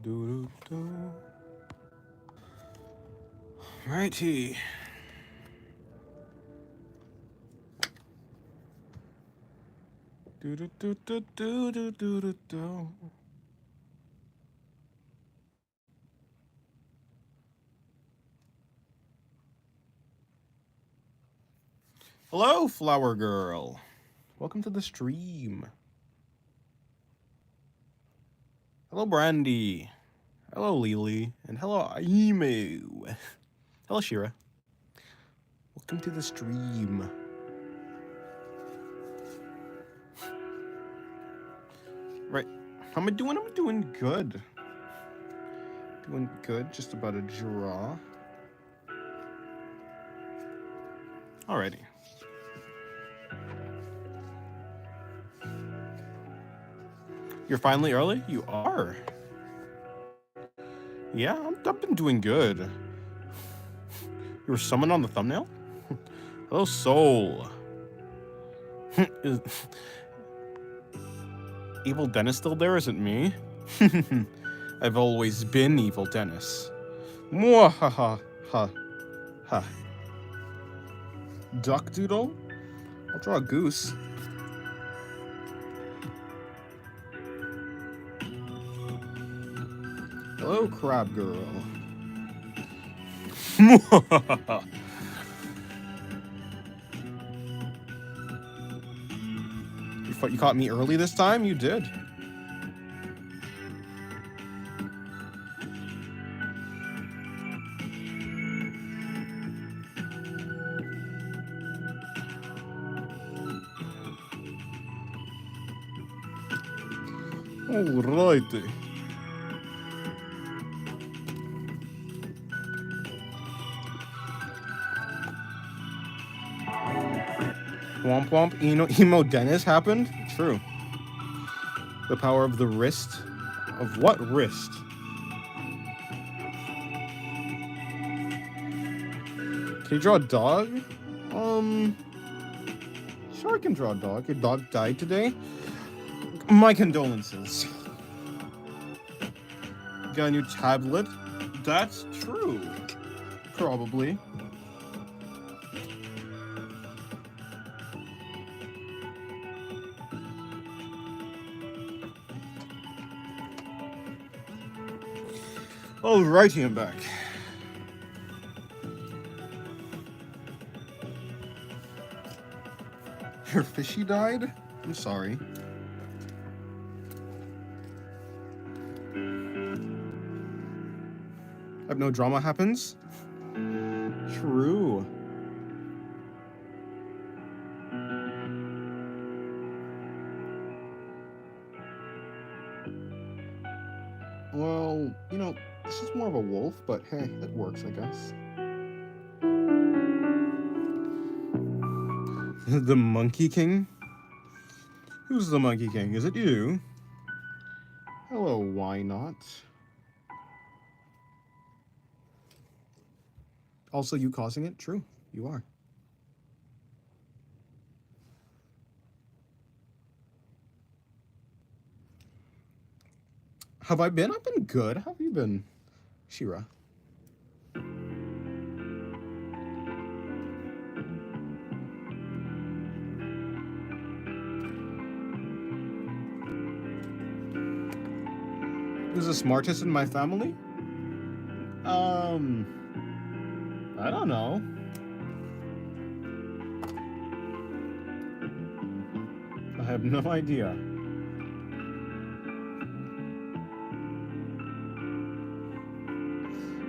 do, do. Righty. Do do do do do do do do do. Hello, flower girl. Welcome to the stream. Hello, Brandy. Hello, Lily. And hello, Emu. Hello, Shira. Welcome to the stream. Right. How am I doing? I'm doing good. Doing good. Just about a draw. Alrighty. You're finally early? You are. Yeah, I've been doing good. You were summoned on the thumbnail? Hello, Soul. Is Evil Dennis still there? Is it me? I've always been Evil Dennis. Mwahaha. Ha. Ha. Duck Doodle? I'll draw a goose. Hello, Crab Girl. You caught me early this time? You did. Alrighty. Womp womp, emo Dennis happened? True. The power of the wrist? Of what wrist? Can you draw a dog? Sure I can draw a dog. Your dog died today? My condolences. Got a new tablet? That's true. Probably. Alrighty, I'm back. Your fishy died? I'm sorry. Hope no drama happens? True. Well, this is more of a wolf, but hey, it works, I guess. The Monkey King? Who's the Monkey King? Is it you? Hello, why not? Also, you causing it? True, you are. Have I been? I've been good. How have you been, Shira? Who's the smartest in my family? I don't know. I have no idea.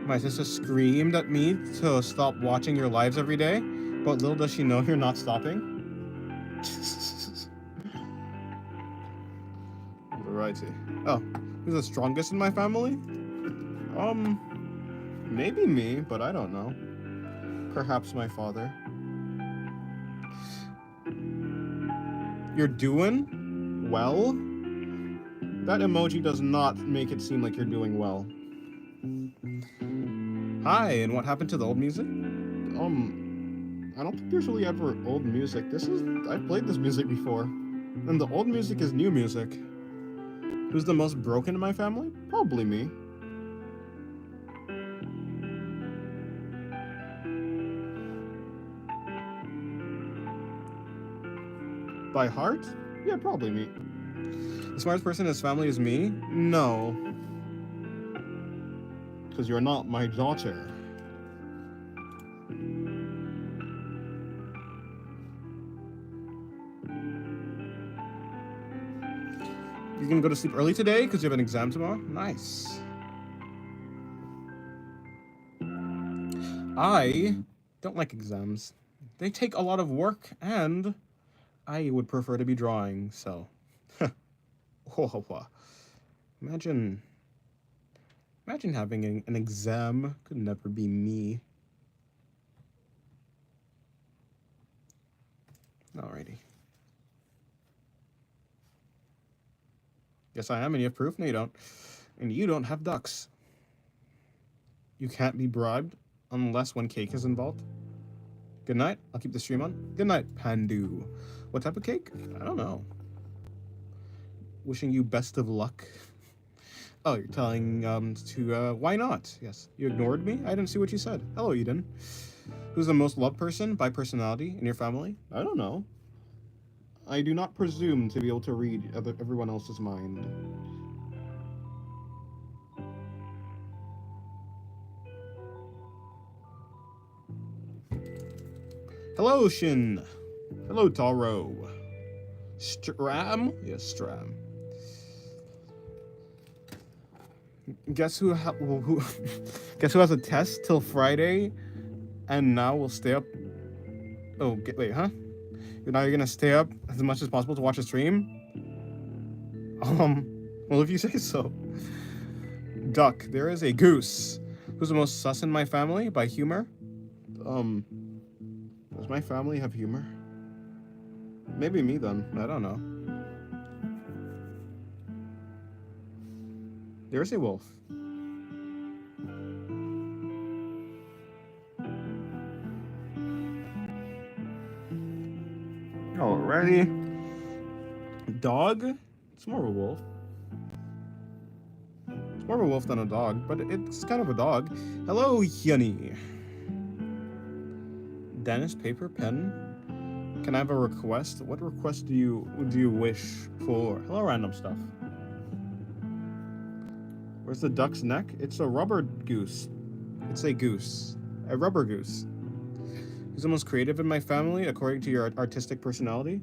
My sister screamed at me to stop watching your lives every day, but little does she know you're not stopping. Alrighty. Oh, who's the strongest in my family? Maybe me, but I don't know. Perhaps my father. You're doing well? That emoji does not make it seem like you're doing well. Hi, and what happened to the old music? I don't think there's really ever old music. I've played this music before. And the old music is new music. Who's the most broken in my family? Probably me. By heart? Yeah, probably me. The smartest person in his family is me? No. Because you're not my daughter. You're gonna go to sleep early today because you have an exam tomorrow? Nice. I don't like exams. They take a lot of work, and I would prefer to be drawing, so. Imagine having an exam. Could never be me. Alrighty. Yes, I am, and you have proof? No, you don't. And you don't have ducks. You can't be bribed unless when cake is involved. Good night. I'll keep the stream on. Good night, Pandu. What type of cake? I don't know. Wishing you best of luck. Oh, you're telling why not? Yes. You ignored me? I didn't see what you said. Hello, Eden. Who's the most loved person by personality in your family? I don't know. I do not presume to be able to read everyone else's mind. Hello, Shin. Hello, Taro. Strram? Yes, Strram. Guess who guess who has a test till Friday and now will stay up. Oh, wait, huh? Now you're gonna stay up as much as possible to watch a stream? Well, if you say so. Duck, there is a goose. Who's the most sus in my family by humor? Does my family have humor? Maybe me then. I don't know. There's a wolf. Alrighty. Dog? It's more of a wolf. It's more of a wolf than a dog, but it's kind of a dog. Hello, Yunny. Dennis, paper, pen. Can I have a request? What request do you wish for? Hello, random stuff. Where's the duck's neck? It's a rubber goose. It's a goose. A rubber goose. Who's the most creative in my family, according to your artistic personality?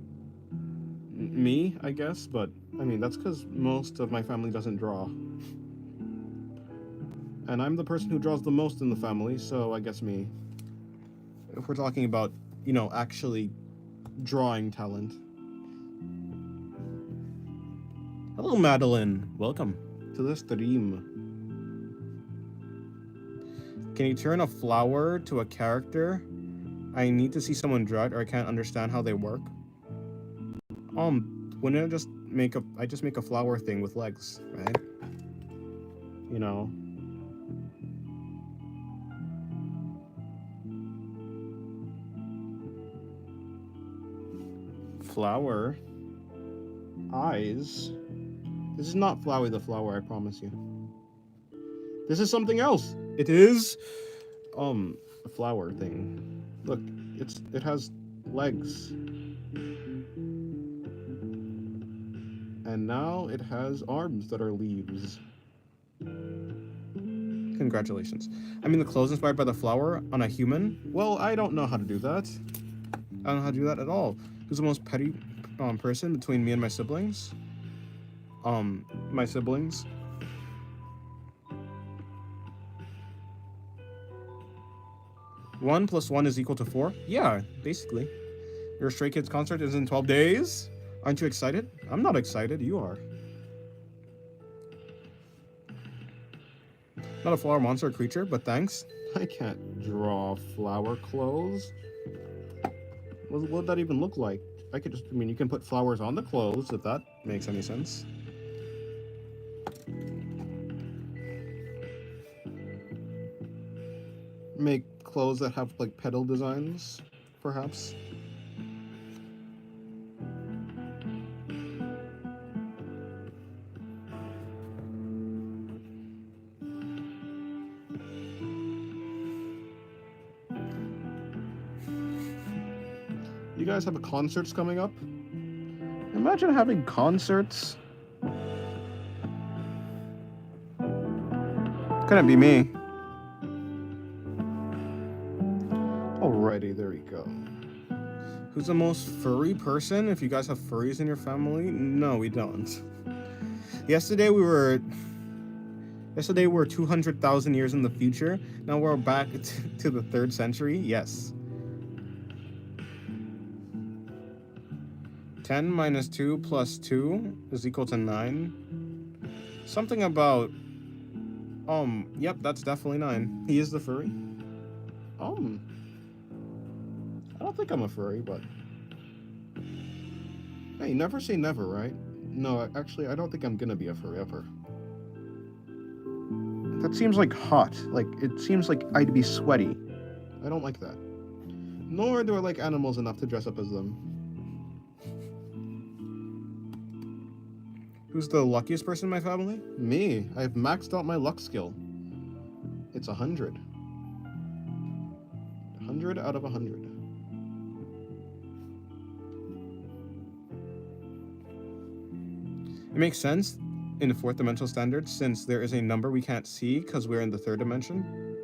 Me, I guess, but I mean, that's because most of my family doesn't draw. And I'm the person who draws the most in the family, so I guess me. If we're talking about, actually drawing talent. Hello, Madeline. Welcome to the stream. Can you turn a flower to a character? I need to see someone draw it, or I can't understand how they work. Wouldn't I just make a flower thing with legs, right? Flower. Eyes. This is not Flowey the flower, I promise you. This is something else. It is a flower thing. Look, it has legs. And now it has arms that are leaves. Congratulations. I mean, the clothes inspired by the flower on a human? Well, I don't know how to do that. I don't know how to do that at all. Who's the most petty person between me and my siblings? My siblings. One plus one is equal to 4? Yeah, basically. Your Stray Kids concert is in 12 days? Aren't you excited? I'm not excited, you are. Not a flower monster or creature, but thanks. I can't draw flower clothes. What would that even look like? You can put flowers on the clothes, if that makes any sense. Make clothes that have, like, petal designs, perhaps. You guys have concerts coming up? Imagine having concerts. Couldn't be me. Alrighty, there we go. Who's the most furry person? If you guys have furries in your family? No, we don't. Yesterday we were 200,000 years in the future. Now we're back to the 3rd century. Yes. 10 minus 2 plus 2 is equal to 9. Something about... Yep, that's definitely 9. He is the furry. I don't think I'm a furry, but... Hey, never say never, right? No, actually, I don't think I'm gonna be a furry ever. That seems like hot. Like, it seems like I'd be sweaty. I don't like that. Nor do I like animals enough to dress up as them. Who's the luckiest person in my family? Me. I've maxed out my luck skill. It's 100. 100 out of 100. It makes sense in the 4th dimensional standard since there is a number we can't see because we're in the 3rd dimension.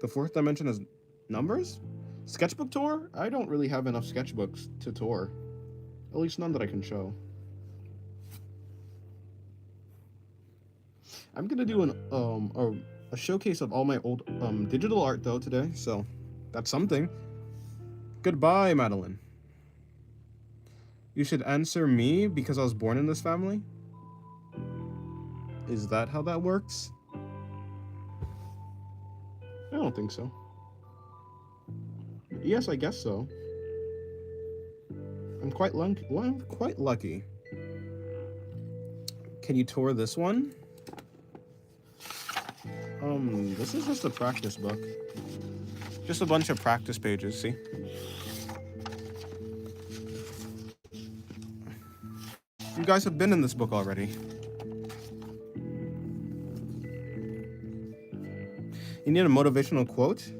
The 4th dimension is numbers? Sketchbook tour? I don't really have enough sketchbooks to tour. At least none that I can show. I'm gonna do a showcase of all my old digital art though today, so that's something. Goodbye, Madeline. You should answer me because I was born in this family? Is that how that works? I don't think so. Yes, I guess so. I'm quite lucky. Can you tour this one? This is just a practice book. Just a bunch of practice pages, see? You guys have been in this book already. You need a motivational quote?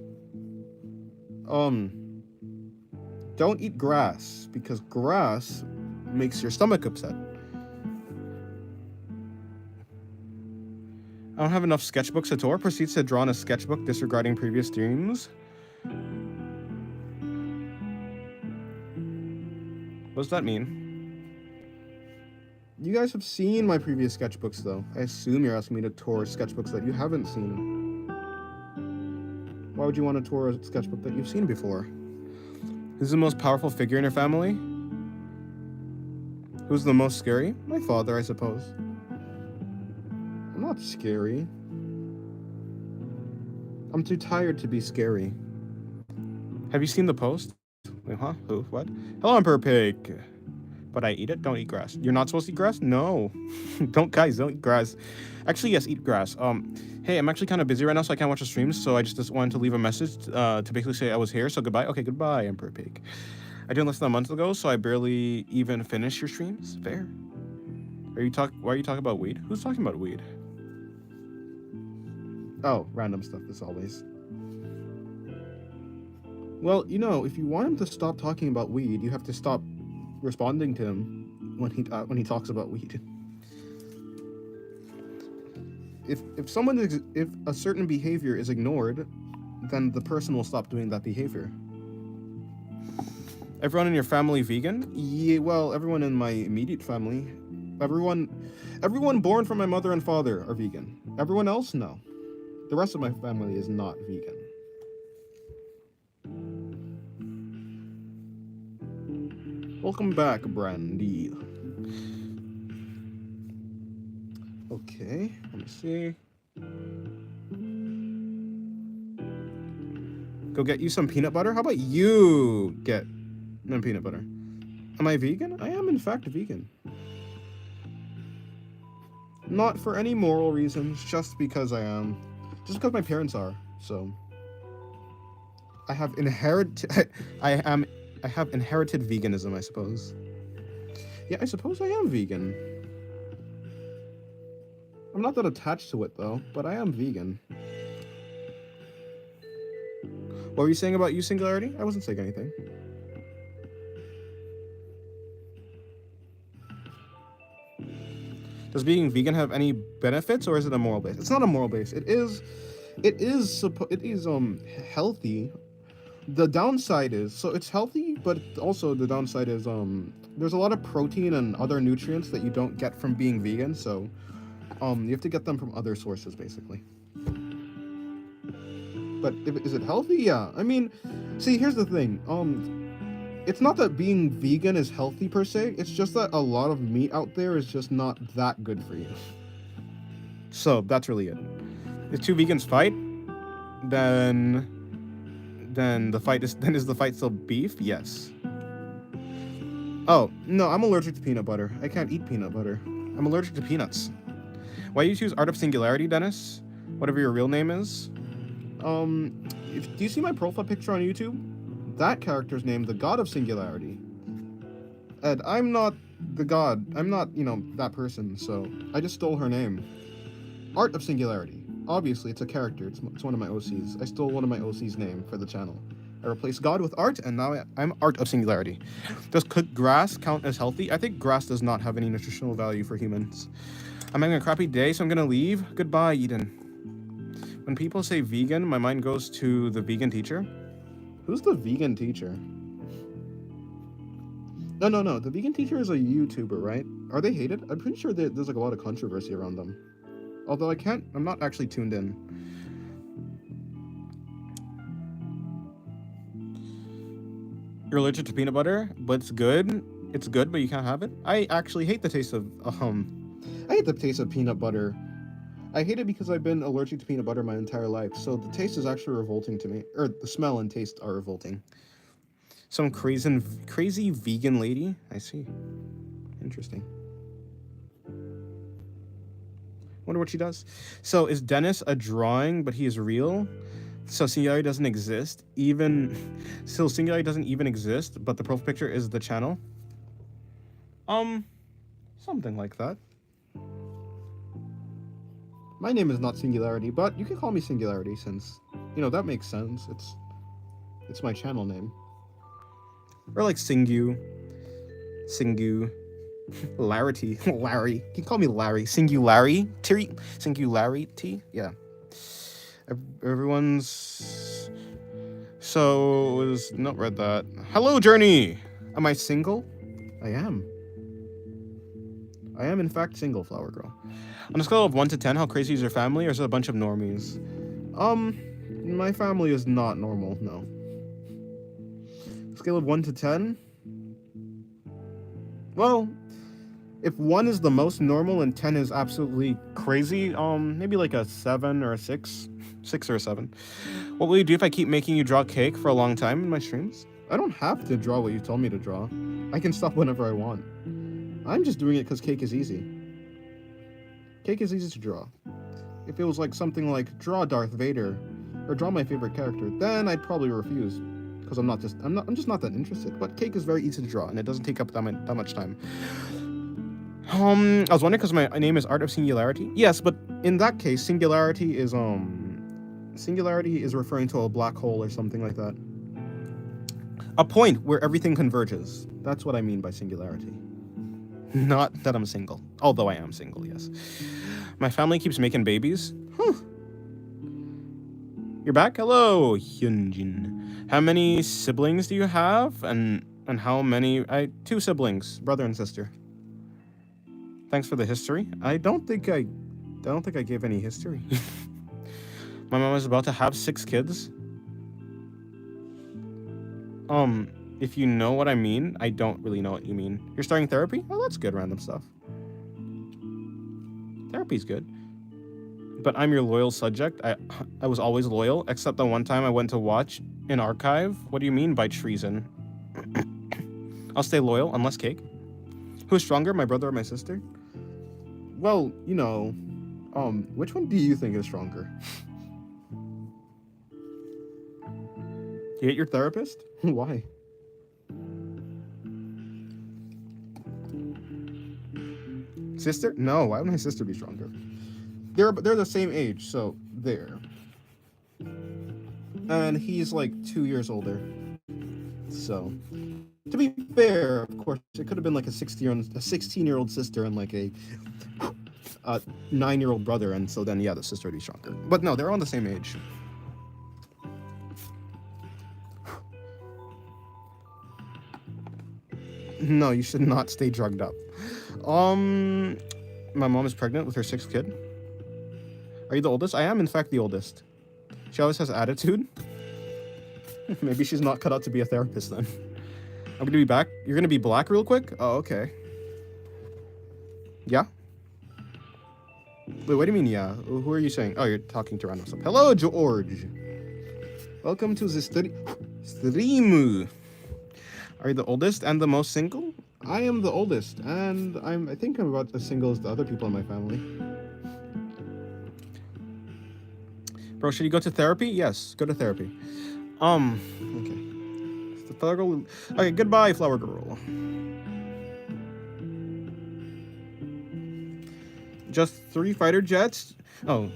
Don't eat grass, because grass makes your stomach upset. I don't have enough sketchbooks to tour. Proceeds to draw on a sketchbook disregarding previous dreams. What does that mean? You guys have seen my previous sketchbooks, though. I assume you're asking me to tour sketchbooks that you haven't seen. Why would you want to tour a sketchbook that you've seen before? Who's the most powerful figure in your family? Who's the most scary? My father, I suppose. I'm not scary. I'm too tired to be scary. Have you seen the post? Wait, huh? Who? What? Hello, Emperor Pig. But I eat it? Don't eat grass. You're not supposed to eat grass? No. Don't eat grass. Actually, yes, eat grass. Hey, I'm actually kind of busy right now, so I can't watch the streams, so I just wanted to leave a message to basically say I was here, so goodbye. Okay, goodbye, Emperor Pig. I didn't listen a month ago, so I barely even finished your streams. Fair. Why are you talking about weed? Who's talking about weed? Oh, random stuff as always. Well, you know, if you want him to stop talking about weed, you have to stop responding to him when he talks about weed. If a certain behavior is ignored, then the person will stop doing that behavior. Everyone in your family vegan? Yeah, well, everyone in my immediate family, everyone born from my mother and father are vegan. Everyone else, no. The rest of my family is not vegan. Welcome back, Brandy. Okay, let me see. Go get you some peanut butter? How about you get no peanut butter? Am I vegan? I am, in fact, vegan. Not for any moral reasons, just because I am. Just because my parents are, so. I have inherited veganism, I suppose. Yeah, I suppose I am vegan. I'm not that attached to it, though, but I am vegan. What were you saying about you, Singularity? I wasn't saying anything. Does being vegan have any benefits, or is it a moral base? It's not a moral base. It is healthy. The downside is, so it's healthy, but also the downside is there's a lot of protein and other nutrients that you don't get from being vegan, so you have to get them from other sources basically. But is it healthy? Yeah. I mean, see, here's the thing. It's not that being vegan is healthy per se. It's just that a lot of meat out there is just not that good for you. So that's really it. If two vegans fight, then is the fight still beef? Yes. Oh no, I'm allergic to peanut butter. I can't eat peanut butter. I'm allergic to peanuts. Why do you choose Art of Singularity, Dennis? Whatever your real name is. Do you see my profile picture on YouTube? That character's named the God of Singularity. And I'm not the god. I'm not, that person, so I just stole her name. Art of Singularity. Obviously, it's a character. It's one of my OCs. I stole one of my OCs' name for the channel. I replaced God with Art, and now I'm Art of Singularity. Does cooked grass count as healthy? I think grass does not have any nutritional value for humans. I'm having a crappy day, so I'm gonna leave. Goodbye, Eden. When people say vegan, my mind goes to the vegan teacher. Who's the vegan teacher? No. The vegan teacher is a YouTuber, right? Are they hated? I'm pretty sure there's like a lot of controversy around them. Although I'm not actually tuned in. You're allergic to peanut butter, but it's good. It's good, but you can't have it. I actually hate the taste of I hate the taste of peanut butter. I hate it because I've been allergic to peanut butter my entire life, so the taste is actually revolting to me. Or the smell and taste are revolting. Some crazy vegan lady? I see. Interesting. Wonder what she does. So is Dennis a drawing, but he is real? So Singularity doesn't exist. Singularity doesn't even exist, but the profile picture is the channel? Something like that. My name is not Singularity, but you can call me Singularity since, that makes sense. It's my channel name. Or like Singu. Larity. Larry. You can call me Larry. Singularity. Yeah. Everyone's... So, not read that. Hello, Journey! Am I single? I am. I am, in fact, single, Flower Girl. On a scale of 1 to 10, how crazy is your family, or is it a bunch of normies? My family is not normal, no. Scale of 1 to 10? Well, if 1 is the most normal and 10 is absolutely crazy, maybe like a 7 or a 6. 6 or a 7. What will you do if I keep making you draw cake for a long time in my streams? I don't have to draw what you told me to draw. I can stop whenever I want. I'm just doing it because cake is easy. Cake is easy to draw. If it was like something like draw Darth Vader or draw my favorite character, then I'd probably refuse because I'm just not that interested. But cake is very easy to draw and it doesn't take up that much time. I was wondering because my name is Art of Singularity. Yes, but in that case, Singularity is referring to a black hole or something like that. A point where everything converges. That's what I mean by singularity. Not that I'm single. Although I am single, yes. My family keeps making babies. You're back? Hello, Hyunjin. How many siblings do you have? And how many... 2 siblings, brother and sister. Thanks for the history. I don't think I gave any history. My mom is about to have 6 kids. If you know what I mean, I don't really know what you mean. You're starting therapy? Oh, that's good, random stuff. Therapy's good. But I'm your loyal subject. I was always loyal, except the one time I went to watch an archive. What do you mean by treason? I'll stay loyal, unless cake. Who's stronger, my brother or my sister? Well, which one do you think is stronger? You hate your therapist? Why? Sister? No, why would my sister be stronger? They're the same age, so there. And he's like 2 years older. So, to be fair, of course, it could have been like a 16-year-old sister and like a a 9-year-old brother, and so then, yeah, the sister would be stronger. But no, they're all the same age. No, you should not stay drugged up. My mom is pregnant with her 6th kid. Are you the oldest? I am, in fact, the oldest. She always has attitude. Maybe she's not cut out to be a therapist then. I'm gonna be back. You're gonna be black real quick? Oh, okay. Yeah? Wait, what do you mean, yeah? Who are you saying? Oh, you're talking to random stuff. Hello, George. Welcome to the stream. Are you the oldest and the most single? I am the oldest, and I think I'm about as single as the other people in my family. Bro, should you go to therapy? Yes, go to therapy. Okay. It's the flower girl. Okay, goodbye, flower girl. Just 3 fighter jets? Oh,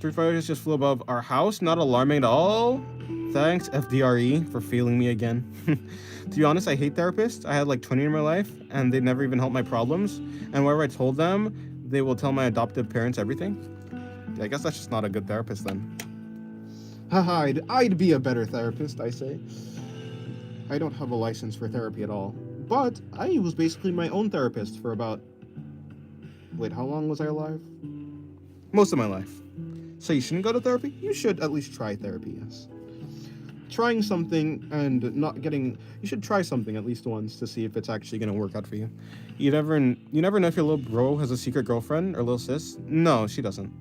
3 fighter jets just flew above our house. Not alarming at all. Thanks, FDRE, for failing me again. To be honest, I hate therapists. I had like 20 in my life, and they never even helped my problems. And whenever I told them, they will tell my adoptive parents everything. Yeah, I guess that's just not a good therapist then. Haha, I'd be a better therapist, I say. I don't have a license for therapy at all. But I was basically my own therapist for about... Wait, how long was I alive? Most of my life. So you shouldn't go to therapy? You should at least try therapy, yes. Trying something and not getting... You should try something at least once to see if it's actually going to work out for you. You never know if your little bro has a secret girlfriend or little sis? No, she doesn't.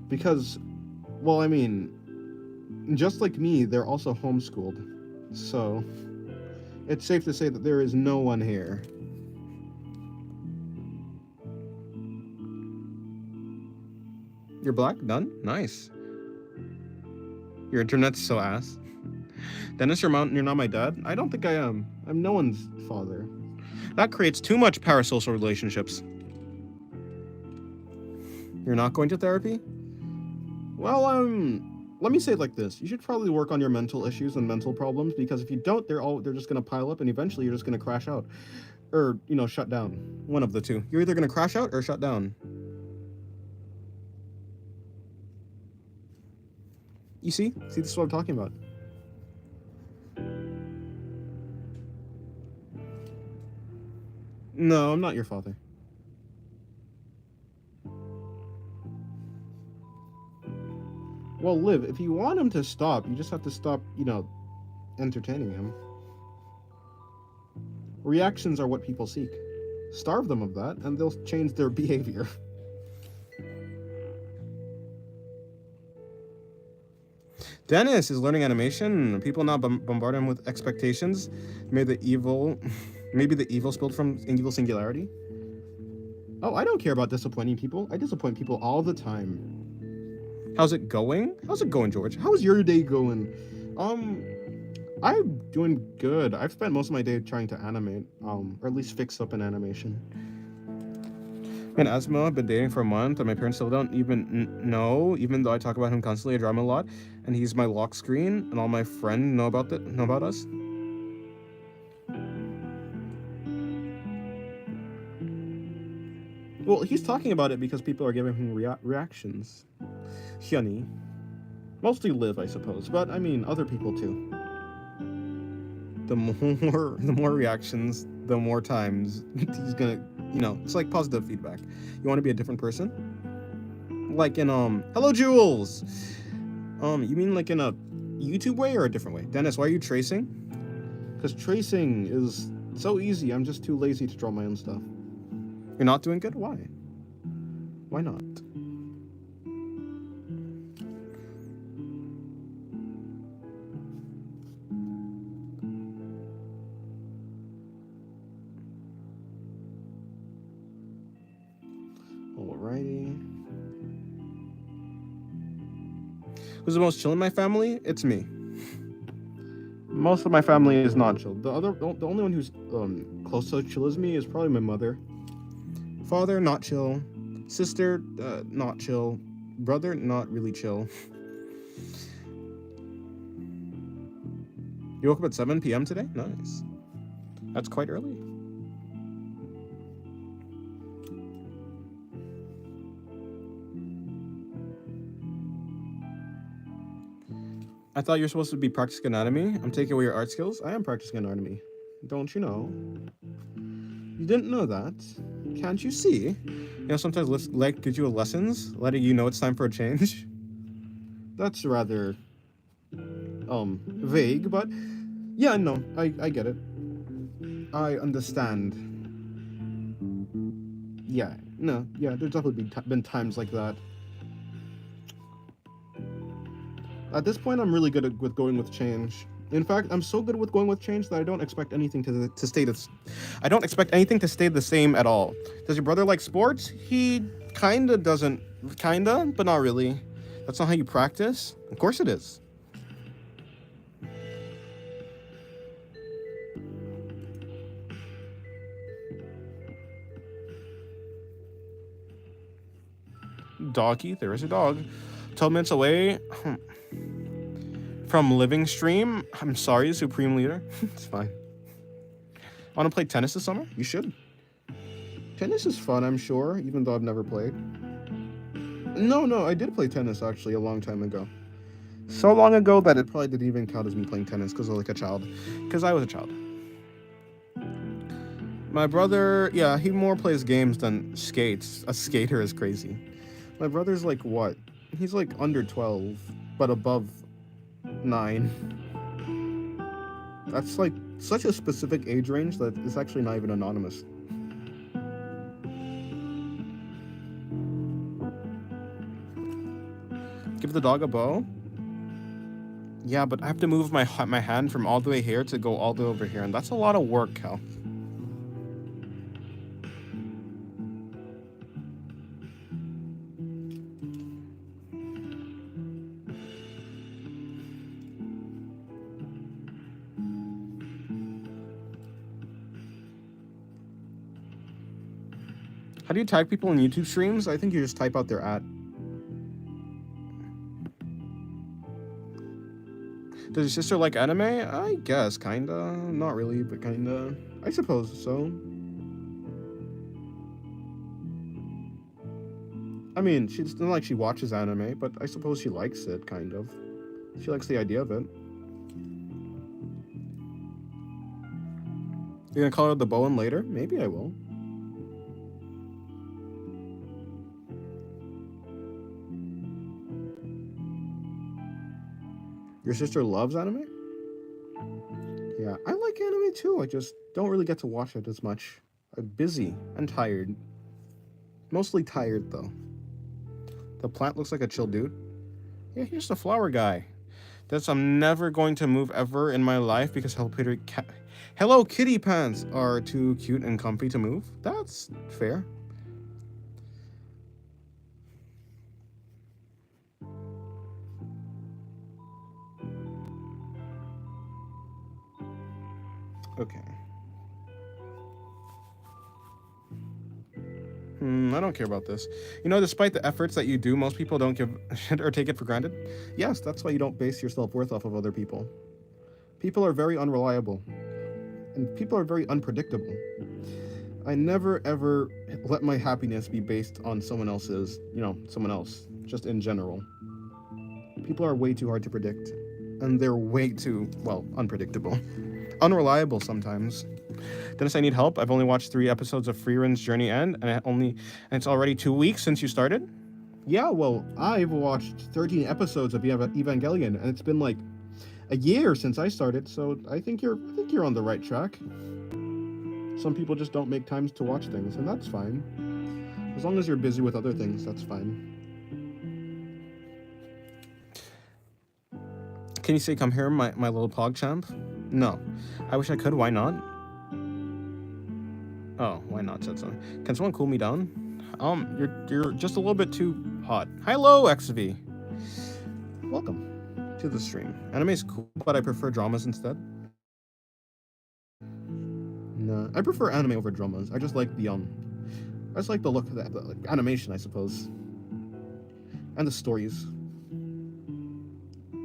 Because, well, I mean, just like me, they're also homeschooled. So, it's safe to say that there is no one here. You're black? Done? Nice. Your internet's so ass. Dennis, you're not my dad? I don't think I am. I'm no one's father. That creates too much parasocial relationships. You're not going to therapy? Well, let me say it like this. You should probably work on your mental issues and mental problems, because if you don't, they're just gonna pile up, and eventually you're just gonna crash out. Or, shut down. One of the two. You're either gonna crash out or shut down. You see? See, this is what I'm talking about. No, I'm not your father. Well, Liv, if you want him to stop, you just have to stop, entertaining him. Reactions are what people seek. Starve them of that, and they'll change their behavior. Dennis is learning animation. People now bombard him with expectations. Maybe the evil spilled from Evil Singularity. Oh, I don't care about disappointing people. I disappoint people all the time. How's it going? How's it going, George? How's your day going? I'm doing good. I've spent most of my day trying to animate, or at least fix up an animation. Me and Asmo have been dating for a month, and my parents still don't even know, even though I talk about him constantly. I draw him a lot, and he's my lock screen, and all my friends know about us. Well, he's talking about it because people are giving him reactions. Hyunny. Mostly Liv, I suppose, but I mean, other people too. The more reactions, the more times he's gonna, it's like positive feedback. You want to be a different person? Like in, hello, Jules! You mean like in a YouTube way or a different way? Dennis, why are you tracing? Because tracing is so easy, I'm just too lazy to draw my own stuff. You're not doing good? Why? Why not? Alrighty. Who's the most chill in my family? It's me. Most of my family is not chill. The only one who's close to chill as me is probably my mother. Father, not chill. Sister, not chill. Brother, not really chill. You woke up at 7 p.m. today? Nice. That's quite early. I thought you were supposed to be practicing anatomy. I'm taking away your art skills. I am practicing anatomy. Don't you know? You didn't know that. Can't you see? You know, sometimes life gives you lessons, letting you know it's time for a change. That's rather, vague, but yeah, no, I get it. I understand. Yeah, no, yeah, there's definitely been times like that. At this point, I'm really good with going with change. In fact, I'm so good with going with change that I don't expect anything to stay the. I don't expect anything to stay the same at all. Does your brother like sports? He kinda doesn't. Kinda, but not really. That's not how you practice. Of course it is. Doggy, there is a dog. 12 minutes away from living stream. I'm sorry, Supreme Leader. It's fine. Want to play tennis this summer? You should. Tennis is fun, I'm sure, even though I've never played. No, I did play tennis actually a long time ago. So long ago that it probably didn't even count as me playing tennis because I was like a child. Because I was a child. My brother, yeah, he more plays games than skates. A skater is crazy. My brother's like what? He's like under 12, but above 9. That's like such a specific age range that it's actually not even anonymous. Give the dog a bow? Yeah, but I have to move my hand from all the way here to go all the way over here, and that's a lot of work, Cal. How do you tag people in YouTube streams? I think you just type out their @ Does your sister like anime? I guess, kinda. Not really, but kinda. I suppose so. I mean, she's not like she watches anime, but I suppose she likes it, kind of. She likes the idea of it. You're gonna call her the Bowen later? Maybe I will. Your sister loves anime? Yeah, I like anime too. I just don't really get to watch it as much. I'm busy and tired. Mostly tired, though. The plant looks like a chill dude. Yeah, here's the flower guy. That's I'm never going to move ever in my life because Hello Kitty pants are too cute and comfy to move. That's fair. Okay. I don't care about this. You know, despite the efforts that you do, most people don't give shit or take it for granted. Yes, that's why you don't base your self-worth off of other people. People are very unreliable. And people are very unpredictable. I never ever let my happiness be based on someone else's, someone else, just in general. People are way too hard to predict. And they're way too, unpredictable. Unreliable sometimes. Dennis, I need help. I've only watched 3 episodes of Freerun's Journey End, and it's already 2 weeks since you started. Yeah, well, I've watched 13 episodes of Evangelion, and it's been like a year since I started, so I think you're on the right track. Some people just don't make times to watch things, and that's fine. As long as you're busy with other things, that's fine. Can you say come here, my little pog champ? No. I wish I could, why not? Oh, why not, said something. Can someone cool me down? You're just a little bit too hot. Hello, XV. Welcome to the stream. Anime is cool, but I prefer dramas instead. No, I prefer anime over dramas. I just like the look of the animation, I suppose, and the stories.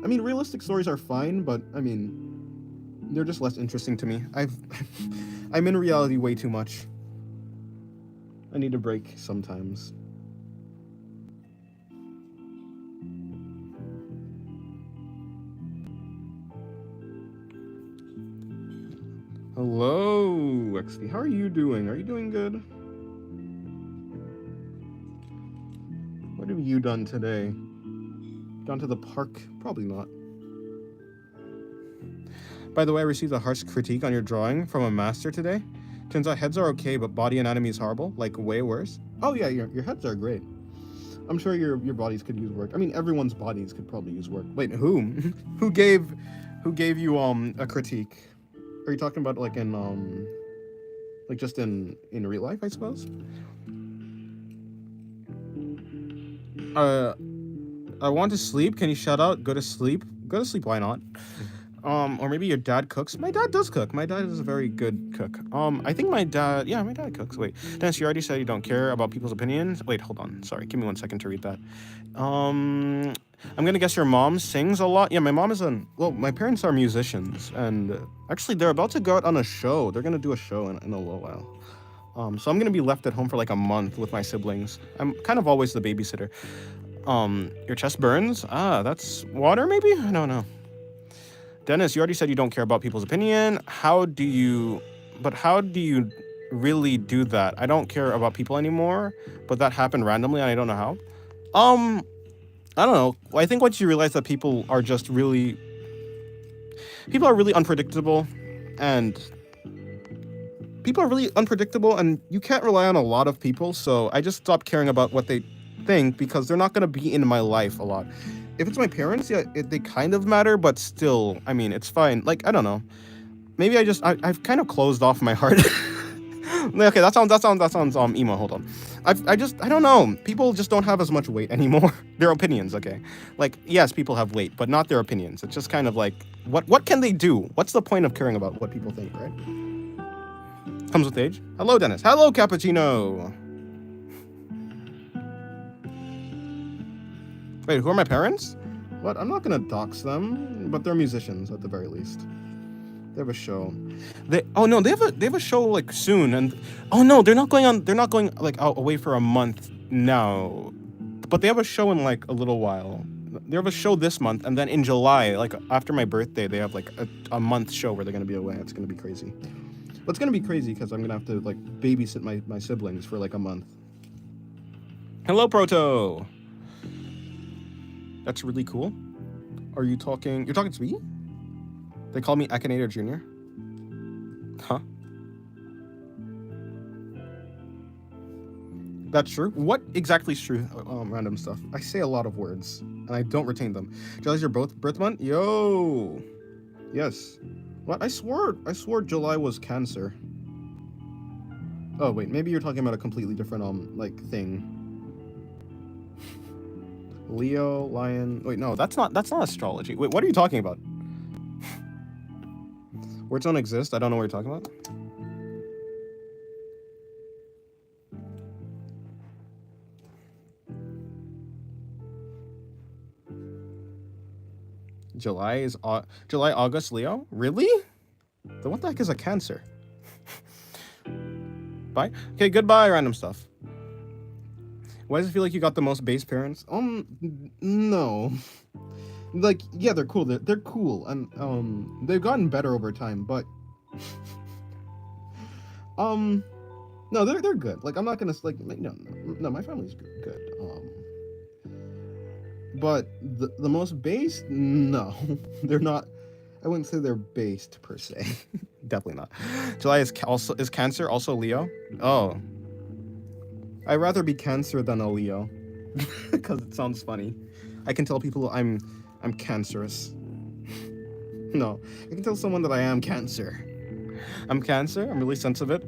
I mean, realistic stories are fine, but I mean, they're just less interesting to me. I'm in reality way too much. I need a break sometimes. Hello, XD. How are you doing? Are you doing good? What have you done today? Gone to the park? Probably not. By the way, I received a harsh critique on your drawing from a master today. Turns out heads are okay, but body anatomy is horrible, like way worse. Oh yeah, your heads are great. I'm sure your bodies could use work. I mean, everyone's bodies could probably use work. Wait, whom? who gave you a critique? Are you talking about like in like just in real life, I suppose? I want to sleep. Can you shut out? Go to sleep. Go to sleep. Why not? Or maybe your dad cooks. My dad does cook. My dad is a very good cook. I think my dad cooks. Wait, Dennis, you already said you don't care about people's opinions. Wait, hold on. Sorry, give me 1 second to read that. I'm gonna guess your mom sings a lot. Yeah, my mom is my parents are musicians, and actually they're about to go out on a show. They're gonna do a show in a little while. So I'm gonna be left at home for like a month with my siblings. I'm kind of always the babysitter. Your chest burns? Ah, that's water maybe? I don't know. Dennis, you already said you don't care about people's opinion. How do you really do that? I don't care about people anymore, but that happened randomly and I don't know how. I don't know. I think once you realize that people are really unpredictable, and you can't rely on a lot of people, so I just stopped caring about what they think because they're not going to be in my life a lot. If it's my parents, yeah, they kind of matter, but still, I mean, it's fine. Like, I don't know. Maybe I've kind of closed off my heart. Okay, that sounds emo. Hold on. I don't know. People just don't have as much weight anymore. Their opinions, okay. Like, yes, people have weight, but not their opinions. It's just kind of like, what can they do? What's the point of caring about what people think, right? Comes with age. Hello, Dennis. Hello, Cappuccino. Wait, who are my parents? What? I'm not gonna dox them, but they're musicians at the very least. They have a show. They have a show like soon, and oh no, they're not going like away for a month now, but they have a show in like a little while. They have a show this month, and then in July, like after my birthday, they have like a month show where they're gonna be away. It's gonna be crazy. But it's gonna be crazy because I'm gonna have to like babysit my siblings for like a month. Hello, Proto. That's really cool. You're talking to me? They call me Akinator Jr. Huh? That's true? What exactly is true? Random stuff. I say a lot of words, and I don't retain them. July's your birth month? Yo! Yes. What? I swore July was Cancer. Oh, wait, maybe you're talking about a completely different, like, thing. Leo, Lion. Wait, no, that's not astrology. Wait, what are you talking about? Words don't exist. I don't know what you're talking about. July, August, Leo? Really? Then what the heck is a Cancer? Bye. Okay, goodbye, random stuff. Why does it feel like you got the most base parents? No. Like, yeah, they're cool. They're cool, and they've gotten better over time. But no, they're good. Like, I'm not gonna like no, my family's good. But the most based, no, they're not. I wouldn't say they're based per se. Definitely not. July is Cancer, also Leo. Oh. I'd rather be Cancer than a Leo, because it sounds funny. I can tell people I'm cancerous. No, I can tell someone that I am Cancer. I'm Cancer. I'm really sensitive,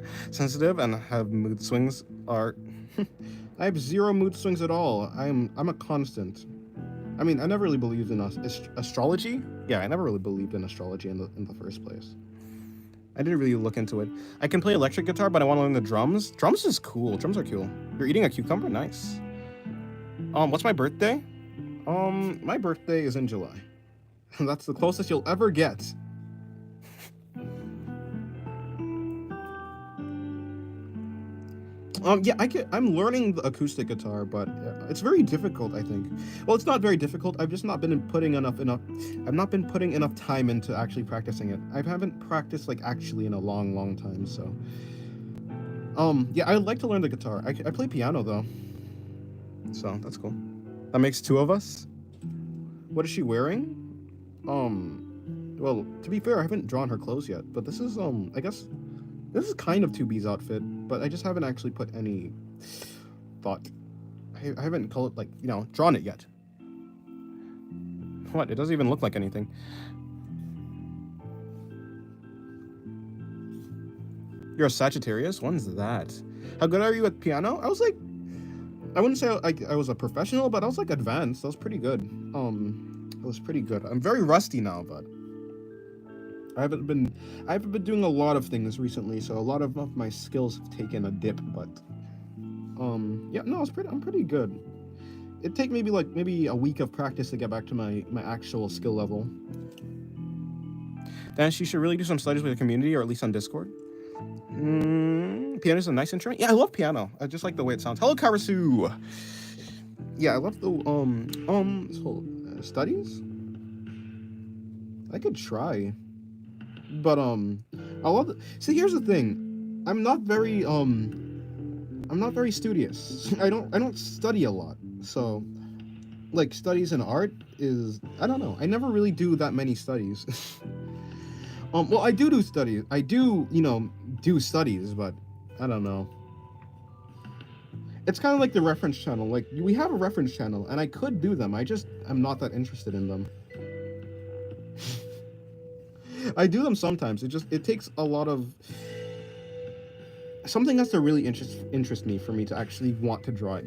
and have mood swings. I have zero mood swings at all. I'm a constant. I mean, I never really believed in astrology. Yeah, I never really believed in astrology in the first place. I didn't really look into it. I can play electric guitar, but I want to learn the drums. Drums is cool. Drums are cool. You're eating a cucumber? Nice. What's my birthday? My birthday is in July. That's the closest you'll ever get. Yeah, I'm learning the acoustic guitar, but it's very difficult. I think. Well, it's not very difficult. I've just not been putting enough. I've not been putting enough time into actually practicing it. I haven't practiced like actually in a long, long time. So, yeah, I'd like to learn the guitar. I play piano though, so that's cool. That makes two of us. What is she wearing? Well, to be fair, I haven't drawn her clothes yet, but this is I guess this is kind of 2B's outfit, but I just haven't actually put any thought. I haven't called it like drawn it yet. What? It doesn't even look like anything. You're a Sagittarius. When's that? How good are you at piano? I was like, I wouldn't say I was a professional, but I was like advanced. That was pretty good. It was pretty good. I'm very rusty now, but I haven't been doing a lot of things recently, so a lot of my skills have taken a dip. But yeah, no, I'm pretty good. It'd take maybe a week of practice to get back to my actual skill level. Then she should really do some studies with the community, or at least on Discord. Piano is a nice instrument. Yeah, I love piano. I just like the way it sounds. Hello, Karasu. Yeah, I love the studies. I could try, but I love. See, here's the thing. I'm not very studious. I don't study a lot. So, like studies in art is I don't know. I never really do that many studies. Well, I do studies. I do do studies, but I don't know. It's kind of like the reference channel. Like we have a reference channel, and I could do them. I'm not that interested in them. I do them sometimes. It takes a lot of something has to really interest me for me to actually want to draw it.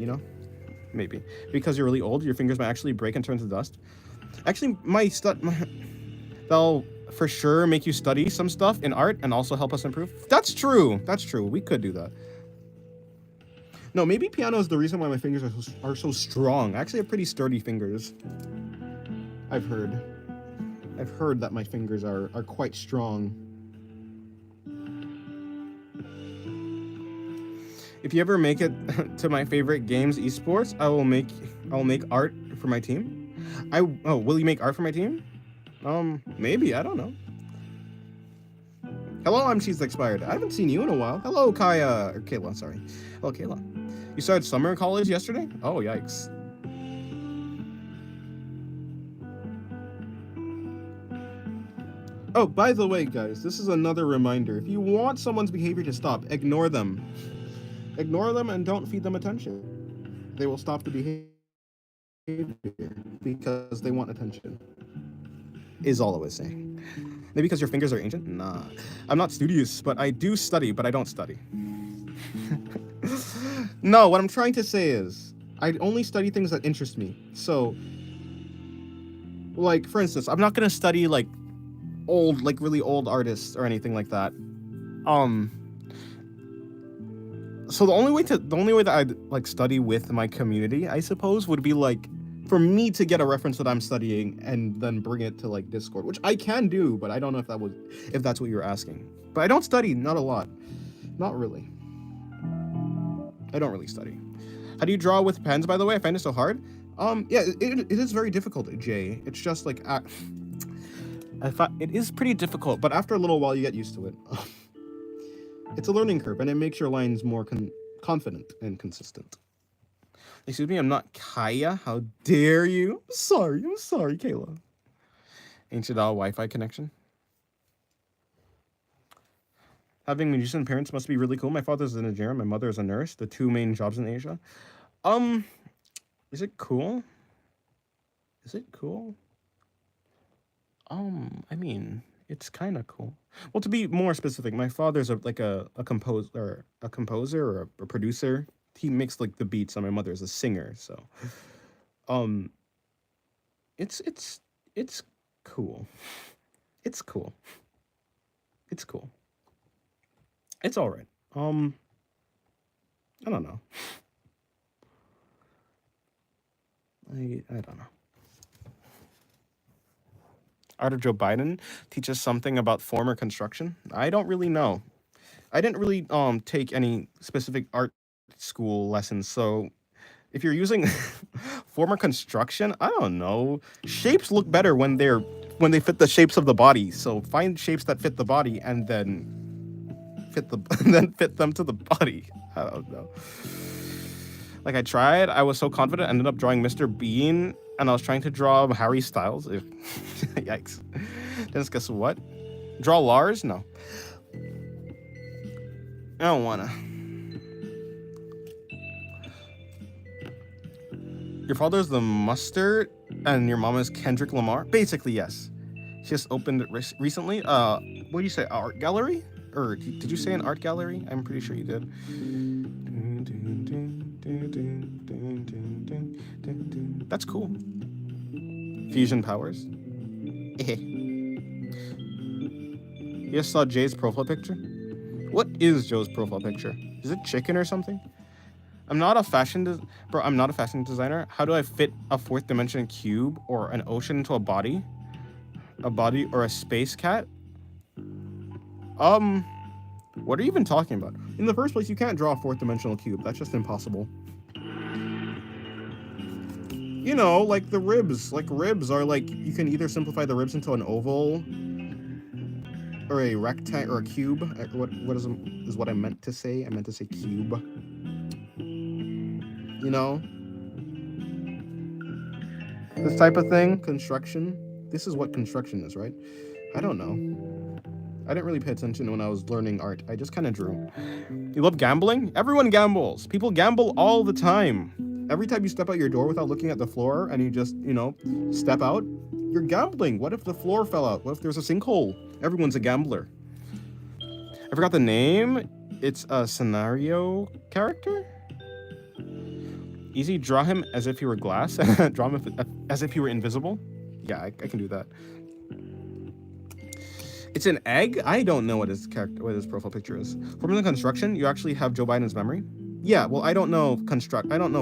Maybe because you're really old, your fingers might actually break and turn to dust. Actually, they'll for sure make you study some stuff in art and also help us improve. That's true. That's true. We could do that. No, maybe piano is the reason why my fingers are so strong. I actually have pretty sturdy fingers. I've heard. I've heard that my fingers are quite strong. If you ever make it to my favorite games, esports, I will make art for my team. Will you make art for my team? Maybe, I don't know. Hello, I'm Cheese Expired. I haven't seen you in a while. Hello, Kaya or Kayla, sorry. Hello, Kayla. You started summer college yesterday? Oh, yikes. Oh, by the way, guys, this is another reminder. If you want someone's behavior to stop, ignore them. Ignore them and don't feed them attention. They will stop the behavior because they want attention. Is all I was saying. Maybe because your fingers are ancient? Nah. I'm not studious, but I do study, but I don't study. No, what I'm trying to say is, I only study things that interest me. So, like, for instance, I'm not gonna study, like, really old artists or anything like that. So the only way that I'd, like, study with my community, I suppose, would be, like, for me to get a reference that I'm studying and then bring it to like Discord, which I can do, but I don't know if that's what you're asking. But I don't study, not a lot, not really. I don't really study. How do you draw with pens? By the way, I find it so hard. Yeah, it is very difficult, Jay. It's just like it is pretty difficult, but after a little while, you get used to it. It's a learning curve, and it makes your lines more confident and consistent. Excuse me, I'm not Kaya. How dare you? I'm sorry, Kayla. Ancient Wi-Fi connection. Having musician parents must be really cool. My father's a Nigerian, my mother is a nurse. The two main jobs in Asia. Is it cool? Is it cool? I mean, it's kind of cool. Well, to be more specific, my father's a composer or a producer. He makes like the beats, and my mother is a singer. So, it's cool. It's cool. It's cool. It's all right. I don't know. I don't know. Art of Joe Biden teaches something about form or construction. I don't really know. I didn't really take any specific art school lessons. So if you're using former construction, I don't know. Shapes look better when they fit the shapes of the body. So find shapes that fit the body and then and then fit them to the body. I don't know. Like I tried, I was so confident, I ended up drawing Mr. Bean, and I was trying to draw Harry Styles. Yikes. Dennis, guess what? Draw Lars? No. I don't wanna. Your father's the mustard, and your mom is Kendrick Lamar? Basically, yes. She just opened it recently. What do you say, art gallery? Or did you say an art gallery? I'm pretty sure you did. That's cool. Fusion powers. You just saw Jay's profile picture? What is Joe's profile picture? Is it chicken or something? I'm not a fashion designer. How do I fit a fourth dimension cube or an ocean into a body? A body or a space cat? What are you even talking about? In the first place, you can't draw a fourth dimensional cube. That's just impossible. You know, like the ribs. Like ribs are like, you can either simplify the ribs into an oval or a rectangle or a cube. What is what I meant to say? I meant to say cube. You know? This type of thing, construction. This is what construction is, right? I don't know. I didn't really pay attention when I was learning art. I just kind of drew. You love gambling? Everyone gambles. People gamble all the time. Every time you step out your door without looking at the floor and you just, you know, step out, you're gambling. What if the floor fell out? What if there's a sinkhole? Everyone's a gambler. I forgot the name. It's a scenario character? Easy, draw him as if he were glass. Draw him as if he were invisible. Yeah, I can do that. It's an egg? I don't know what his profile picture is. Forms and construction, you actually have Joe Biden's memory? Yeah, well, I don't know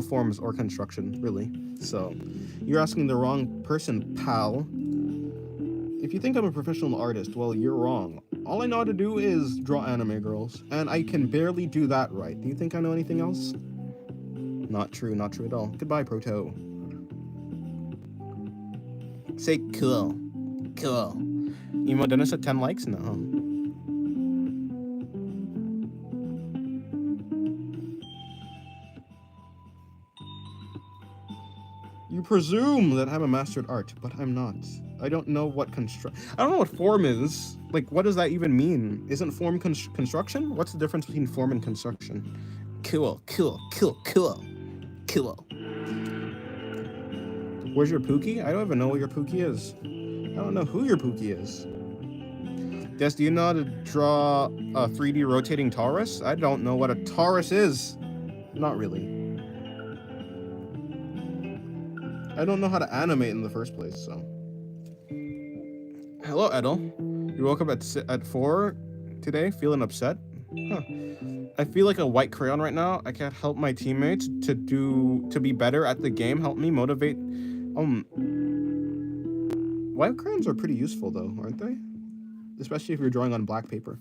forms or construction, really. So, you're asking the wrong person, pal. If you think I'm a professional artist, well, you're wrong. All I know how to do is draw anime girls, and I can barely do that right. Do you think I know anything else? Not true at all. Goodbye, Proto. Say cool. Cool. Emo Dennis at 10 likes? No. You presume that I'm a mastered art, but I'm not. I don't know what I don't know what form is. Like, what does that even mean? Isn't form construction? What's the difference between form and construction? Cool. Where's your Pookie? I don't even know what your Pookie is. I don't know who your Pookie is. Des, do you know how to draw a 3D rotating torus? I don't know what a torus is. Not really. I don't know how to animate in the first place, so. Hello, Edel. You woke up at 4 today, feeling upset? Huh. I feel like a white crayon right now. I can't help my teammates to be better at the game. Help me motivate. White crayons are pretty useful though, aren't they? Especially if you're drawing on black paper.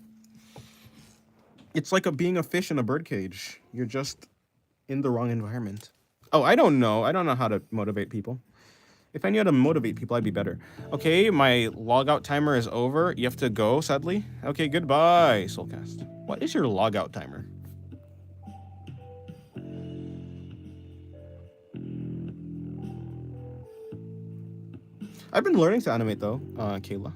It's like being a fish in a birdcage. You're just in the wrong environment. Oh, I don't know. I don't know how to motivate people. If I knew how to motivate people, I'd be better. Okay, my logout timer is over. You have to go, sadly. Okay, goodbye, Soulcast. What is your logout timer? I've been learning to animate though, Kayla.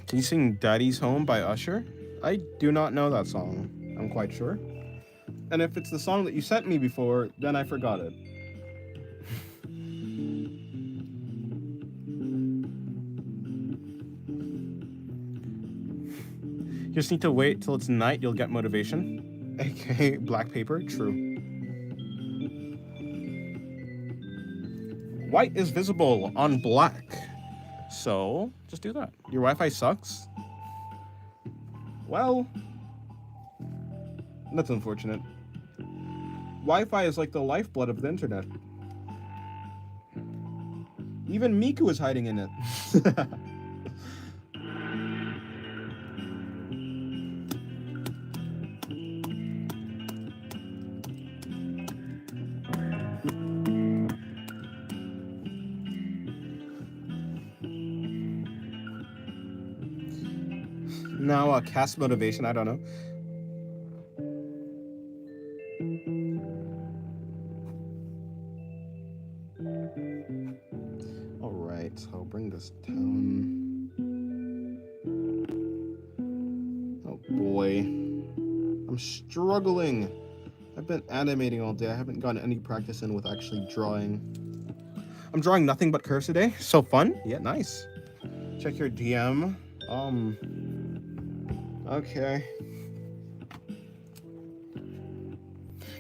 Can you sing Daddy's Home by Usher? I do not know that song, I'm quite sure. And if it's the song that you sent me before, then I forgot it. You just need to wait till it's night, you'll get motivation. AKA black paper, true. White is visible on black. So, just do that. Your Wi-Fi sucks? Well, that's unfortunate. Wi-Fi is like the lifeblood of the internet. Even Miku is hiding in it. Now, cast motivation, I don't know. Alright, I'll bring this down. Oh boy. I'm struggling. I've been animating all day. I haven't gotten any practice in with actually drawing. I'm drawing nothing but curves today. So fun. Yeah, nice. Check your DM. Okay.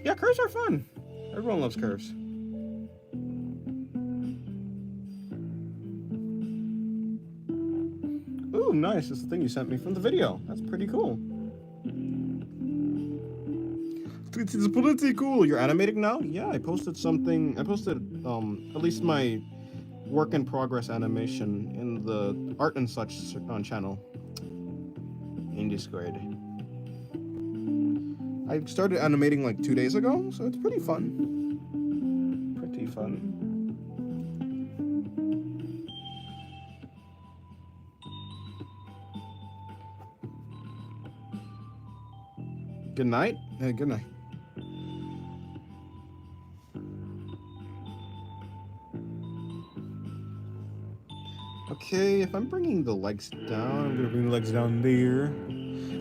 Yeah, curves are fun. Everyone loves curves. Ooh, nice. It's the thing you sent me from the video. That's pretty cool. It's pretty cool. You're animating now? Yeah, I posted something. I posted at least my work in progress animation in the art and such on channel in Discord. I started animating like 2 days ago, so it's pretty fun. Pretty fun. Good night. Good night. Okay, if I'm bringing the legs down, I'm gonna bring the legs down there.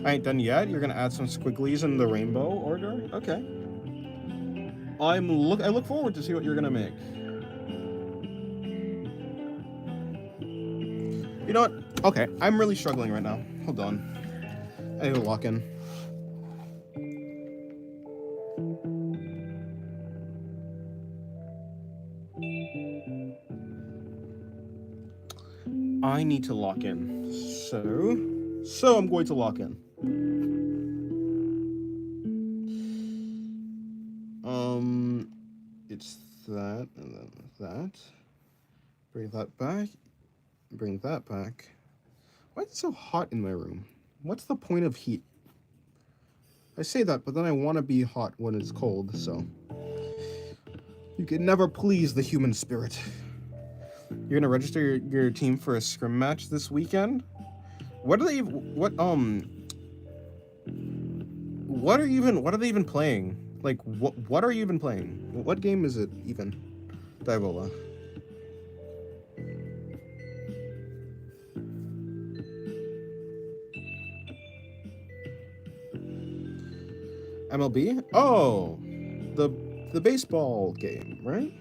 I ain't done yet. You're gonna add some squigglies in the rainbow order? Okay. I look forward to see what you're gonna make. You know what? Okay, I'm really struggling right now. Hold on. I need to lock in. I need to lock in. So I'm going to lock in. It's that and then that. Bring that back. Bring that back. Why is it so hot in my room? What's the point of heat? I say that, but then I want to be hot when it's cold, so. You can never please the human spirit. You're gonna register your team for a scrim match this weekend? What are they even playing? Like what are you even playing? What game is it even? Diavola. MLB? Oh, the baseball game, right?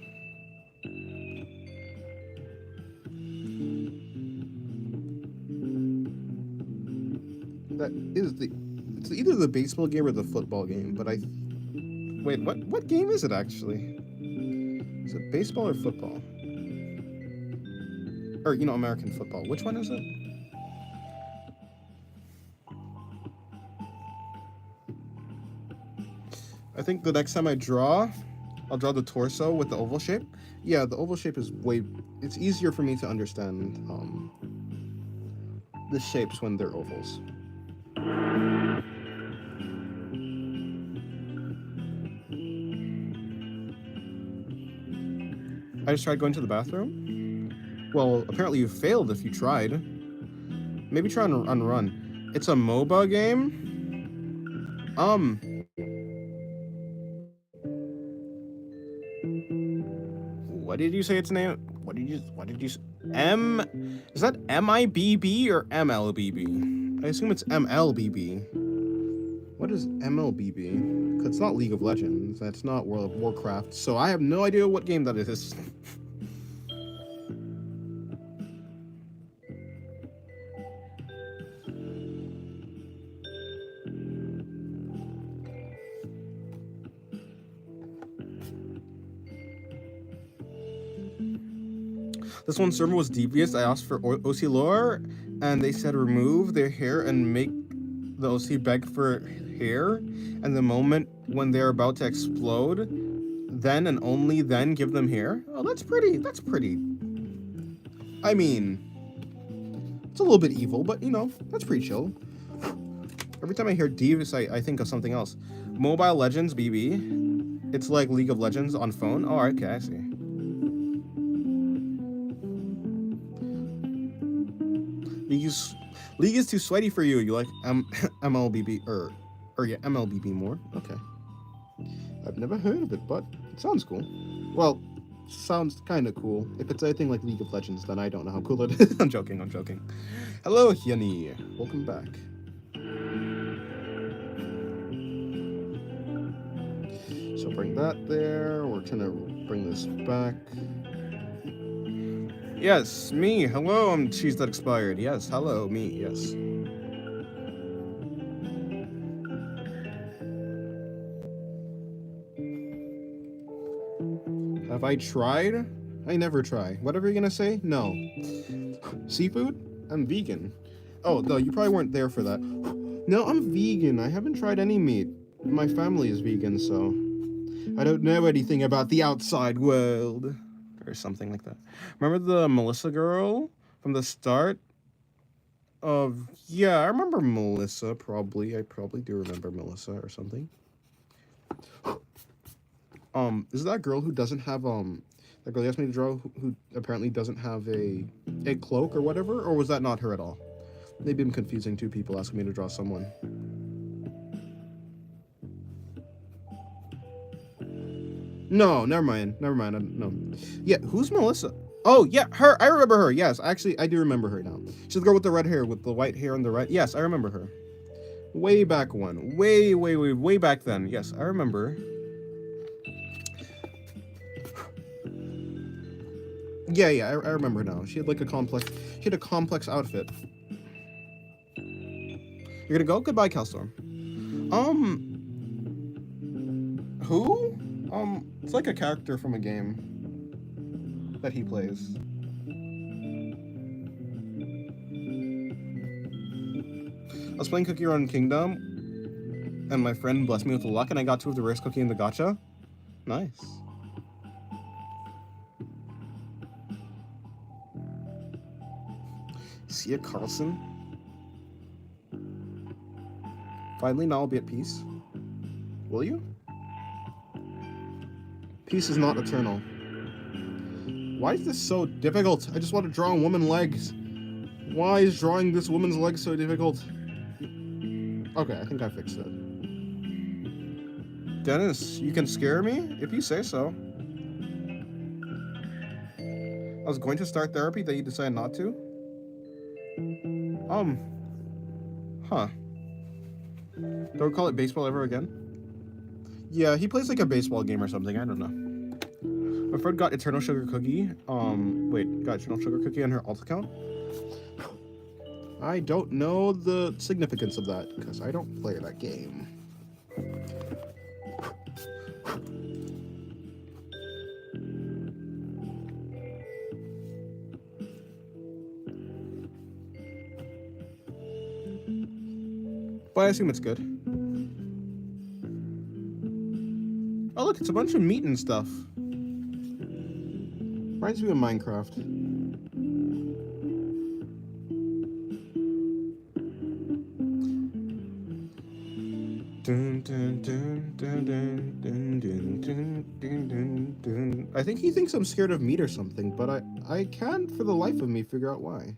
It's either the baseball game or the football game, but wait, what game is it actually? Is it baseball or football? Or, American football. Which one is it? I think the next time I'll draw the torso with the oval shape. Yeah, the oval shape is it's easier for me to understand the shapes when they're ovals. I just tried going to the bathroom. Well, apparently you failed if you tried. Maybe try and run. It's a MOBA game. What did you say its name? What did you say? Is that MIBB or MLBB? I assume it's MLBB. What is MLBB? Because it's not League of Legends. That's not World of Warcraft. So I have no idea what game that is. This one server was devious. I asked for OC lore, and they said remove their hair and make the OC beg for hair. And the moment when they're about to explode, then and only then give them hair. Oh, that's pretty I mean, it's a little bit evil, but you know, that's pretty chill. Every time I hear Devious, I think of something else. Mobile Legends BB. It's like League of Legends on phone. Oh, okay, I see. League is, League is too sweaty for you. You like MLBB or yeah, MLBB more. Okay. I've never heard of it, but it sounds cool. Well, sounds kind of cool. If it's anything like League of Legends, then I don't know how cool it is. I'm joking. Hello, Hyuni. Welcome back. So bring that there. We're gonna bring this back. Yes, me. Hello, I'm cheese that expired. Yes, hello, me. Yes. Have I tried? I never try. Whatever you're gonna say? No. Seafood? I'm vegan. Oh, no, you probably weren't there for that. No, I'm vegan. I haven't tried any meat. My family is vegan, so I don't know anything about the outside world. Or something like that. Remember the Melissa girl from the start? Yeah, I remember Melissa, probably. I probably do remember Melissa or something. Is that girl who doesn't have, that girl you asked me to draw who apparently doesn't have a cloak or whatever? Or was that not her at all? Maybe I'm confusing two people asking me to draw someone. No, never mind. No. Yeah, who's Melissa? Oh, yeah, her. I remember her. Yes, actually, I do remember her now. She's the girl with the red hair, with the white hair on the right. Yes, I remember her. Way back when. Way back then. Yes, I remember. Yeah, I remember now. She had like a complex outfit. You're gonna go? Goodbye, Calstorm. Who? It's like a character from a game that he plays. I was playing Cookie Run Kingdom, and my friend blessed me with the luck, and I got 2 of the rarest cookie in the gacha. Nice. Sia Carlson. Finally, now I'll be at peace. Will you? Peace is not eternal. Why is this so difficult? I just want to draw woman legs. Why is drawing this woman's legs so difficult? Okay, I think I fixed it. Dennis, you can scare me? If you say so. I was going to start therapy, then you decided not to? Huh. Don't call it baseball ever again? Yeah, he plays like a baseball game or something, I don't know. My friend got Eternal Sugar Cookie. Got Eternal Sugar Cookie on her alt account? I don't know the significance of that, because I don't play that game. But I assume it's good. Oh look, it's a bunch of meat and stuff. Reminds me of Minecraft. I think he thinks I'm scared of meat or something, but I can't for the life of me figure out why.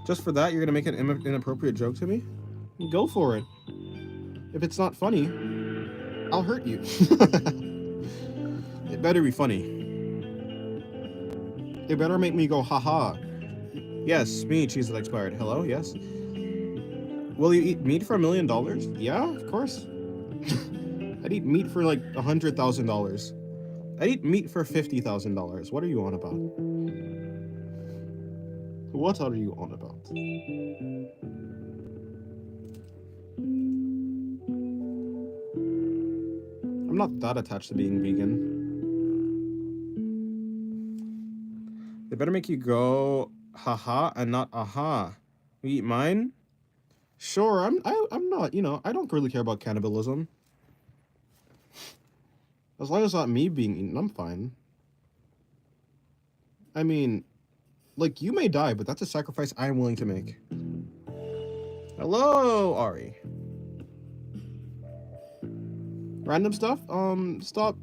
Just for that, you're gonna make an inappropriate joke to me? Go for it. If it's not funny, I'll hurt you. It better be funny. It better make me go, haha. Yes, me, cheese that expired. Hello, yes? Will you eat meat for $1 million? Yeah, of course. I'd eat meat for like $100,000. I'd eat meat for $50,000. What are you on about? What are you on about? I'm not that attached to being vegan. They better make you go haha and not aha. You eat mine? Sure, I'm not, I don't really care about cannibalism. As long as it's not me being eaten, I'm fine. I mean, like, you may die, but that's a sacrifice I'm willing to make. Hello, Ari. Random stuff? Stop.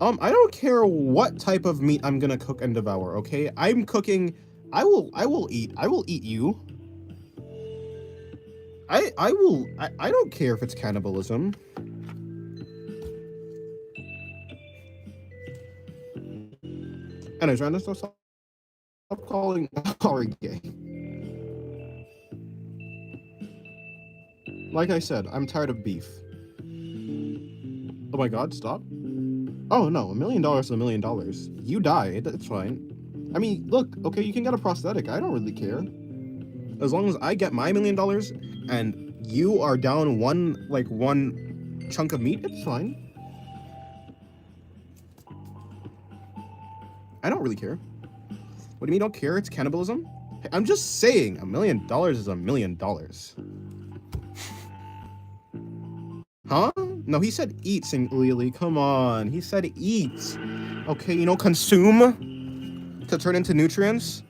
I don't care what type of meat I'm gonna cook and devour, okay? I'm cooking. I will eat you. I don't care if it's cannibalism. Anyways, random stuff. Stop calling Ari gay. Like I said, I'm tired of beef. Oh my god, stop. Oh no, $1 million is $1 million. You died, that's fine. I mean, look, okay, you can get a prosthetic. I don't really care. As long as I get my $1 million and you are down one chunk of meat, it's fine. I don't really care. What do you mean you don't care? It's cannibalism? Hey, I'm just saying, $1 million is $1 million. Huh? No, he said eat, Lily. Come on. He said eat. Okay, consume to turn into nutrients.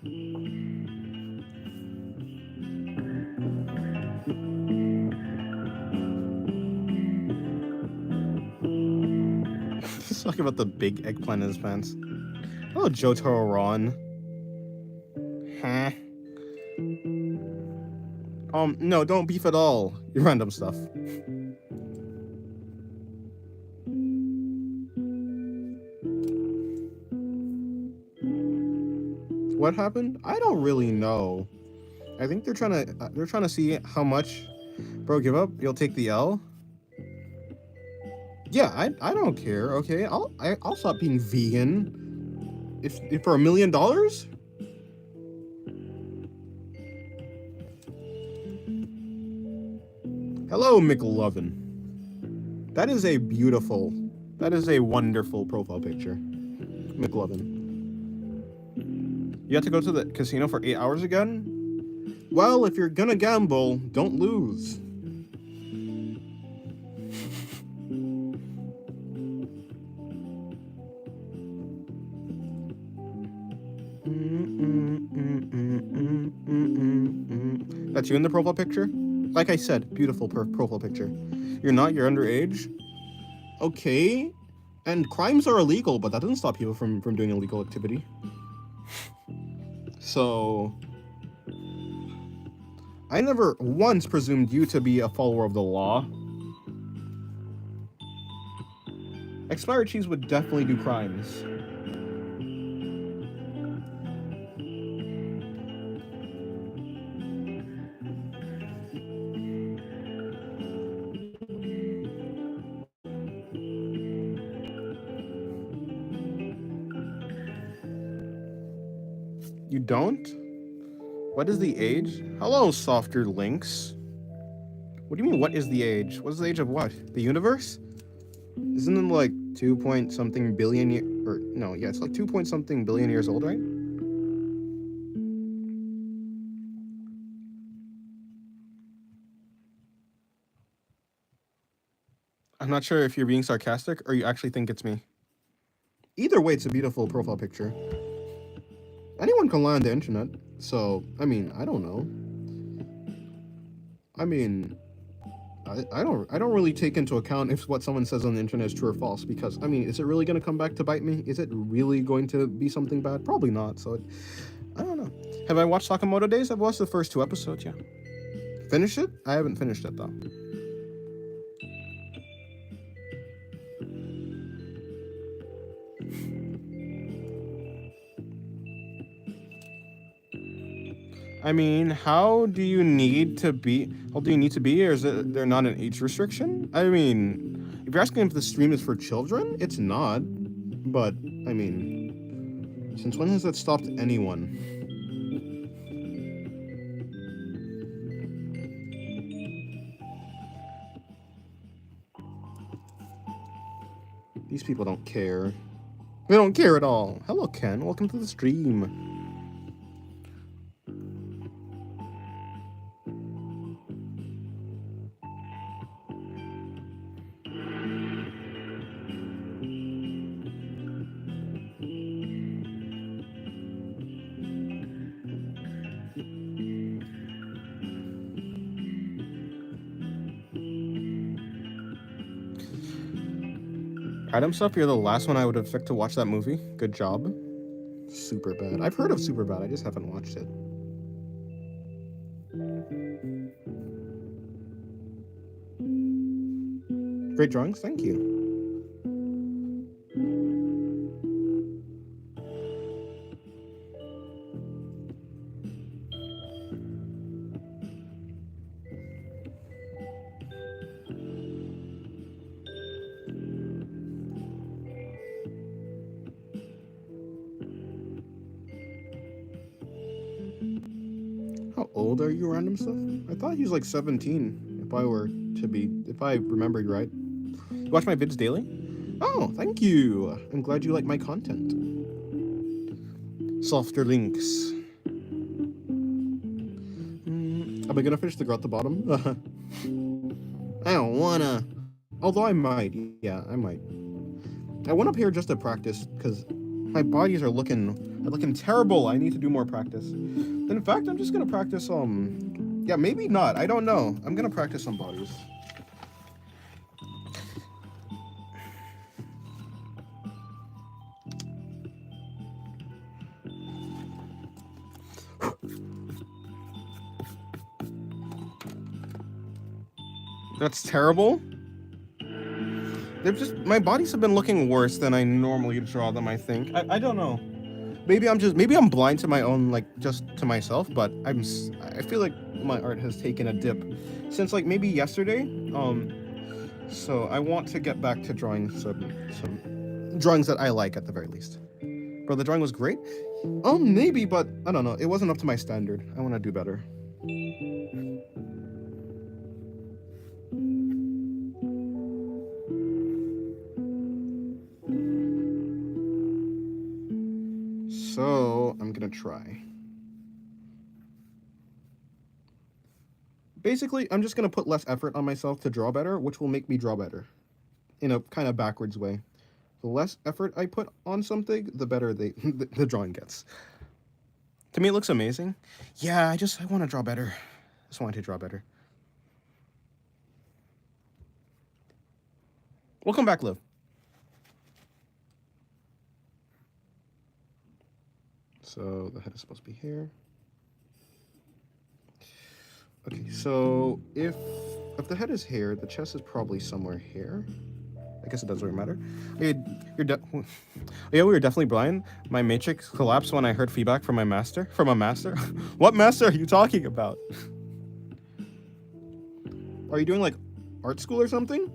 He's talking about the big eggplant in his pants. Oh, Jotaro Ron. Huh? No, don't beef at all. You random stuff. What happened? I don't really know. I think they're trying to see how much. Bro, give up. You'll take the L. Yeah, I don't care. Okay, I'll stop being vegan. If for $1 million. Hello, McLovin. That is a wonderful profile picture, McLovin. You have to go to the casino for 8 hours again? Well, if you're gonna gamble, don't lose. That's you in the profile picture? Like I said, beautiful profile picture. You're underage? Okay. And crimes are illegal, but that doesn't stop people from doing illegal activity. So, I never once presumed you to be a follower of the law. Expired cheese would definitely do crimes. You don't? What is the age? Hello, softer links. What do you mean, what is the age? What is the age of what? The universe? Isn't it like 2 point something billion it's like 2 point something billion years old, right? I'm not sure if you're being sarcastic or you actually think it's me. Either way, it's a beautiful profile picture. Anyone can lie on the internet, so, I mean, I don't know. I mean, I don't really take into account if what someone says on the internet is true or false, because, I mean, is it really going to come back to bite me? Is it really going to be something bad? Probably not, so I don't know. Have I watched Sakamoto Days? I've watched the first 2 episodes, yeah. Finish it? I haven't finished it, though. I mean, how do you need to be, or is there not an age restriction? I mean, if you're asking if the stream is for children, it's not. But, I mean, since when has that stopped anyone? These people don't care. They don't care at all. Hello, Ken. Welcome to the stream. Adam stuff, you're the last one I would have picked to watch that movie. Good job. Super bad. I've heard of Super Bad. I just haven't watched it. Great drawings. Thank you. How old are you, random stuff? I thought he was like 17, if I remembered right. You watch my vids daily? Oh, thank you. I'm glad you like my content. Softer links. Am I gonna finish the girl at the bottom? I don't wanna. Although I might. Yeah, I might. I went up here just to practice because my bodies are looking terrible. I need to do more practice. In fact, I'm just gonna practice yeah, maybe not. I don't know. I'm gonna practice some bodies. That's terrible. My bodies have been looking worse than I normally draw them, I think. I don't know. Maybe I'm blind to my own, like, just to myself, but I feel like my art has taken a dip since, like, maybe yesterday. So I want to get back to drawing some drawings that I like at the very least. Bro, the drawing was great. Maybe, but I don't know. It wasn't up to my standard. I want to do better. So I'm gonna try. Basically, I'm just gonna put less effort on myself to draw better, which will make me draw better in a kind of backwards way. The less effort I put on something, the better the drawing gets. To me, it looks amazing. Yeah, I want to draw better. I just want to draw better. Welcome back, Liv. So the head is supposed to be here. Okay, so if the head is here, the chest is probably somewhere here. I guess it doesn't really matter. Yeah, we were definitely blind. My matrix collapsed when I heard feedback from my master. From a master? What master are you talking about? Are you doing like art school or something?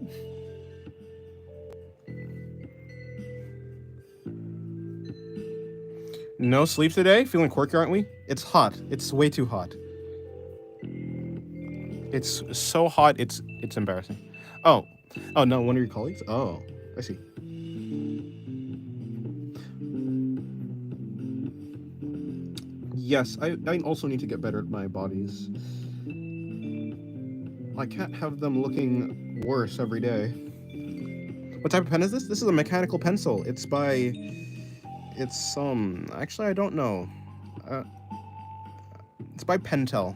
No sleep today? Feeling quirky, aren't we? It's hot. It's way too hot. It's so hot, it's embarrassing. Oh no, one of your colleagues? Oh, I see. Yes, I also need to get better at my bodies. I can't have them looking worse every day. What type of pen is this? This is a mechanical pencil. It's actually I don't know. It's by Pentel.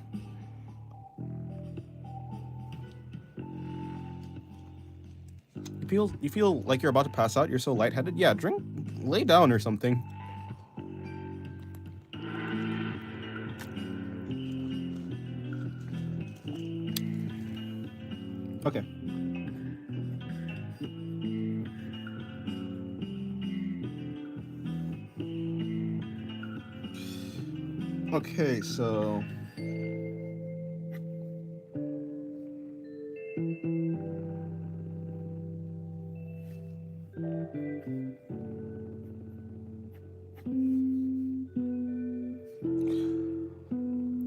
You feel like you're about to pass out? You're so lightheaded? Yeah, lay down or something. Okay. Okay, so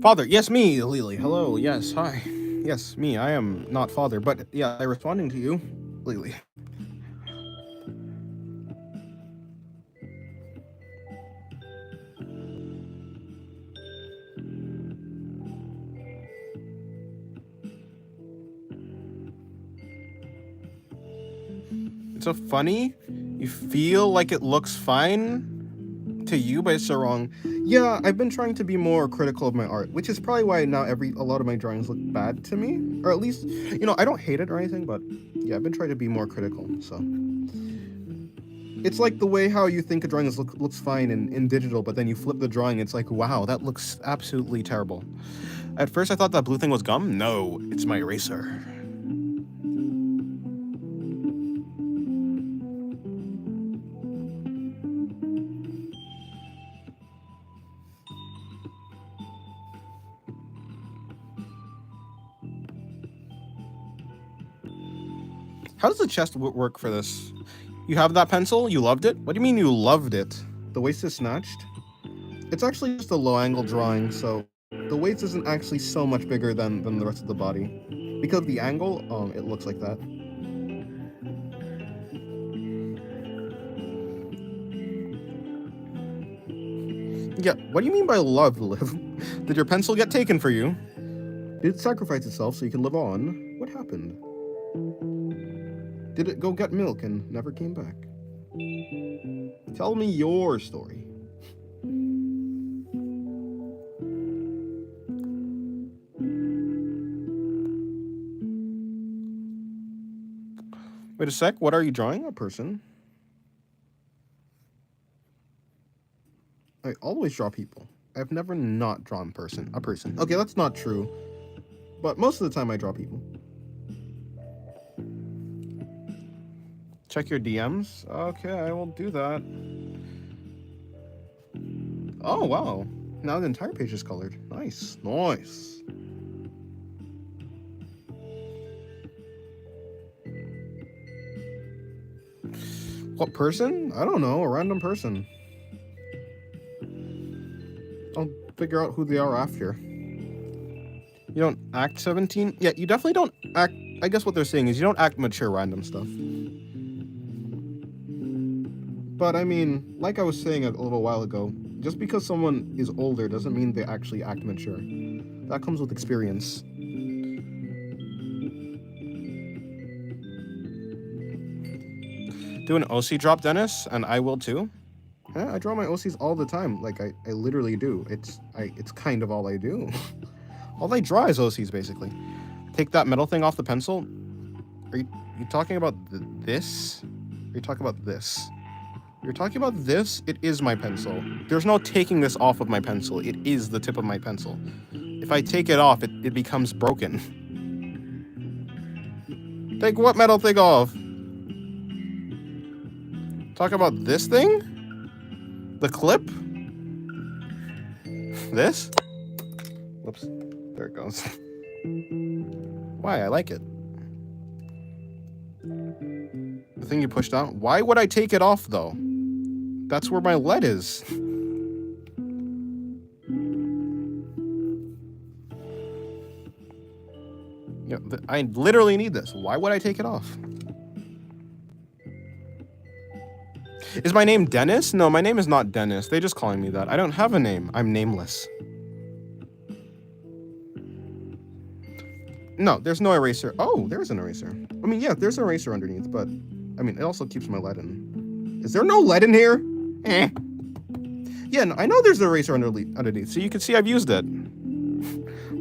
Father, yes, me, Lily. Hello, yes, hi. Yes, me, I am not Father, but yeah, I'm responding to you, Lily. It's so funny. You feel like it looks fine to you, but it's so wrong. Yeah, I've been trying to be more critical of my art, which is probably why now a lot of my drawings look bad to me, or at least, I don't hate it or anything, but yeah, I've been trying to be more critical. So it's like the way how you think a drawing looks fine in digital, but then you flip the drawing, it's like, wow, that looks absolutely terrible. At first I thought that blue thing was gum. No, it's my eraser. How does the chest work for this? You have that pencil? You loved it? What do you mean you loved it? The waist is snatched? It's actually just a low angle drawing, so the waist isn't actually so much bigger than the rest of the body. Because of the angle, it looks like that. Yeah, what do you mean by love, Liv? Did your pencil get taken for you? Did it sacrifice itself so you can live on? What happened? Did it go get milk and never came back? Tell me your story. Wait a sec, what are you drawing? A person? I always draw people. I've never not drawn a person. Okay, that's not true. But most of the time I draw people. Check your DMs? Okay, I will do that. Oh, wow. Now the entire page is colored. Nice. Nice. What person? I don't know. A random person. I'll figure out who they are after. You don't act 17? Yeah, you definitely don't act... I guess what they're saying is you don't act mature random stuff. But I mean, like I was saying a little while ago, just because someone is older doesn't mean they actually act mature. That comes with experience. Do an OC drop, Dennis, and I will too. Yeah, I draw my OCs all the time. Like I literally do. It's kind of all I do. All I draw is OCs basically. Take that metal thing off the pencil. Are you talking about this? Are you talking about this? You're talking about this? It is my pencil. There's no taking this off of my pencil. It is the tip of my pencil. If I take it off, it becomes broken. Take what metal thing off? Talk about this thing? The clip? This? Whoops. There it goes. Why? I like it. The thing you pushed out? Why would I take it off, though? That's where my lead is. Yeah, I literally need this. Why would I take it off? Is my name Dennis? No, my name is not Dennis. They just calling me that. I don't have a name. I'm nameless. No, there's no eraser. Oh, there's an eraser. I mean, yeah, there's an eraser underneath, but I mean, it also keeps my lead in. Is there no lead in here? Eh. Yeah, no, I know there's an eraser underneath, so you can see I've used it.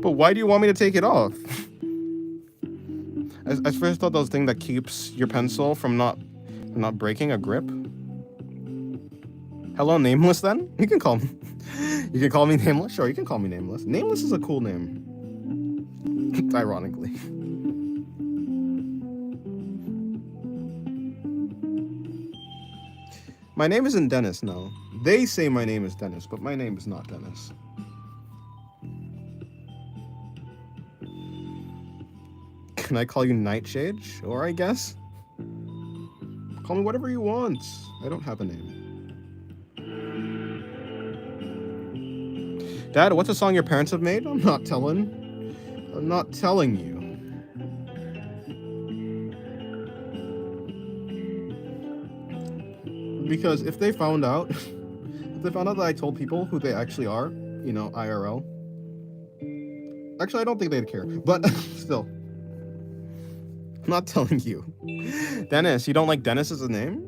But why do you want me to take it off? I first thought that was the thing that keeps your pencil from not breaking a grip. Hello, Nameless, then? You can call me. You can call me Nameless? Sure, you can call me Nameless. Nameless is a cool name. Ironically. My name isn't Dennis, no. They say my name is Dennis, but my name is not Dennis. Can I call you Nightshade? Sure, I guess. Call me whatever you want. I don't have a name. Dad, what's a song your parents have made? I'm not telling. I'm not telling you. Because if they found out that I told people who they actually are, you know, IRL. Actually, I don't think they'd care, but still. not telling you. Dennis, you don't like Dennis as a name?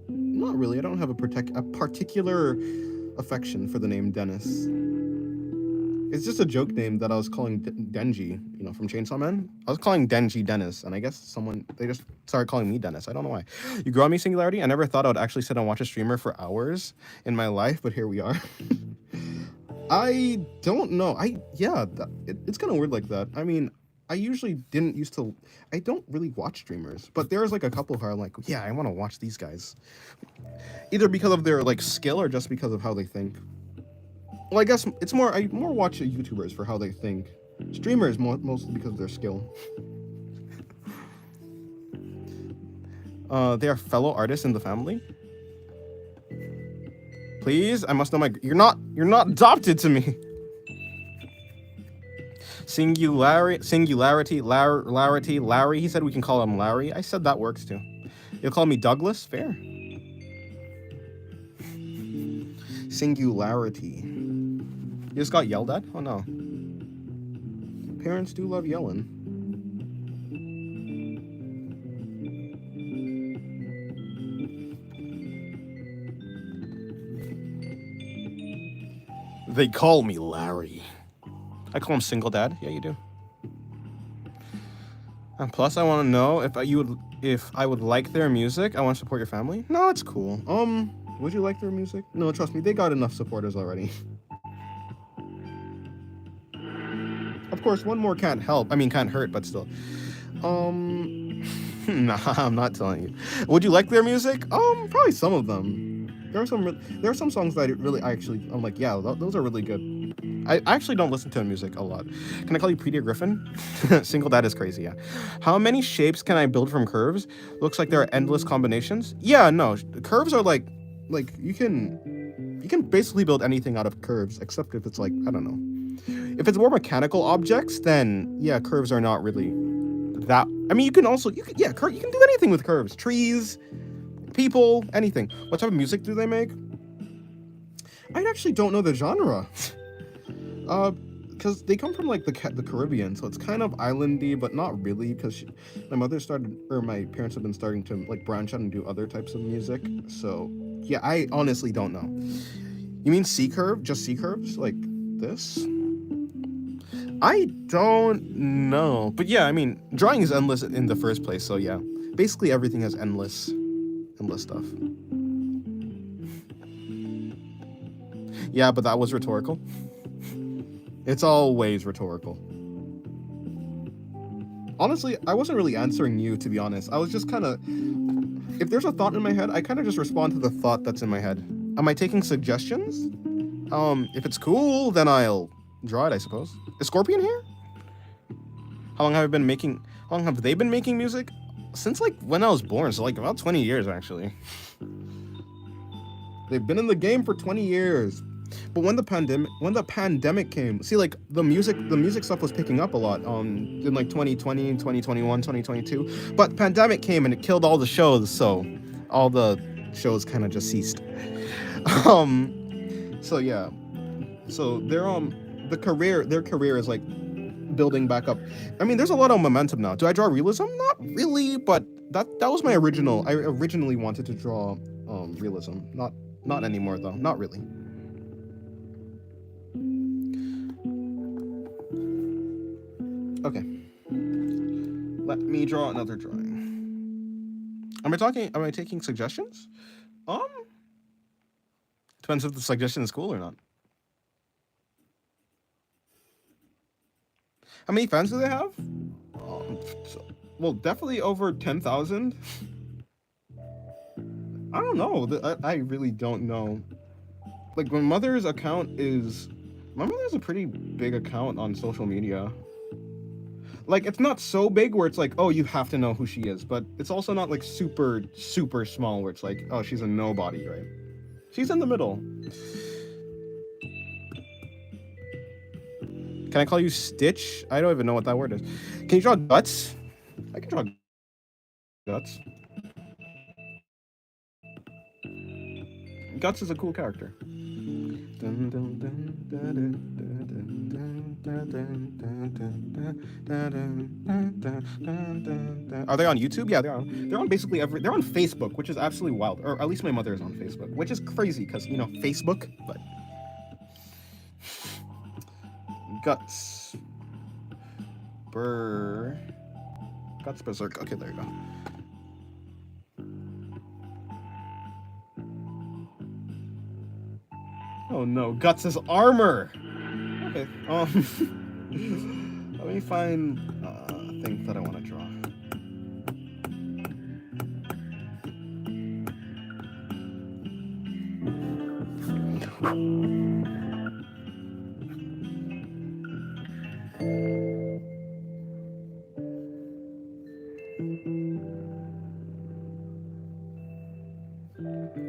Not really. I don't have a particular affection for the name Dennis. It's just a joke name that I was calling Denji, from Chainsaw Man. I was calling Denji Dennis, and I guess they just started calling me Dennis. I don't know why. You grew on me, Singularity? I never thought I would actually sit and watch a streamer for hours in my life, but here we are. I don't know. It's kind of weird like that. I mean, I usually I don't really watch streamers, but there's like a couple who are like, yeah, I want to watch these guys. Either because of their like skill or just because of how they think. Well, I guess it's I more watch YouTubers for how they think. Streamers mostly because of their skill. They are fellow artists in the family. Please, I must know you're not adopted to me. Singularity, Larry. He said we can call him Larry. I said that works too. You'll call me Douglas? Fair. Singularity. You just got yelled at? Oh no. Parents do love yelling. They call me Larry. I call him Single Dad. Yeah, you do. And plus, I want to know if I would like their music. I want to support your family. No, it's cool. Would you like their music? No, trust me, they got enough supporters already. Of course, one more can't hurt, but still. Nah, I'm not telling you. Would you like their music? Probably some of them. There are some songs that I'm like, yeah, those are really good. I actually don't listen to music a lot. Can I call you Peter Griffin? Single Dad is crazy, yeah. How many shapes can I build from curves? Looks like there are endless combinations. Yeah, no, curves are like you can basically build anything out of curves, except if it's like, I don't know. If it's more mechanical objects, then yeah, curves are not really that. I mean, you can do anything with curves. Trees, people, anything. What type of music do they make? I actually don't know the genre. Because they come from like the Caribbean, so it's kind of islandy, but not really. Because my parents have been starting to like branch out and do other types of music. So yeah, I honestly don't know. You mean just C curves like this? I don't know, but yeah, I mean, drawing is endless in the first place, so yeah, basically everything has endless stuff. Yeah, but that was rhetorical. It's always rhetorical. Honestly, I wasn't really answering you, to be honest. I was just kind of... If there's a thought in my head, I kind of just respond to the thought that's in my head. Am I taking suggestions? If it's cool, then I'll draw it, I suppose. Is Scorpion here? How long have they been making music? Since, like, when I was born, so, like, about 20 years, actually. They've been in the game for 20 years. But when the pandemic came, see, like, the music stuff was picking up a lot in like 2020, 2021, 2022. But pandemic came and it killed all the shows, so all the shows kind of just ceased. So yeah. So their career is like building back up. I mean, there's a lot of momentum now. Do I draw realism? Not really, but that was my original. I originally wanted to draw realism. Not anymore though. Not really. Okay. Let me draw another drawing. Am I taking suggestions? Depends if the suggestion is cool or not. How many fans do they have? Well, definitely over 10,000. I don't know. I really don't know. Like, my mother's a pretty big account on social media. Like, it's not so big where it's like, oh, you have to know who she is, but it's also not like super, super small where it's like, oh, she's a nobody, right? She's in the middle. Can I call you Stitch? I don't even know what that word is. Can you draw guts? I can draw guts. Guts is a cool character. Dun, dun, dun, dun, dun, dun, dun. Are they on YouTube? Yeah, they're on basically they're on Facebook, which is absolutely wild. Or at least my mother is on Facebook, which is crazy because, you know, Facebook, but Guts Berserk. Okay, there you go. Oh no, Guts' armor. Okay, let me find a thing that I want to draw.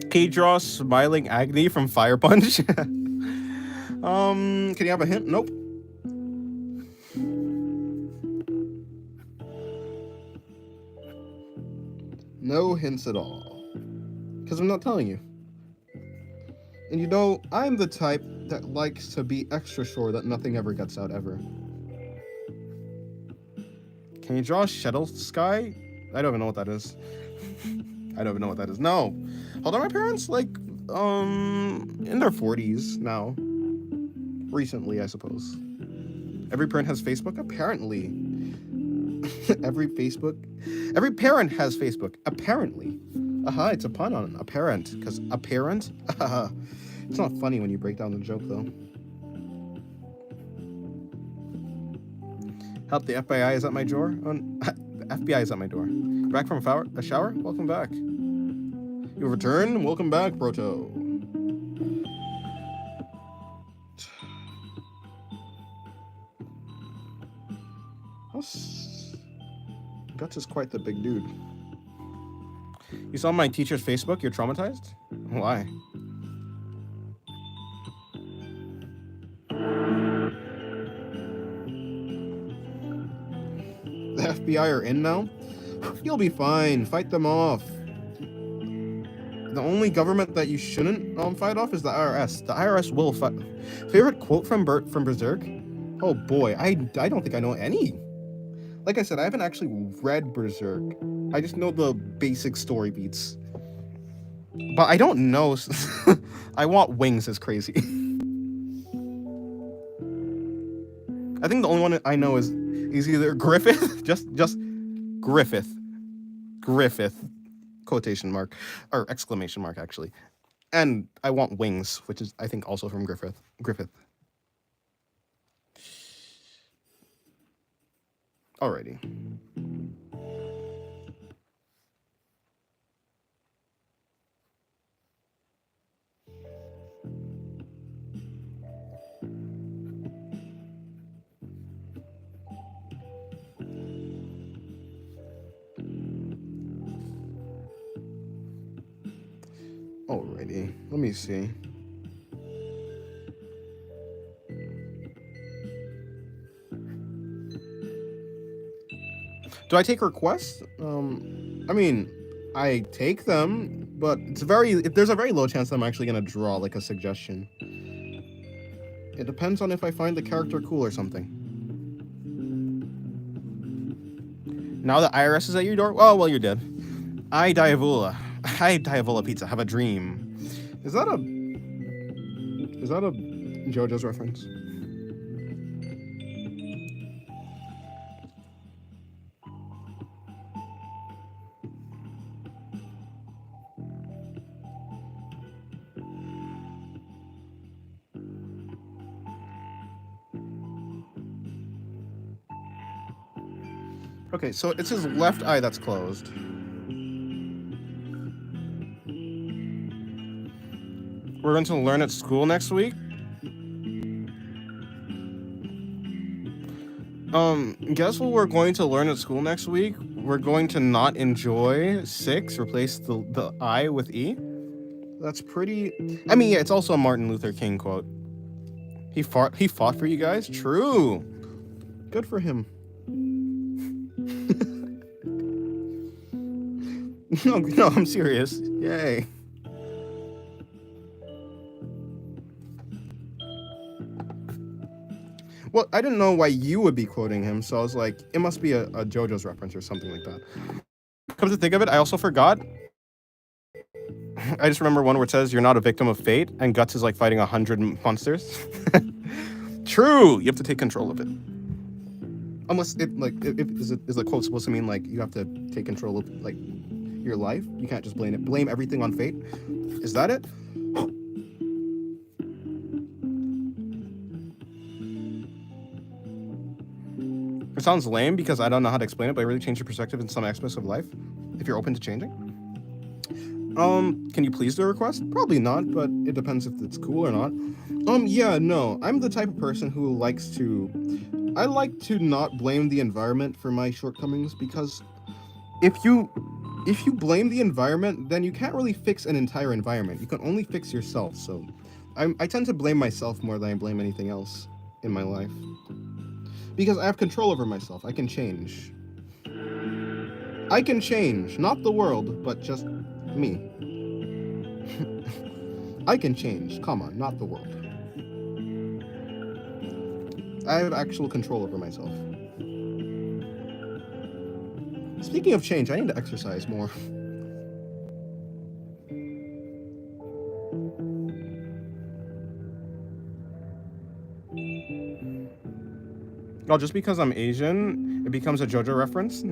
Can you draw smiling Agni from Fire Punch? Can you have a hint? Nope. No hints at all. Because I'm not telling you. And you know, I'm the type that likes to be extra sure that nothing ever gets out ever. Can you draw a shuttle sky? I don't even know what that is. I don't even know what that is. No. Hold on, my parents, like, in their 40s now. Recently, I suppose. Every parent has Facebook? Apparently. Every parent has Facebook. Apparently. Aha, it's a pun on apparent. Because apparent? It's not funny when you break down the joke, though. Help, the FBI is at my door. The FBI is at my door. Back from a shower? Welcome back. You return? Welcome back, Proto. Guts is quite the big dude. You saw my teacher's Facebook? You're traumatized? Why? The FBI are in now? You'll be fine. Fight them off. The only government that you shouldn't fight off is the IRS. The IRS will fight. Favorite quote from Berserk? Oh boy, I don't think I know any. Like I said, I haven't actually read Berserk. I just know the basic story beats. But I don't know. I want wings is crazy. I think the only one I know is either Griffith, just Griffith, quotation mark, or exclamation mark actually. And I want wings, which is I think also from Griffith. Alrighty. Alrighty, let me see. Do I take requests? I mean, I take them, but there's a very low chance that I'm actually gonna draw like a suggestion. It depends on if I find the character cool or something. Now the IRS is at your door? Oh, well, you're dead. I Diavola Pizza, have a dream. Is that a JoJo's reference? Okay, so it's his left eye that's closed. We're going to learn at school next week. Guess what we're going to learn at school next week? We're going to not enjoy 6, replace the I with E. That's pretty... I mean, yeah, it's also a Martin Luther King quote. He fought for you guys? True. Good for him. No, I'm serious. Yay. Well, I didn't know why you would be quoting him, so I was like, it must be a JoJo's reference or something like that. Come to think of it, I also forgot. I just remember one where it says you're not a victim of fate, and Guts is like fighting 100 monsters. True, you have to take control of it. Unless it like is the quote supposed to mean like you have to take control of like your life? You can't just blame everything on fate. Is that it? It sounds lame because I don't know how to explain it, but it really changed your perspective in some aspects of life. If you're open to changing. Can you please do a request? Probably not, but it depends if it's cool or not. Yeah, no. I'm the type of person who likes to I like to not blame the environment for my shortcomings because if you blame the environment, then you can't really fix an entire environment. You can only fix yourself. So I tend to blame myself more than I blame anything else in my life. Because I have control over myself. I can change. I can change, not the world, but just me. I can change, comma, not the world. I have actual control over myself. Speaking of change, I need to exercise more. Oh, just because I'm Asian, it becomes a JoJo reference.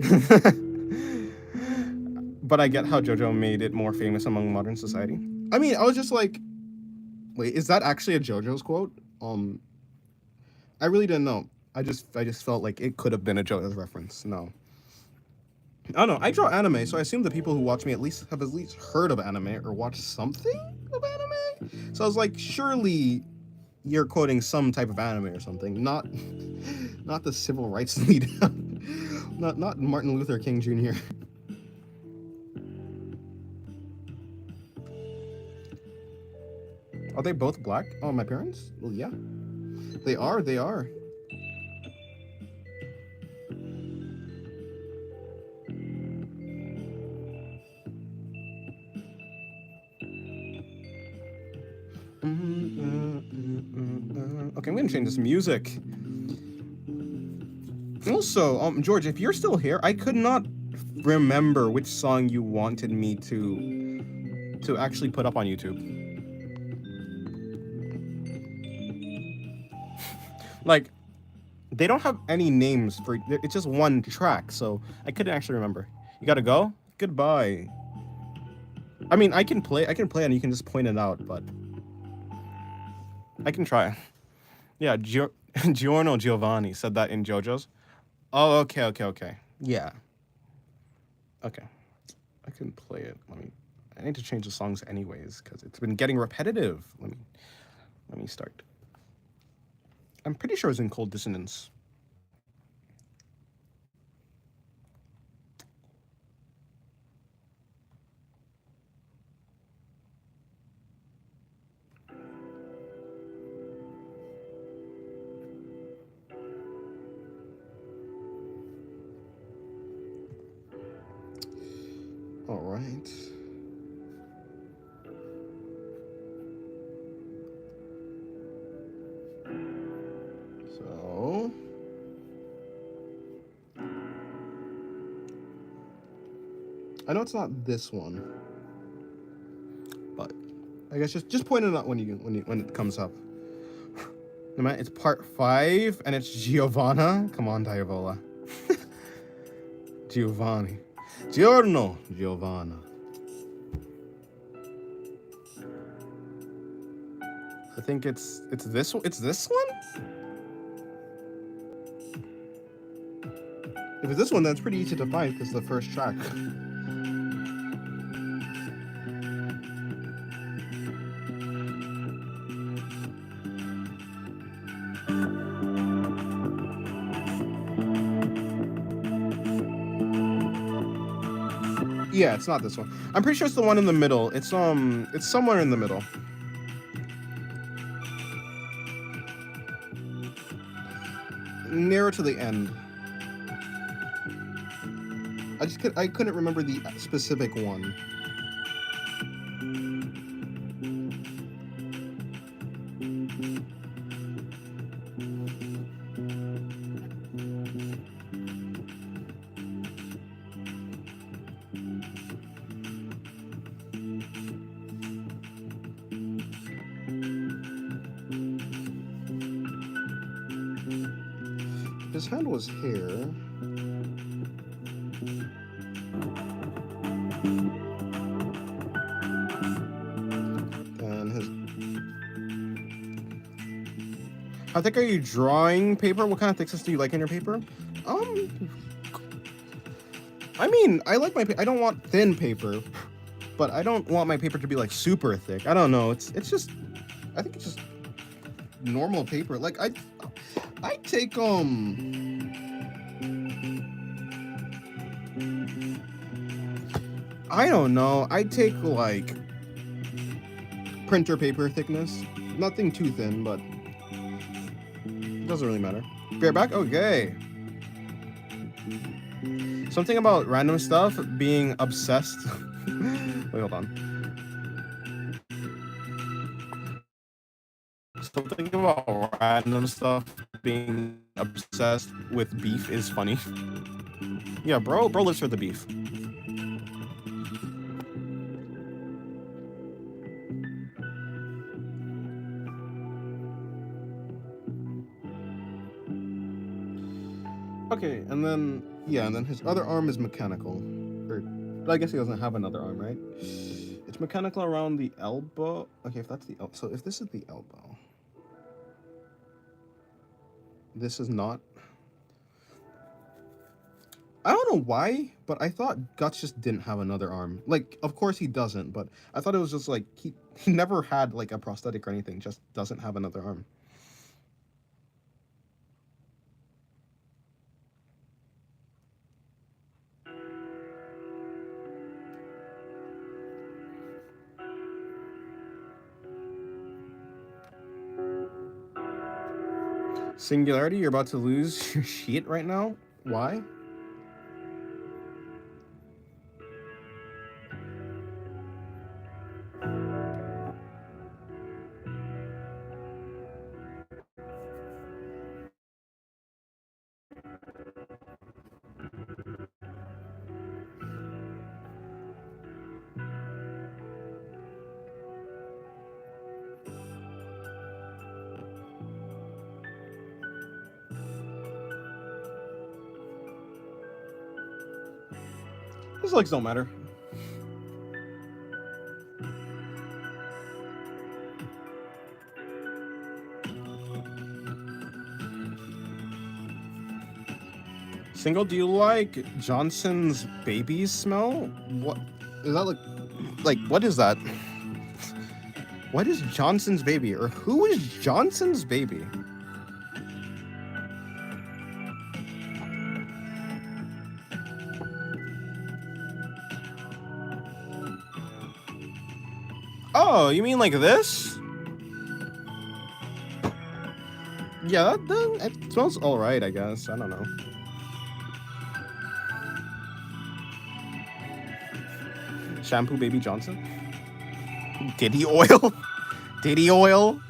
But I get how JoJo made it more famous among modern society. I mean, I was just like, wait, is that actually a JoJo's quote? I really didn't know. I just felt like it could have been a JoJo's reference. No. I don't know. I draw anime, so I assume the people who watch me have at least heard of anime or watched something of anime. So I was like, surely you're quoting some type of anime or something, not the civil rights leader, not Martin Luther King Jr. Are they both black? Oh, my parents? Well, yeah, they are. They are. Okay, I'm gonna change this music. Also, George, if you're still here, I could not remember which song you wanted me to actually put up on YouTube. Like, they don't have any names for it's just one track, so I couldn't actually remember. You gotta go? Goodbye. I mean, I can play and you can just point it out, but I can try. Yeah, Giorno Giovanni said that in JoJo's. Oh, okay. Yeah. Okay. I can play it. I need to change the songs anyways, because it's been getting repetitive. Let me start. I'm pretty sure it's in Cold Dissonance. All right. So, I know it's not this one, but I guess just point it out when it comes up. It's part 5 and it's Giovanna. Come on, Diavola. Giovanni. Giorno Giovanna. I think it's this one. It's this one? If it's this one, then it's pretty easy to find because it's the first track. Yeah, it's not this one. I'm pretty sure it's the one in the middle. It's somewhere in the middle. Nearer to the end. I couldn't remember the specific one. his hand was here. And his... How thick are you drawing paper? What kind of thickness do you like in your paper? I mean, I like my... I don't want thin paper, but I don't want my paper to be like super thick. I don't know. It's just... I think it's just normal paper. Like I take I don't know. I take like printer paper thickness. Nothing too thin, but it doesn't really matter. Be right back. Okay. Something about random stuff being obsessed. Wait, hold on. Something about random stuff being obsessed with beef is funny. Yeah, bro lives for the beef. Okay, and then his other arm is mechanical. Or I guess he doesn't have another arm, right? It's mechanical around the elbow. Okay, if that's the so if this is the elbow, this is not. I don't know why, but I thought Guts just didn't have another arm. Like, of course he doesn't, but I thought it was just like he never had like a prosthetic or anything. Just doesn't have another arm. Singularity, you're about to lose your shit right now? Why? His legs don't matter. Single, do you like Johnson's baby smell? What is that like what is that? What is Johnson's baby? Or who is Johnson's baby? Oh, you mean like this? Yeah, that it smells alright, I guess. I don't know. Shampoo Baby Johnson? Diddy oil? Diddy oil?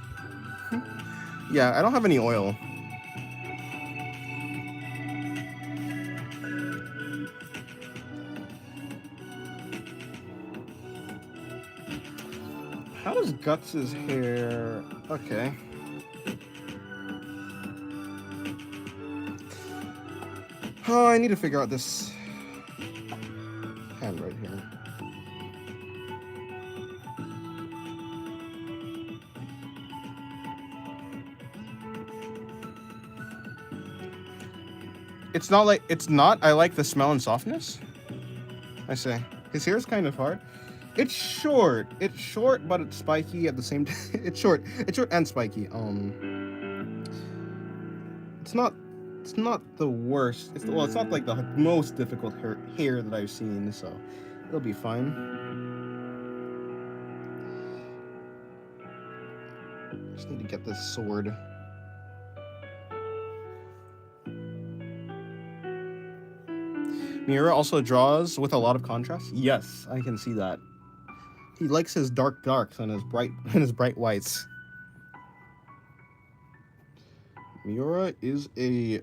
Yeah, I don't have any oil. How does Guts' hair... Okay. Oh, I need to figure out this hand right here. It's not like... It's not... I like the smell and softness. I say. His hair is kind of hard. It's short. It's short, but it's spiky at the same time. It's short. It's short and spiky. It's not the worst. It's not like the most difficult hair that I've seen, so it'll be fine. Just need to get this sword. Miura also draws with a lot of contrast. Yes, I can see that. He likes his darks and his bright whites. Miura is a...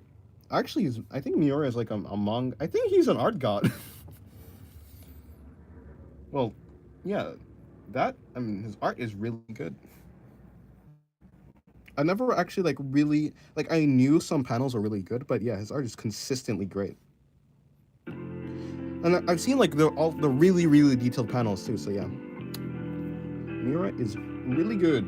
Actually, I think Miura is like among... I think he's an art god. Well, yeah. That... I mean, his art is really good. I never actually like really like I knew some panels are really good, but yeah, his art is consistently great. And I've seen like all the really really detailed panels too. So yeah, Miura is really good.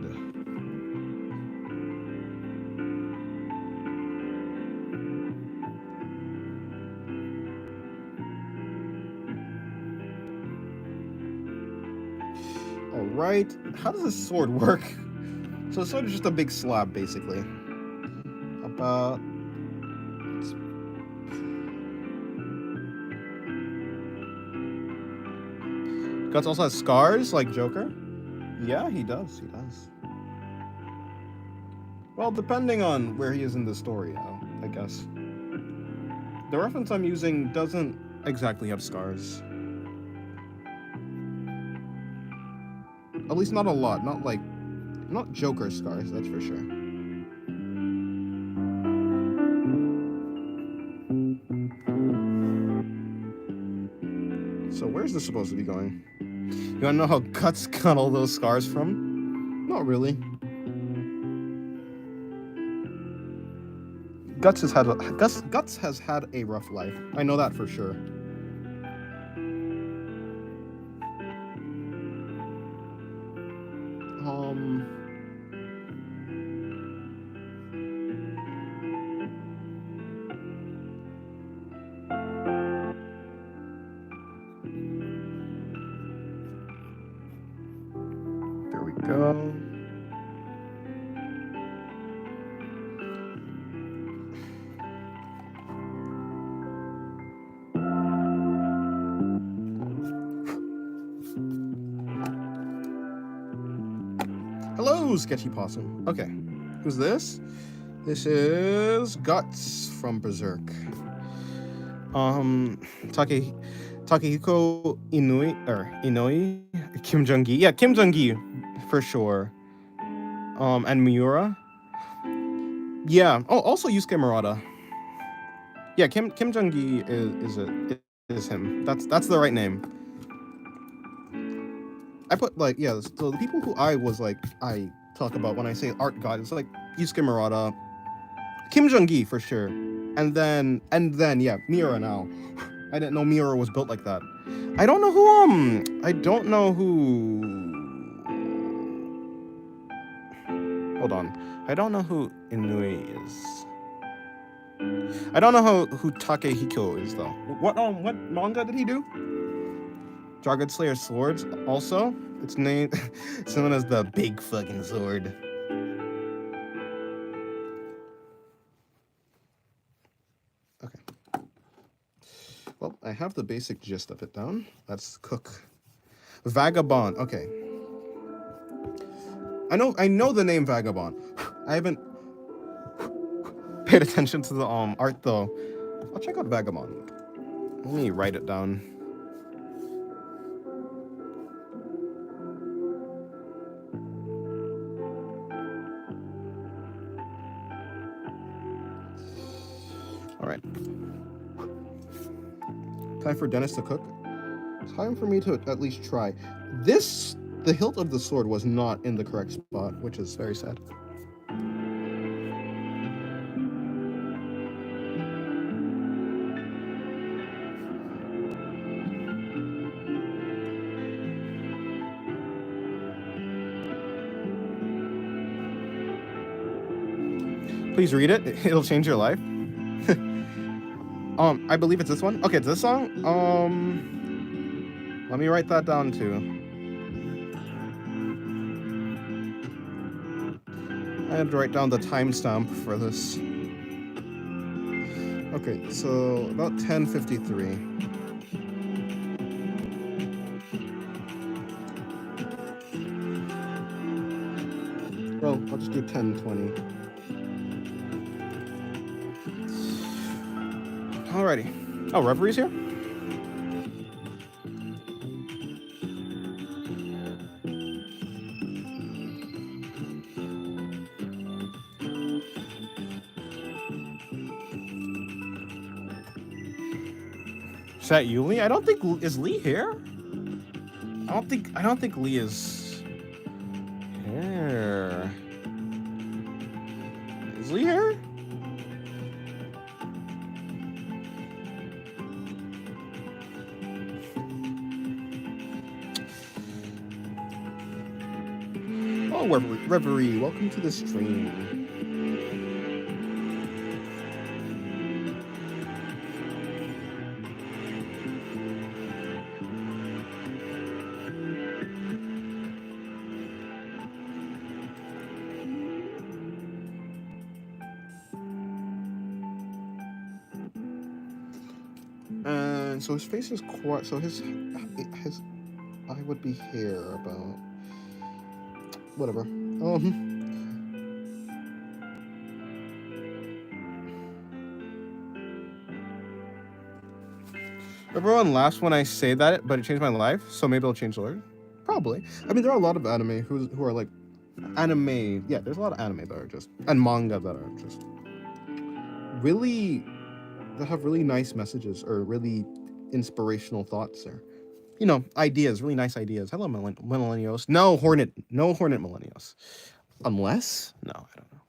All right, how does this sword work? So the sword is just a big slab, basically. About Guts also has scars like Joker. Yeah, he does. He does. Well, depending on where he is in the story, I guess. The reference I'm using doesn't exactly have scars. At least not a lot. Not Joker scars, that's for sure. So where's this supposed to be going? You wanna know how Guts got all those scars from? Not really. Guts has had a rough life. I know that for sure. There we go. Hello, Sketchy Possum. Okay, who's this? This is Guts from Berserk. Takehiko Inoi, Kim Jung-gi. Yeah, Kim Jung-gi for sure. And Miura. Yeah. Oh, also Yusuke Murata. Yeah, Kim Jung-gi is him. That's the right name. I put like so the people who I talk about when I say art god is like Yusuke Murata, Kim Jung-gi for sure, and then yeah, Miura now. I didn't know Miura was built like that. I don't know who Hold on. I don't know who Inui is. I don't know who Takehiko is though. What manga did he do? Dragon Slayer Swords also. It's known as the Big Fucking Sword. Okay. Well, I have the basic gist of it down. Let's cook. Vagabond. Okay. I know the name Vagabond. I haven't paid attention to the art though. I'll check out Vagabond. Let me write it down. All right. Time for Dennis to cook. Time for me to at least try. The hilt of the sword was not in the correct spot, which is very sad. Please read it. It'll change your life. I believe it's this one. Okay, it's this song. Let me write that down too. I had to write down the timestamp for this. Okay, so about 10:53. Well, I'll just do 10:20. Alrighty. Oh, Referee's here? Is that you, Lee? I don't think is Lee here? I don't think Lee is here. grizzly hair? Oh, Reverie, welcome to the stream. And so his face is quite. So his eye would be hair about. Whatever. Everyone laughs when I say that, but it changed my life, so maybe I'll change the word. Probably. I mean, there are a lot of anime who are like anime. Yeah, there's a lot of anime that are just and manga that are just really that have really nice messages or really inspirational thoughts or ideas, really nice ideas. Hello, millennials. No hornet millennials. Unless no, I don't know.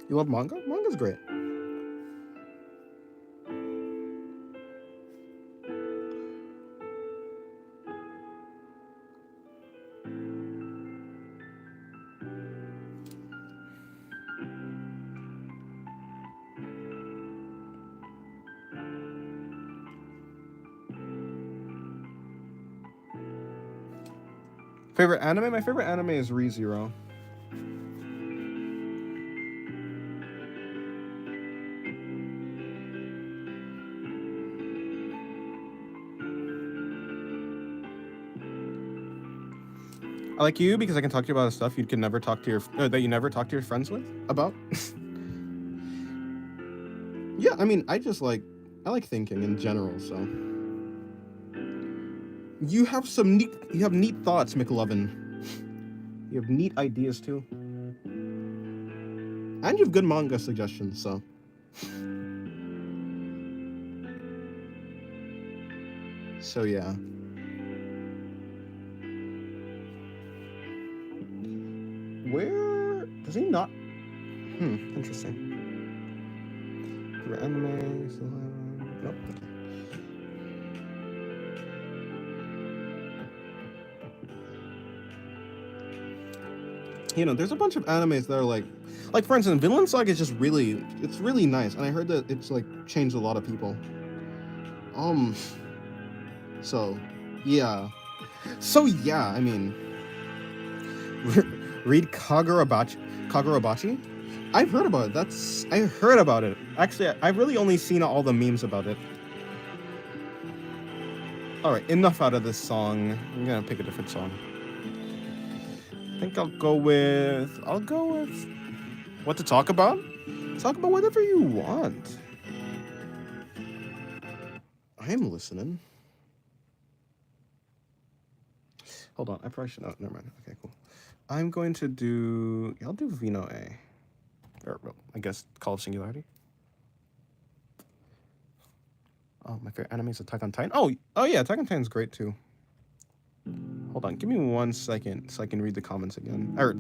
You love manga? Manga's great. Favorite anime? My favorite anime is ReZero. I like you because I can talk to you about stuff you could never talk to that you never talk to your friends with about. Yeah, I mean, I like thinking in general, so. You have neat thoughts, McLovin. You have neat ideas too. And you have good manga suggestions, so. So yeah. Where does he not? Interesting. For anime, nope. Okay. There's a bunch of animes that are like for instance, Vinland Saga is just it's really nice, and I heard that it's like changed a lot of people. So yeah, I mean, read Kagurabachi. I've heard about it. I heard about it. Actually, I've really only seen all the memes about it. All right, enough out of this song. I'm gonna pick a different song. I think I'll go with what to talk about. Talk about whatever you want. I'm listening. Hold on, I probably should. Oh, never mind. Okay, cool. I'm going to do. I'll do Vino A. Or I guess Call of Singularity. Oh, my favorite anime is Attack on Titan. Oh yeah, Attack on Titan's great too. Hold on, give me 1 second so I can read the comments again. Or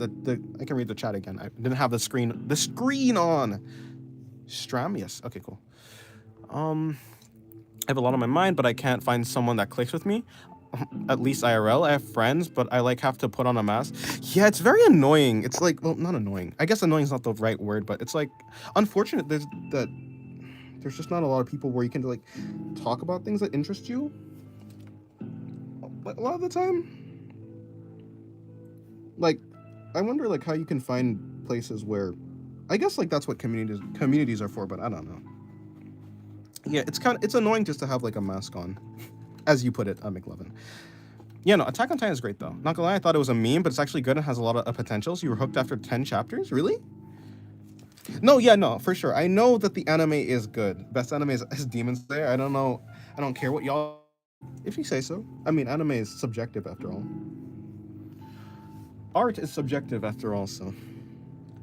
I can read the chat again. I didn't have the screen on. Strram, yes. Okay, cool. I have a lot on my mind, but I can't find someone that clicks with me. At least IRL. I have friends, but I have to put on a mask. Yeah, it's very annoying. It's like, well, not annoying. I guess annoying is not the right word, but it's like unfortunate. There's just not a lot of people where you can talk about things that interest you. A lot of the time. I wonder how you can find places where, I guess that's what communities are for, but I don't know. Yeah, it's annoying just to have a mask on, as you put it, McLovin. Yeah, no, Attack on Titan is great though. Not gonna lie, I thought it was a meme, but it's actually good and has a lot of potential. So you were hooked after 10 chapters, really? No, yeah, no, for sure. I know that the anime is good. Best anime is Demon Slayer. I don't know. I don't care what y'all. If you say so. I mean, anime is subjective after all. Art is subjective after all, so.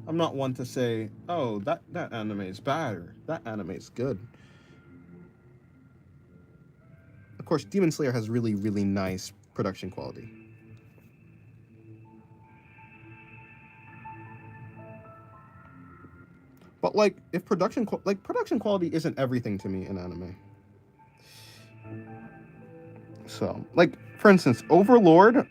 I'm not one to say, oh, that anime is bad or that anime is good. Of course, Demon Slayer has really, really nice production quality. But like, if production quality isn't everything to me in anime. So, like, for instance, Overlord,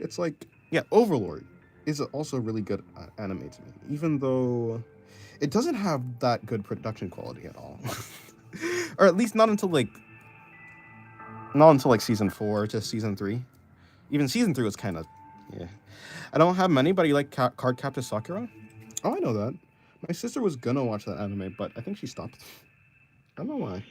it's like, yeah, Overlord is also really good anime to me, even though it doesn't have that good production quality at all. Or at least not until like season 4 to season 3. Even season 3 was kind of, yeah. I don't have many, but you like Card Captor Sakura? Oh, I know that. My sister was gonna watch that anime, but I think she stopped. I don't know why.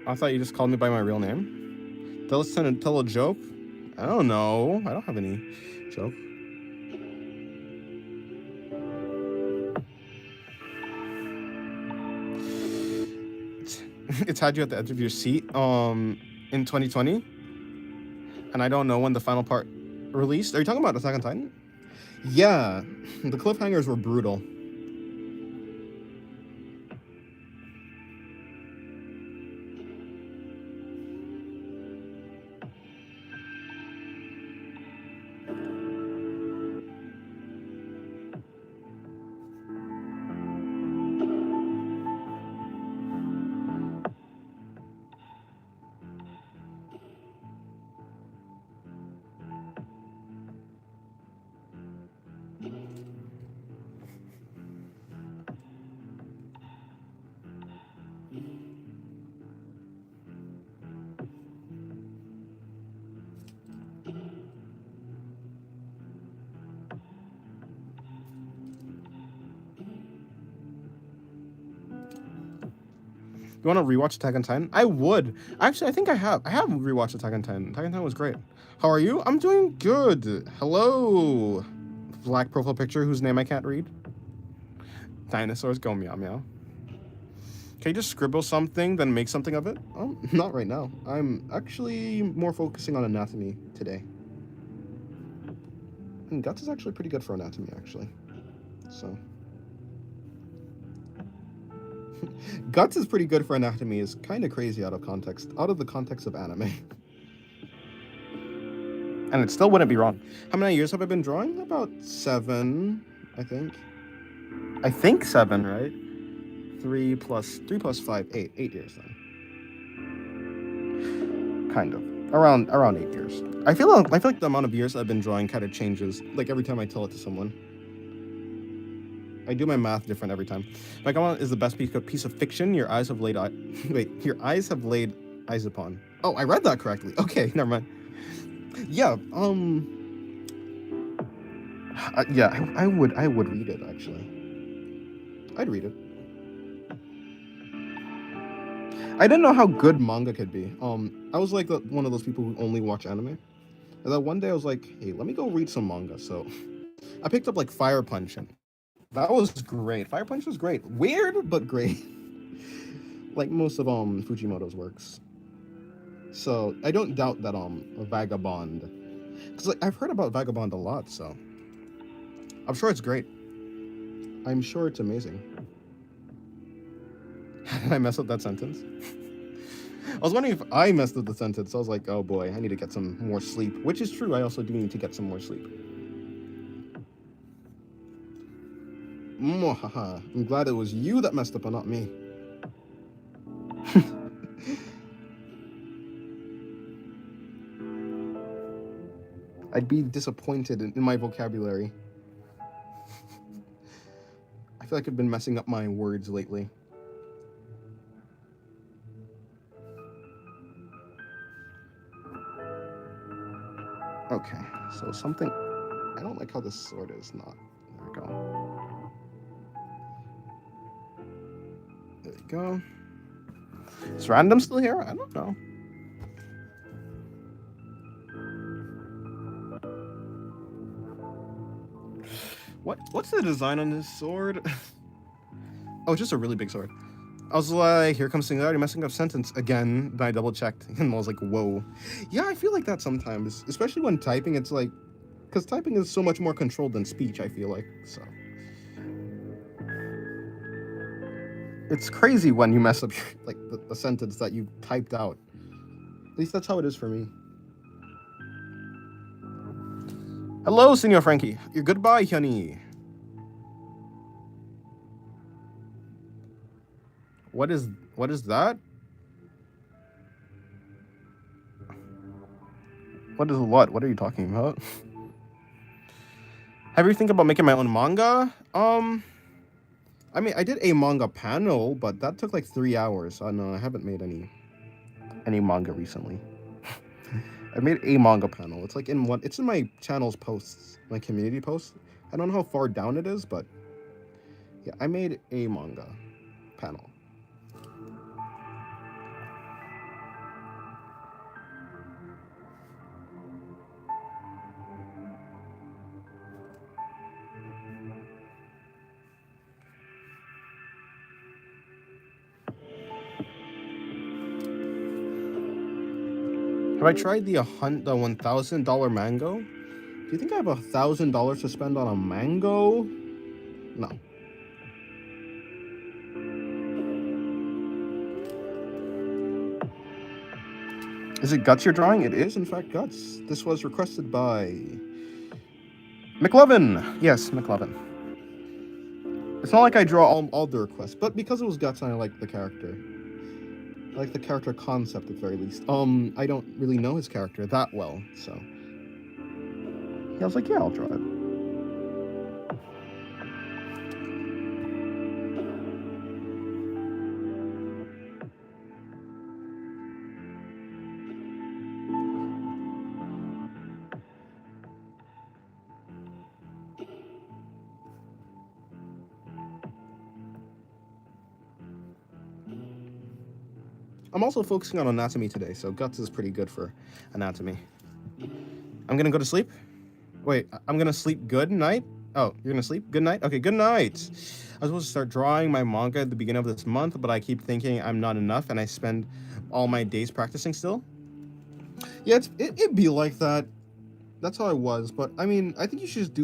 I thought you just called me by my real name. Tell a joke? I don't know. I don't have any joke. It's had you at the edge of your seat in 2020. And I don't know when the final part released. Are you talking about Attack on Titan? Yeah. The cliffhangers were brutal. You want to rewatch Attack on Titan? I would. Actually, I think I have. I have rewatched Attack on Titan. Attack on Titan was great. How are you? I'm doing good. Hello. Black profile picture whose name I can't read. Dinosaurs go meow meow. Can you just scribble something, then make something of it? Not right now. I'm actually more focusing on anatomy today. And Guts is actually pretty good for anatomy, actually. So... Guts is pretty good for anatomy is kind of crazy out of the context of anime. And it still wouldn't be wrong. How many years have I been drawing? About 7, I think. I think 7, right? 3 plus 5, 8 years then. Kind of. Around 8 years. I feel like the amount of years I've been drawing kind of changes, like every time I tell it to someone. I do my math different every time. Vagabond is the best piece of fiction your eyes have laid your eyes have laid eyes upon. Oh, I read that correctly. Okay, never mind. Yeah, yeah, I would read it actually. I'd read it. I didn't know how good manga could be. I was like one of those people who only watch anime. And then one day I was like, hey, let me go read some manga. So I picked up like Fire Punch, and that was great. Fire Punch was great. Weird, but great. Like most of Fujimoto's works. So I don't doubt that Vagabond, because like, I've heard about Vagabond a lot, so I'm sure it's great. I'm sure it's amazing. Did I mess up that sentence? I was wondering if I messed up the sentence. I was like, oh boy, I need to get some more sleep, which is true. I also do need to get some more sleep. I'm glad it was you that messed up and not me. I'd be disappointed in my vocabulary. I feel like I've been messing up my words lately. Okay, so something... I don't like how this sword is not... There we go. There we go. Is Random still here? I don't know. What's the design on this sword? Oh, it's just a really big sword. I was like, here comes Singularity messing up sentence again. Then I double checked and I was like, whoa. Yeah, I feel like that sometimes, especially when typing. It's like, because typing is so much more controlled than speech, I feel like, so. It's crazy when you mess up your, like the sentence that you typed out. At least that's how it is for me. Hello, Senor Frankie. Your goodbye, honey. What is that? What is what? What are you talking about? Have you think about making my own manga? I mean, I did a manga panel, but that took like 3 hours. No, I haven't made any manga recently. I made a manga panel. It's like in one. It's in my channel's posts, my community posts. I don't know how far down it is, but yeah, I made a manga panel. Have I tried the $1,000 mango? Do you think I have $1,000 to spend on a mango? No. Is it Guts you're drawing? It is, in fact, Guts. This was requested by McLovin. Yes, McLovin. It's not like I draw all the requests, but because it was Guts and I like the character. I like the character concept at the very least. I don't really know his character that well, so yeah, I was like, yeah, I'll draw it. I'm also focusing on anatomy today, so Guts is pretty good for anatomy. I'm gonna go to sleep. Wait, I'm gonna sleep good night? Oh, you're gonna sleep? Good night? Okay, good night. I was supposed to start drawing my manga at the beginning of this month, but I keep thinking I'm not enough and I spend all my days practicing still. Yeah, it'd be like that. That's how I was, but I mean, I think you should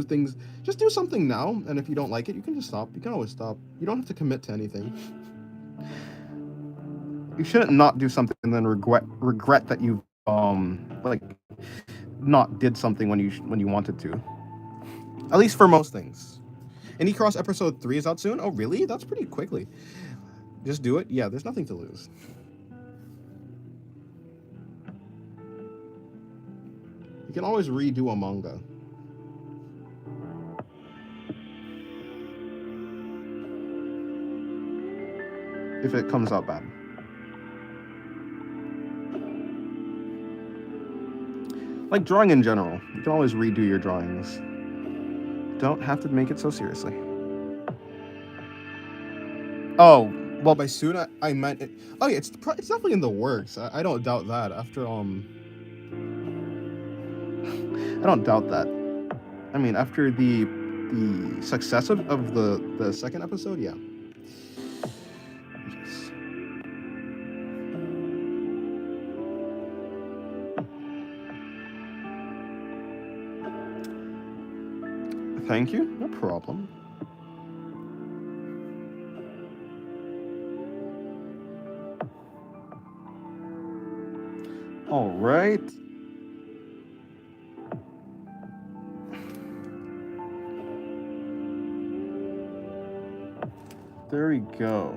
just do something now, and if you don't like it, you can just stop. You can always stop. You don't have to commit to anything. You shouldn't not do something and then regret that you like not did something when you wanted to. At least for most things. Indie Cross episode 3 is out soon. Oh really? That's pretty quickly. Just do it. Yeah, there's nothing to lose. You can always redo a manga. If it comes out bad. Like drawing in general. You can always redo your drawings. Don't have to make it so seriously. Oh, well, by soon I meant it. Oh yeah, it's definitely in the works. I don't doubt that. After I don't doubt that. I mean, after the success of the second episode, yeah. Yes. Thank you. No problem. All right. There we go.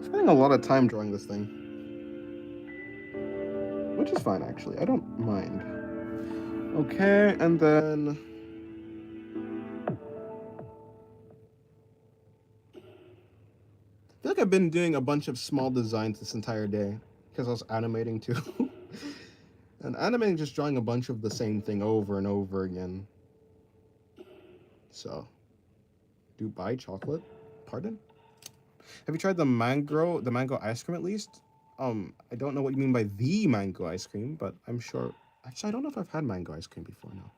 Spending a lot of time drawing this thing. Which is fine, actually. I don't mind. Okay, and then... I feel like I've been doing a bunch of small designs this entire day. Because I was animating too. And animating just drawing a bunch of the same thing over and over again. So... Dubai chocolate? Pardon? Have you tried the mango ice cream at least? I don't know what you mean by the mango ice cream, but I'm sure. Actually, I don't know if I've had mango ice cream before now.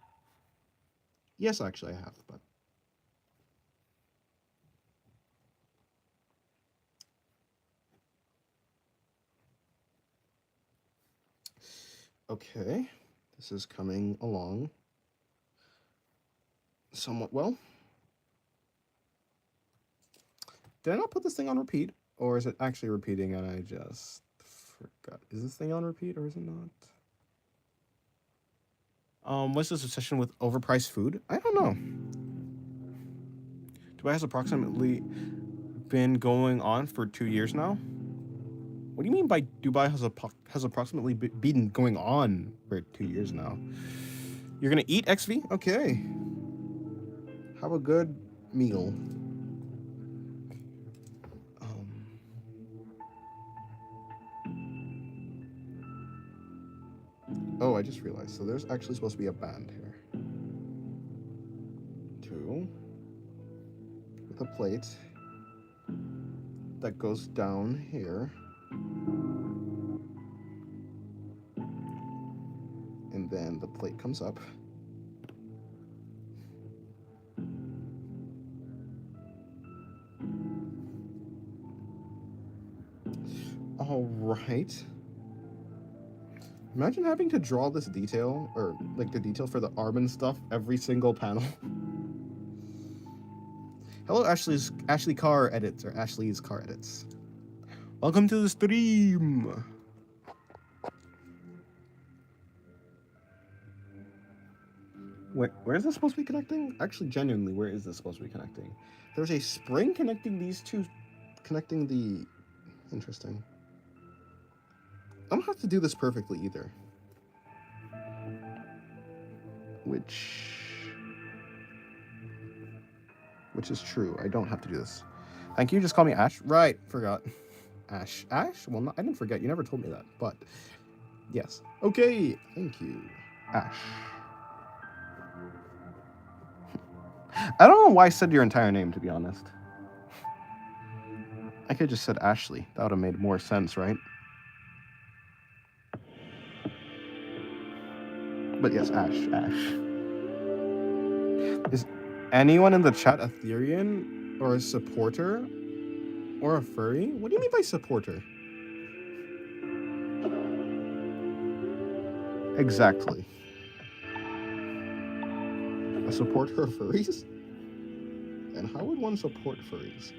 Yes, actually, I have, but Okay, this is coming along somewhat well. Did I not put this thing on repeat? Or is it actually repeating and I just forgot? Is this thing on repeat or is it not? What's this obsession with overpriced food? I don't know. Dubai has approximately been going on for 2 years now. What do you mean by Dubai has approximately been going on for 2 years now? You're gonna eat XV? Okay. Have a good meal. Oh, I just realized. So there's actually supposed to be a band here. 2. With a plate that goes down here. And then the plate comes up. All right. Imagine having to draw this detail, or like the detail for the arm and stuff, every single panel. Hello, Ashley Carr edits, or Ashley's Car edits. Welcome to the stream. Where is this supposed to be connecting? Actually, genuinely, where is this supposed to be connecting? There's a spring connecting these two, connecting the... Interesting. I don't have to do this perfectly either. Which is true. I don't have to do this. Thank you. Just call me Ash. Right. Forgot. Ash. Ash? Well, no, I didn't forget. You never told me that. But yes. Okay. Thank you. Ash. I don't know why I said your entire name, to be honest. I could have just said Ashley. That would have made more sense, right? But yes, Ash. Is anyone in the chat a Therian or a supporter or a furry? What do you mean by supporter? Exactly. A supporter of furries? And how would one support furries?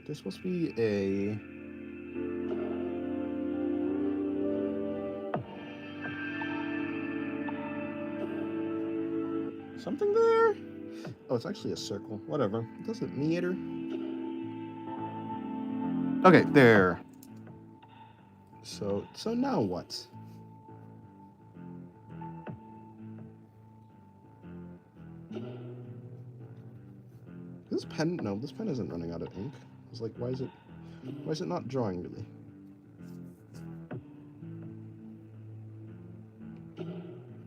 There's supposed to be a... something there? Oh, it's actually a circle. Whatever. It doesn't matter. Okay, there. So now what? This pen... No, this pen isn't running out of ink. I was like, why is it not drawing really?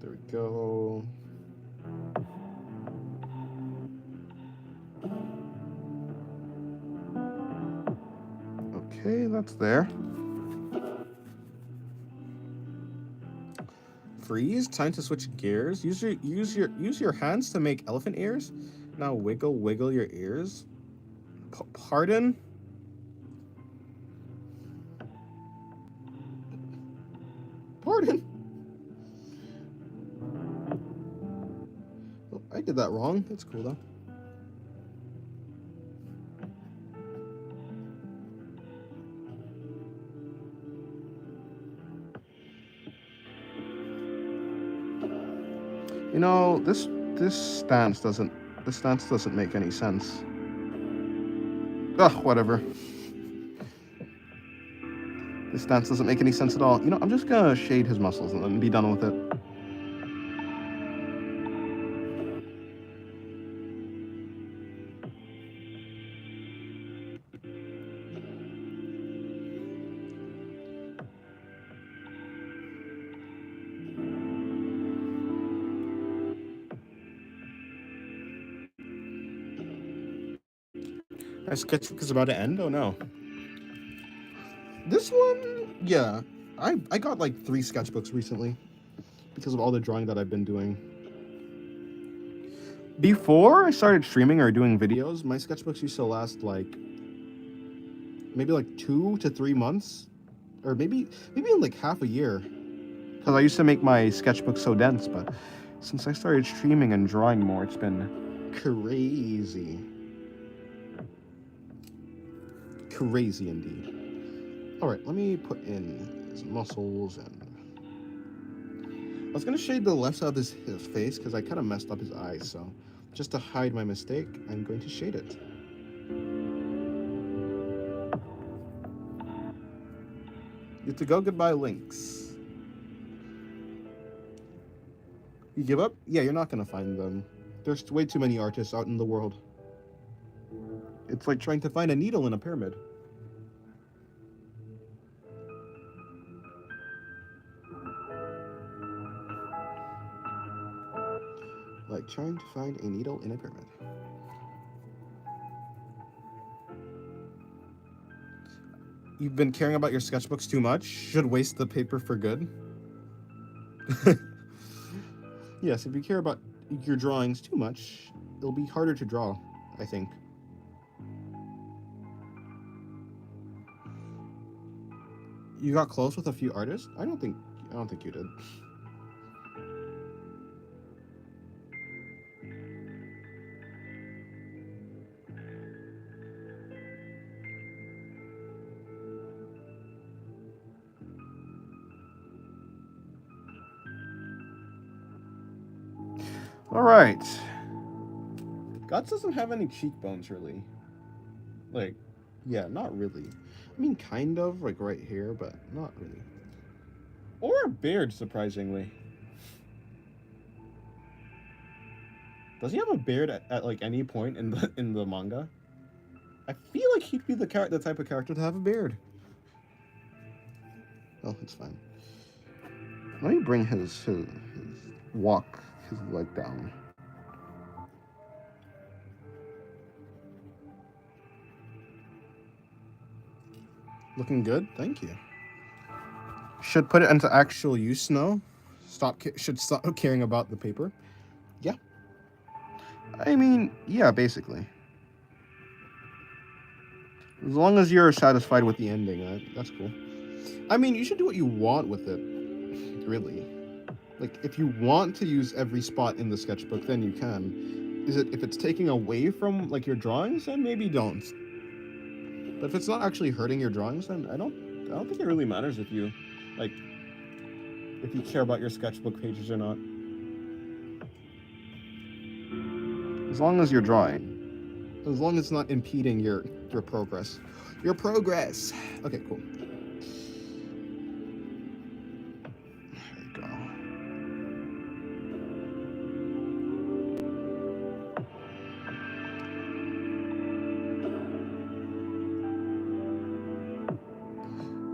There we go. Okay, that's there. Freeze. Time to switch gears. Use your hands to make elephant ears. Now wiggle your ears. Pardon? Pardon? Oh, I did that wrong. It's cool though. You know, this stance doesn't make any sense. Ugh, whatever. This stance doesn't make any sense at all. You know, I'm just gonna shade his muscles and then be done with it. Our sketchbook is about to end? Oh no. This one, yeah. I got like 3 sketchbooks recently because of all the drawing that I've been doing. Before I started streaming or doing videos, my sketchbooks used to last like maybe like 2 to 3 months, or maybe like half a year. Because I used to make my sketchbook so dense, but since I started streaming and drawing more, it's been crazy. Crazy indeed. Alright, let me put in his muscles and... I was going to shade the left side of his face because I kind of messed up his eyes, so just to hide my mistake, I'm going to shade it. You have to go. Goodbye, Lynx. You give up? Yeah, you're not gonna find them. There's way too many artists out in the world. It's like trying to find a needle in a pyramid. Like trying to find a needle in a pyramid. You've been caring about your sketchbooks too much? Should waste the paper for good? Yes, if you care about your drawings too much, it'll be harder to draw, I think. You got close with a few artists? I don't think you did. All right. Guts doesn't have any cheekbones, really. Like, yeah, not really. I mean, kind of, like right here, but not really. Or a beard, surprisingly. Does he have a beard at like any point in the manga? I feel like he'd be the type of character to have a beard. Oh, it's fine. Let me bring his leg down. Looking good, thank you. Should put it into actual use now. Should stop caring about the paper. Yeah. I mean, yeah, basically. As long as you're satisfied with the ending, that's cool. I mean, you should do what you want with it, really. Like, if you want to use every spot in the sketchbook, then you can. If it's taking away from, like, your drawings, then maybe don't. But if it's not actually hurting your drawings, then I don't think it really matters if you care about your sketchbook pages or not. As long as you're drawing. As long as it's not impeding your progress. Your progress! Okay, cool.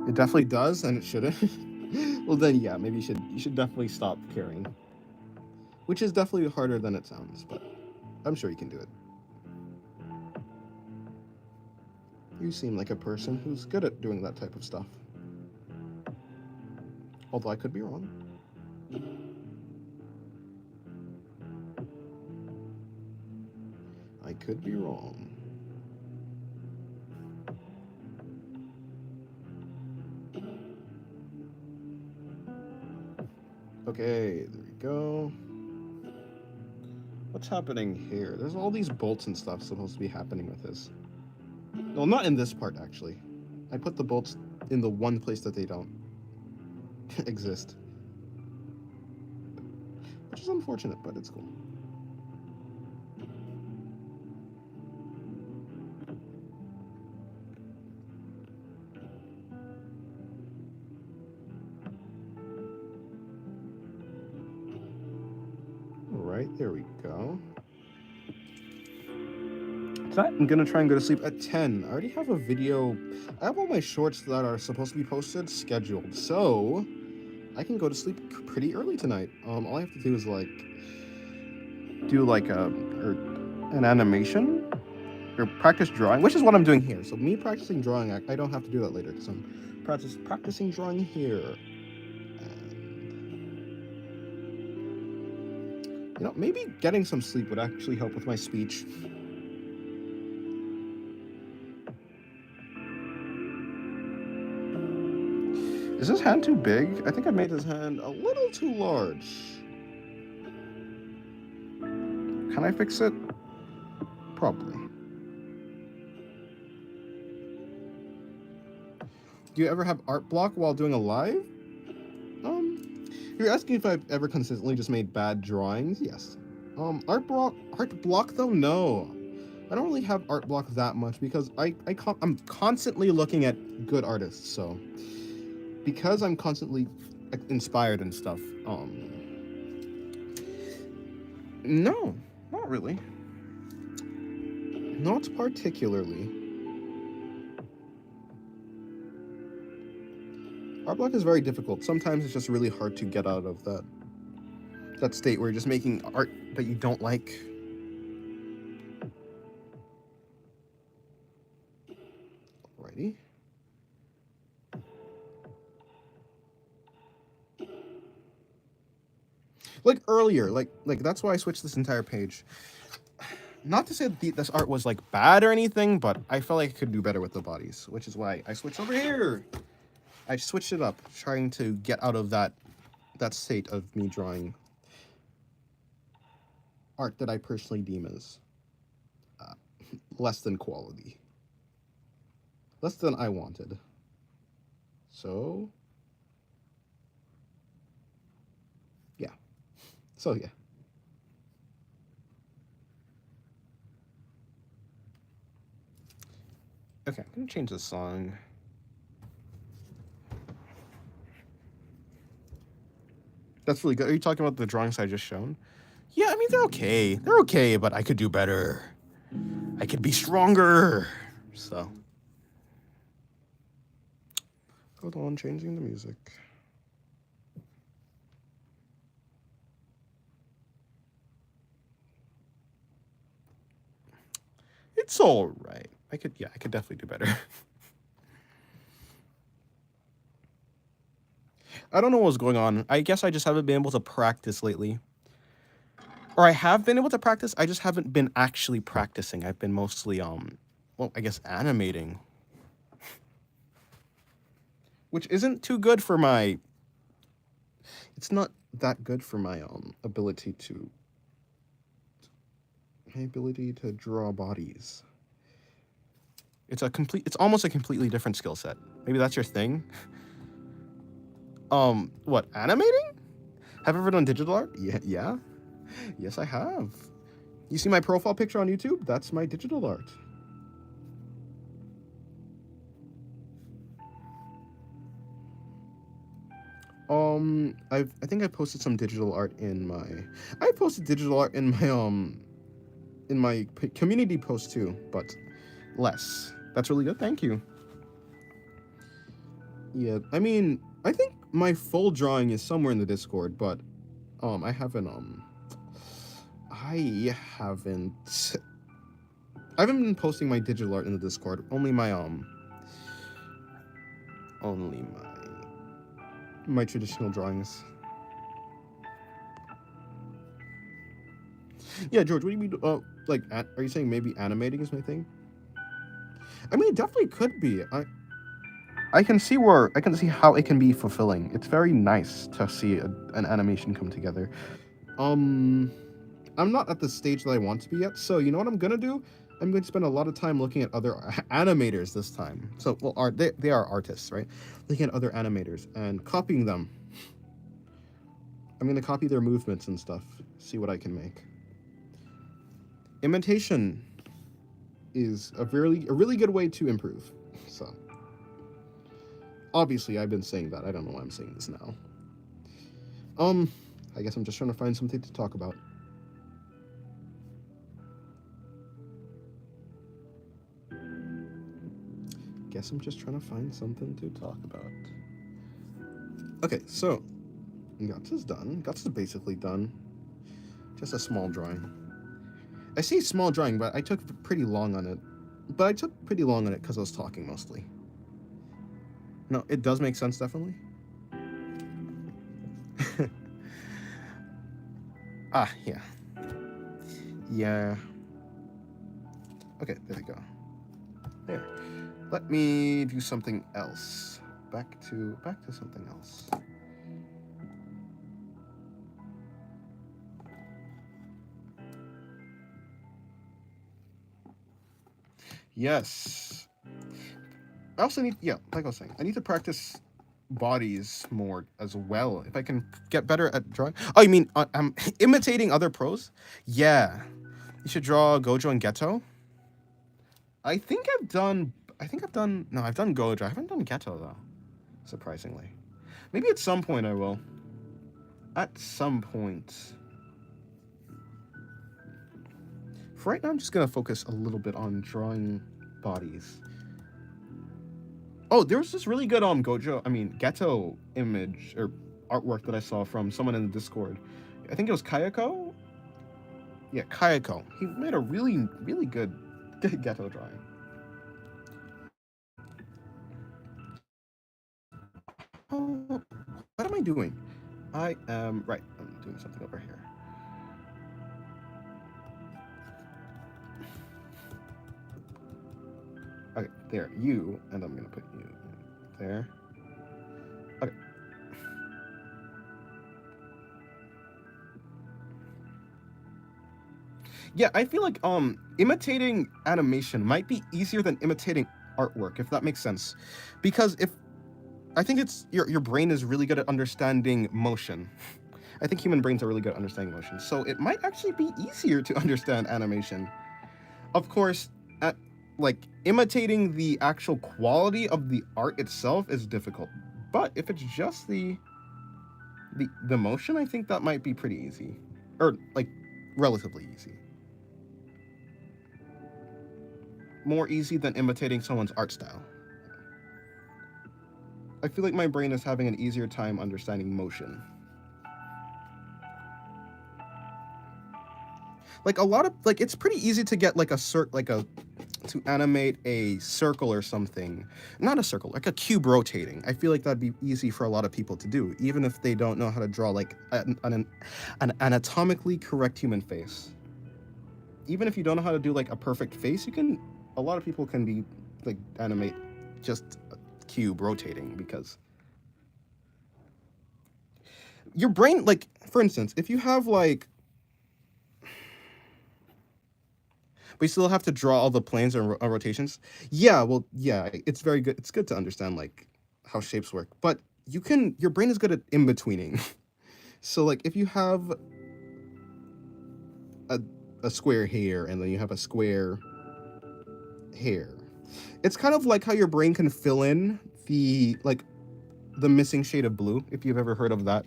It definitely does, and it shouldn't. Well, then, yeah, maybe you should definitely stop caring. Which is definitely harder than it sounds, but I'm sure you can do it. You seem like a person who's good at doing that type of stuff. Although I could be wrong. I could be wrong. Okay, there we go. What's happening here? There's all these bolts and stuff supposed to be happening with this. Well, not in this part, actually. I put the bolts in the one place that they don't exist. Which is unfortunate, but it's cool. Alright, there we go. I'm gonna try and go to sleep at 10. I already have a video. I have all my shorts that are supposed to be posted scheduled, so I can go to sleep pretty early tonight. All I have to do is do an animation or practice drawing, which is what I'm doing here. So me practicing drawing, I don't have to do that later because I'm practicing drawing here. You know, maybe getting some sleep would actually help with my speech. Is this hand too big? I think I made this hand a little too large. Can I fix it? Probably. Do you ever have art block while doing a live? You're asking if I've ever consistently just made bad drawings? Yes. Art block though? No. I don't really have art block that much because I'm constantly looking at good artists, so because I'm constantly inspired and stuff, no, not really. Not particularly. Art block is very difficult. Sometimes it's just really hard to get out of that state where you're just making art that you don't like. Alrighty. Like earlier, like that's why I switched this entire page. Not to say that this art was like bad or anything, but I felt like I could do better with the bodies, which is why I switched over here. I switched it up, trying to get out of that state of me drawing art that I personally deem as less than quality, less than I wanted. So yeah. Okay, I'm gonna change the song. That's really good. Are you talking about the drawings I just shown? Yeah, I mean, they're okay. They're okay, but I could do better. I could be stronger. So. Hold on, changing the music. It's all right. I could definitely do better. I don't know what's going on. I guess I just haven't been able to practice lately. Or I have been able to practice, I just haven't been actually practicing. I've been mostly, well, I guess animating. Which isn't too good for my... It's not that good for my, ability to... My ability to draw bodies. It's almost a completely different skill set. Maybe that's your thing? What, animating? Have you ever done digital art? Yeah. Yes, I have. You see my profile picture on YouTube? That's my digital art. I think I posted some digital art in my... I posted digital art in my community post too, but less. That's really good, thank you. Yeah, I mean, I think my full drawing is somewhere in the Discord, but I haven't been posting my digital art in the Discord. Only my traditional drawings. Yeah, George, what do you mean? Like, are you saying maybe animating is my thing? I mean, it definitely could be. I can see how it can be fulfilling. It's very nice to see an animation come together. I'm not at the stage that I want to be yet, so you know what I'm gonna do? I'm going to spend a lot of time looking at other animators this time. So, well, they are artists, right? Looking at other animators and copying them. I'm gonna copy their movements and stuff. See what I can make. Imitation is a really good way to improve. So, obviously, I've been saying that. I don't know why I'm saying this now. I guess I'm just trying to find something to talk about. Guess I'm just trying to find something to talk about. Okay, so Guts is done. Guts is basically done. Just a small drawing. I say small drawing, but I took pretty long on it. But I took pretty long on it because I was talking mostly. No, it does make sense, definitely. Ah, yeah. Yeah. Okay, there we go. There. Let me do something else. Back to something else. Yes. I also need, yeah, like I was saying, I need to practice bodies more as well. If I can get better at drawing. Oh, you mean I'm imitating other pros? Yeah. You should draw Gojo and Geto. I think I've done. No, I've done Gojo. I haven't done Geto though. Surprisingly, maybe at some point I will. At some point. For right now, I'm just gonna focus a little bit on drawing bodies. Oh, there was this really good Geto image or artwork that I saw from someone in the Discord. I think it was Kayako. Yeah, Kayako. He made a really, really good Geto drawing. Oh, what am I doing? I am right. I'm doing something over here. Okay, there. You, and I'm gonna put you there. Okay. Yeah, I feel like imitating animation might be easier than imitating artwork, if that makes sense. Because if I think it's your brain is really good at understanding motion. I think human brains are really good at understanding motion. So it might actually be easier to understand animation. Of course, like imitating the actual quality of the art itself is difficult. But if it's just the motion, I think that might be pretty easy. Or like relatively easy. More easy than imitating someone's art style. I feel like my brain is having an easier time understanding motion. Like a lot of like it's pretty easy to get like to animate a circle or something. Not a circle, like a cube rotating. I feel like that'd be easy for a lot of people to do, even if they don't know how to draw like an anatomically correct human face. Even if you don't know how to do like a perfect face, a lot of people can be like animate just a cube rotating because your brain, like for instance, if you have like but you still have to draw all the planes and rotations. Yeah, well, yeah, it's very good. It's good to understand like how shapes work, but your brain is good at in betweening. So like if you have a a square here and then you have a square here, it's kind of like how your brain can fill in the missing shade of blue, if you've ever heard of that.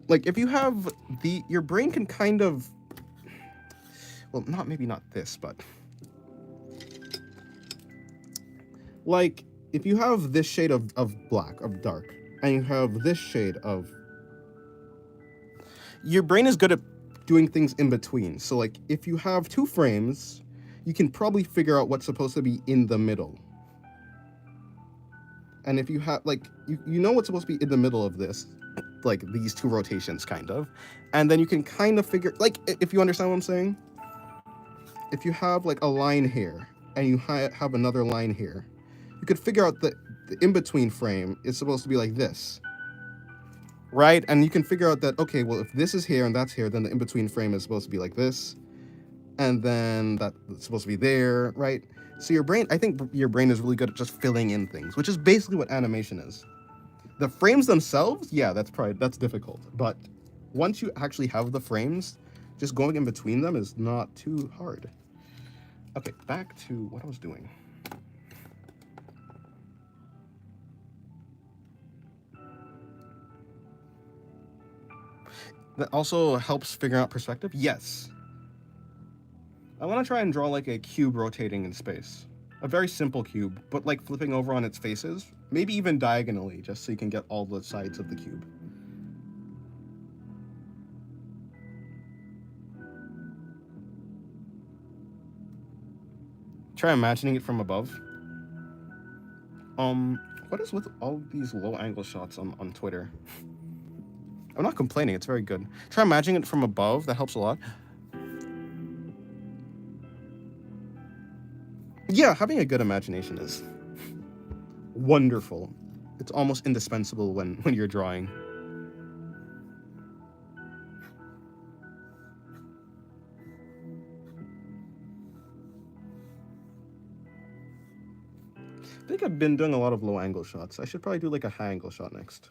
Like if you have your brain can kind of, well, not this, but like if you have this shade of black, of dark, and you have this shade of, your brain is good at doing things in between. So like if you have two frames, you can probably figure out what's supposed to be in the middle. And if you have like you know what's supposed to be in the middle of this, like these two rotations kind of, and then you can kind of figure, like if you understand what I'm saying, if you have like a line here and you have another line here, you could figure out the in-between frame is supposed to be like this, right? And you can figure out that, okay, well, if this is here and that's here, then the in-between frame is supposed to be like this, and then that's supposed to be there, right? So I think your brain is really good at just filling in things, which is basically what animation is. The frames themselves, yeah, that's difficult, but once you actually have the frames, just going in between them is not too hard. Okay, back to what I was doing. That also helps figure out perspective? Yes. I want to try and draw like a cube rotating in space. A very simple cube, but like flipping over on its faces, maybe even diagonally, just so you can get all the sides of the cube. Try imagining it from above. What is with all these low angle shots on Twitter? I'm not complaining. It's very good. Try imagining it from above. That helps a lot. Yeah, having a good imagination is wonderful. It's almost indispensable when you're drawing. I think I've been doing a lot of low angle shots. I should probably do like a high angle shot next.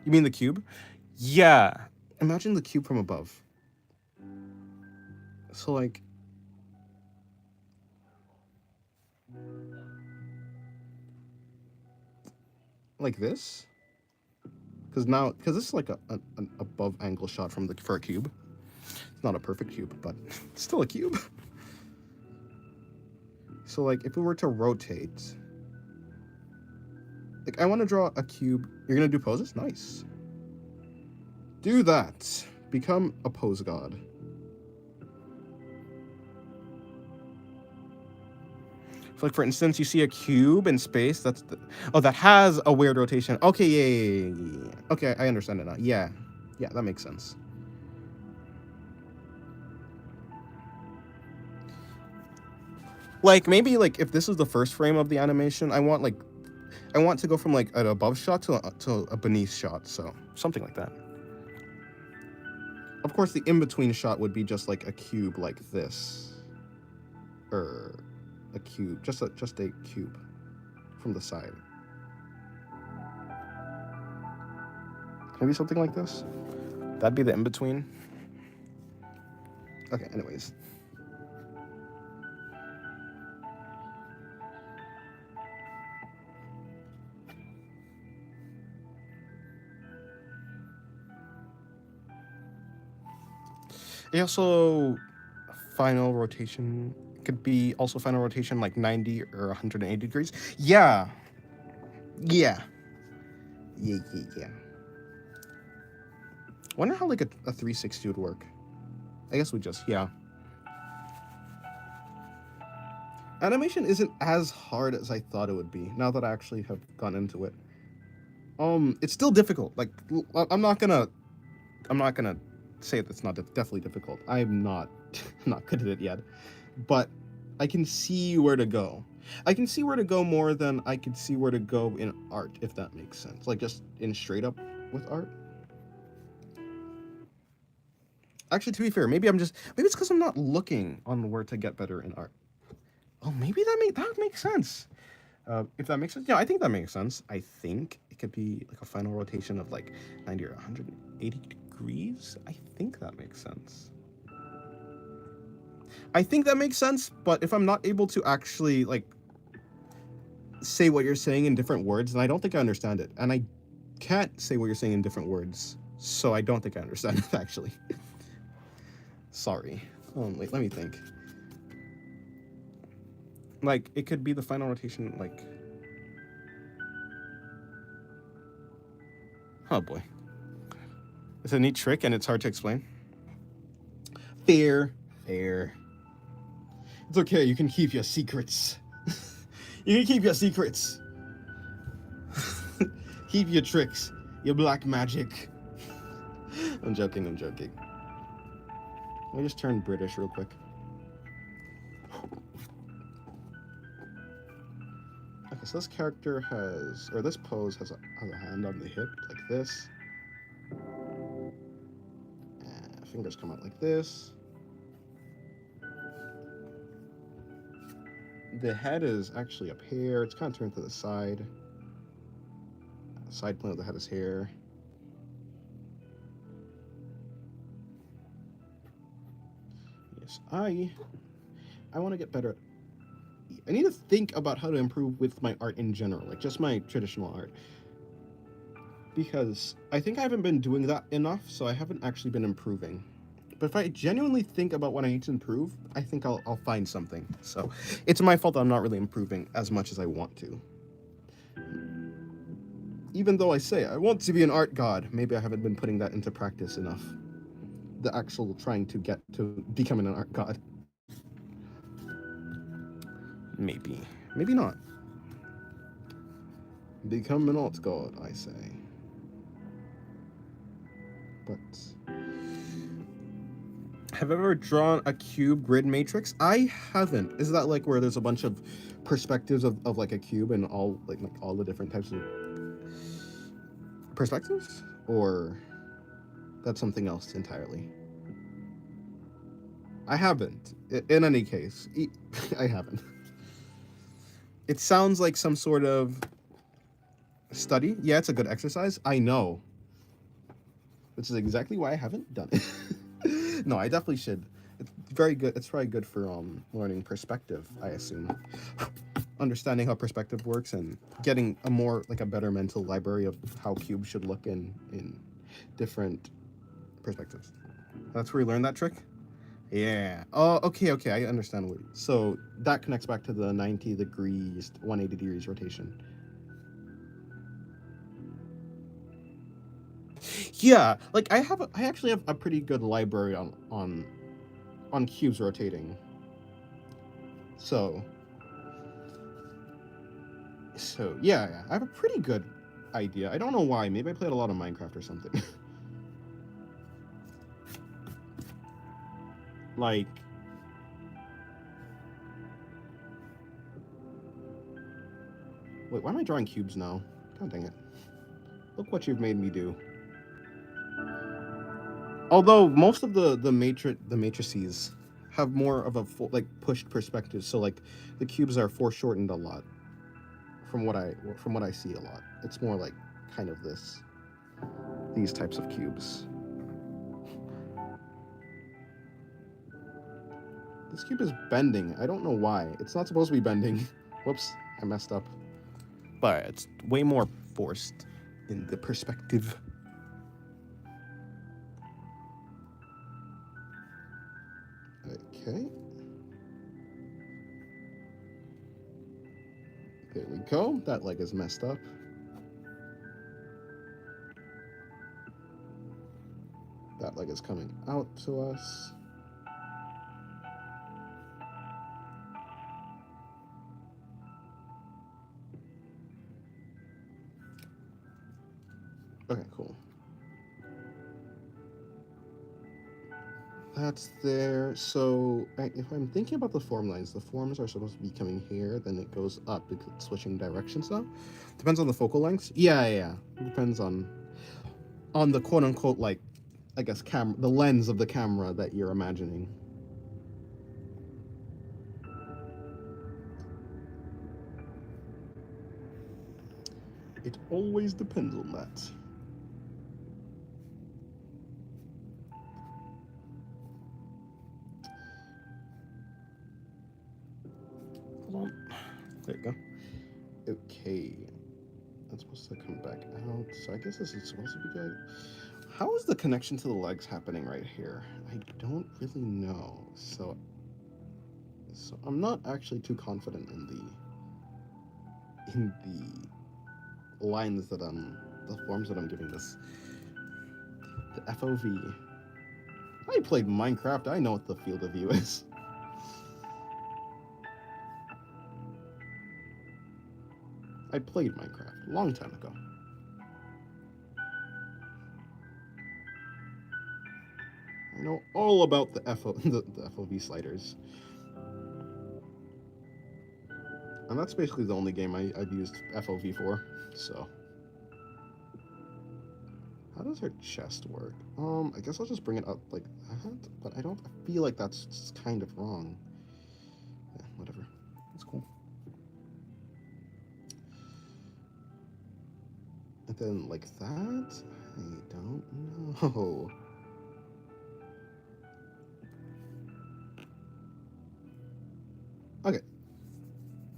You mean the cube? Yeah. Imagine the cube from above. So like this? Because this is like an above angle shot for a cube. It's not a perfect cube, but it's still a cube. So like if we were to rotate, like I want to draw a cube. You're gonna do poses? Nice. Do that. Become a pose god. So like for instance, you see a cube in space. That has a weird rotation. Okay, yeah. Okay, I understand it now. Yeah, that makes sense. Like maybe like if this is the first frame of the animation, I want to go from like an above shot to a beneath shot. So something like that. Of course, the in-between shot would be just like a cube like this, or a cube, just a cube from the side. Maybe something like this. That'd be the in-between. Okay. Anyways. Also, final rotation could be also final rotation like 90 or 180 degrees. Yeah. Wonder how like a 360 would work. I guess we just, yeah. Animation isn't as hard as I thought it would be, now that I actually have gone into it. It's still difficult. Like, I'm not gonna say it's not definitely difficult. I'm not good at it yet, but I can see where to go. I can see where to go more than I could see where to go in art, if that makes sense. Like just in straight up with art. Actually, to be fair, maybe it's because I'm not looking on where to get better in art. Oh, maybe that makes sense. If that makes sense, yeah, I think that makes sense. I think it could be like a final rotation of like 90 or 180 degrees. I think that makes sense. But if I'm not able to actually like say what you're saying in different words, then I don't think I understand it. And I can't say what you're saying in different words, so I don't think I understand it actually. Sorry. Wait, let me think. Like, it could be the final rotation, like... Oh, boy. It's a neat trick, and it's hard to explain. Fair. It's okay, you can keep your secrets. Keep your tricks. Your black magic. I'm joking. Let me just turn British real quick. Okay, so this character this pose has a hand on the hip, like this. And fingers come out like this. The head is actually up here. It's kind of turned to the side. The side plane of the head is here. Yes, I want to get better at... I need to think about how to improve with my art in general, like just my traditional art. Because I think I haven't been doing that enough, so I haven't actually been improving. But if I genuinely think about what I need to improve, I think I'll find something. So it's my fault that I'm not really improving as much as I want to. Even though I say I want to be an art god, maybe I haven't been putting that into practice enough. The actual trying to get to becoming an art god. Maybe not. Become an art god, I say. but have you ever drawn a cube grid matrix? I haven't. Is that like where there's a bunch of perspectives of like a cube and all like all the different types of perspectives? Or that's something else entirely? I haven't. In any case, I haven't. It sounds like some sort of study. Yeah, it's a good exercise. I know. Which is exactly why I haven't done it. No, I definitely should. It's very good. It's very good for learning perspective, I assume. Understanding how perspective works and getting a more like a better mental library of how cubes should look in different perspectives. That's where you learn that trick? Yeah. Oh, okay, I understand what. So that connects back to the 90 degrees, 180 degrees rotation. Yeah, like I actually have a pretty good library on cubes rotating. So yeah, I have a pretty good idea. I don't know why. Maybe I played a lot of Minecraft or something. Like, wait, why am I drawing cubes now? God dang it. Look what you've made me do. Although most of the matrices have more of a full, like pushed perspective, so like the cubes are foreshortened a lot from what I see a lot. It's more like kind of these types of cubes. This cube is bending. I don't know why. It's not supposed to be bending. Whoops, I messed up. But it's way more forced in the perspective. Okay. There we go. That leg is messed up. That leg is coming out to us. Okay, cool. That's there. So if I'm thinking about the form lines, the forms are supposed to be coming here, then it goes up because it's switching directions now. Depends on the focal lengths. Yeah. It depends on the quote unquote, like, I guess the lens of the camera that you're imagining. It always depends on that. Hold on. There you go. Okay. That's supposed to come back out. So I guess this is supposed to be good. How is the connection to the legs happening right here? I don't really know. So I'm not actually too confident in the lines that the forms that I'm giving this. The FOV. I played Minecraft. I know what the field of view is. I played Minecraft a long time ago. I know all about the FOV sliders. And that's basically the only game I've used FOV for, so. How does her chest work? I guess I'll just bring it up like that, but I feel like that's kind of wrong. Yeah, whatever. That's cool. And then like that? I don't know. Okay.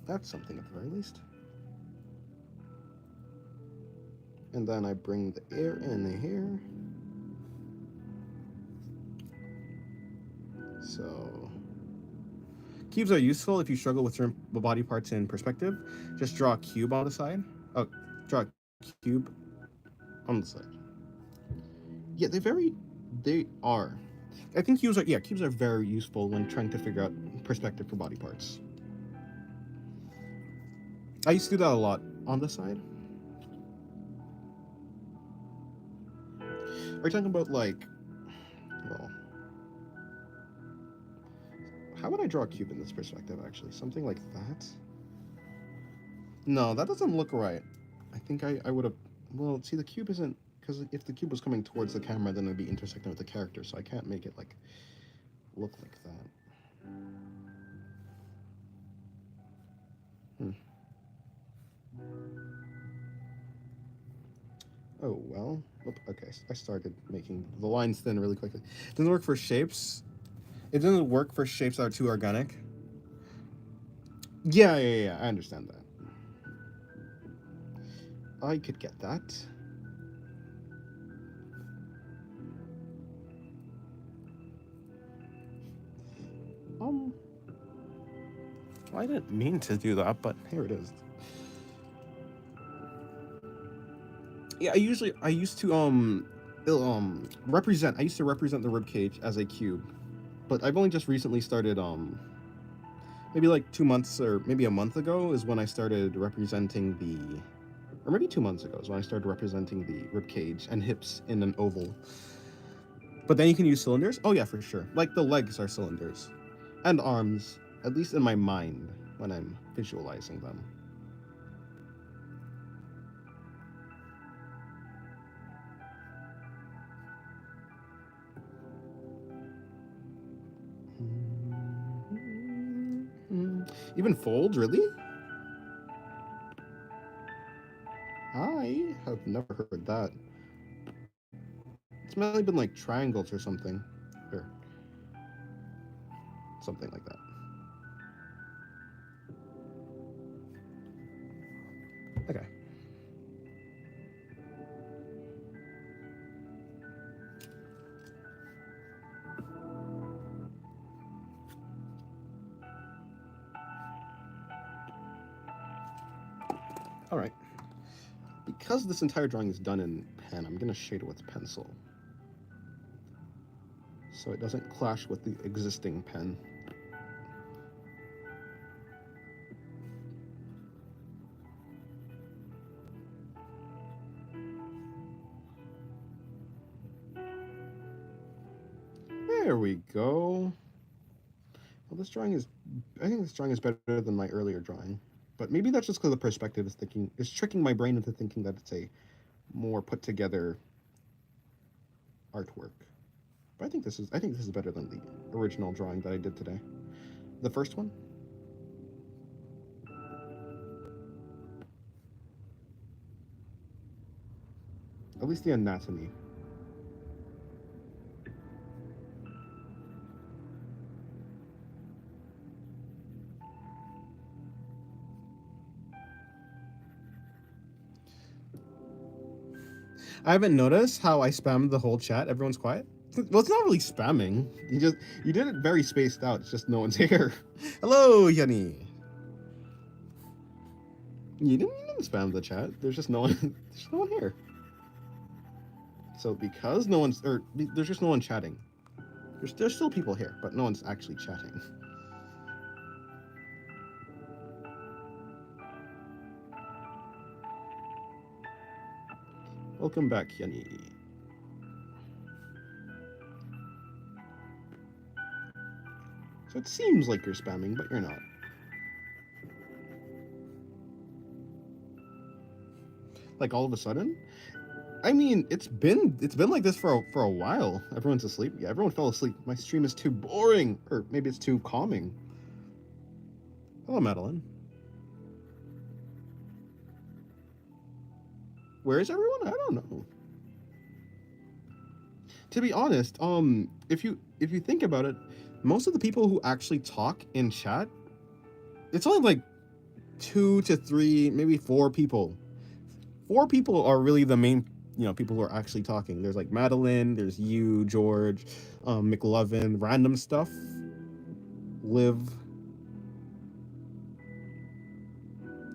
That's something at the very least. And then I bring the air in here. So cubes are useful if you struggle with certain body parts in perspective. Just draw a cube on the side. Oh, draw a cube on the side. Yeah, they are. I think cubes are very useful when trying to figure out perspective for body parts. I used to do that a lot on the side. Are you talking about, like, well, how would I draw a cube in this perspective, actually? Something like that? No, that doesn't look right. I think I would have... Well, see, the cube isn't... Because if the cube was coming towards the camera, then it would be intersecting with the character, so I can't make it, like, look like that. Hmm. Oh, well. Oop, okay, I started making the lines thin really quickly. It doesn't work for shapes. It doesn't work for shapes that are too organic. Yeah, I understand that. I could get that. I didn't mean to do that, but here it is. Yeah, I used to represent the rib cage as a cube, but I've only just recently started maybe like 2 months or maybe a month ago is when I started representing the, or maybe 2 months ago is when I started representing the rib cage and hips in an oval. But then you can use cylinders. Oh yeah, for sure. Like the legs are cylinders, and arms, at least in my mind when I'm visualizing them. Even folds, really? I have never heard that. It's mainly been like triangles or something. Or something like that. Okay. Alright. Because this entire drawing is done in pen, I'm going to shade it with pencil. So it doesn't clash with the existing pen. There we go. Well, this drawing is... I think this drawing is better than my earlier drawing. But maybe that's just because the perspective is tricking my brain into thinking that it's a more put together artwork. But I think this is better than the original drawing that I did today. The first one? At least the anatomy. I haven't noticed how I spammed the whole chat. Everyone's quiet. Well, it's not really spamming. You did it very spaced out. It's just no one's here. Hello, Yanni. You didn't spam the chat. There's just no one. There's no one here. So because no one's, or there's just no one chatting. There's still people here, but no one's actually chatting. Welcome back, Yanni. So it seems like you're spamming, but you're not. Like all of a sudden? I mean, it's been like this for a while. Everyone's asleep. Yeah, everyone fell asleep. My stream is too boring, or maybe it's too calming. Hello, Madeline. Where is everyone? I don't know. To be honest, if you think about it, most of the people who actually talk in chat, it's only like 2 to 3, maybe 4 people. 4 people are really the main, people who are actually talking. There's like Madeline, there's you, George, McLovin, random stuff, Liv.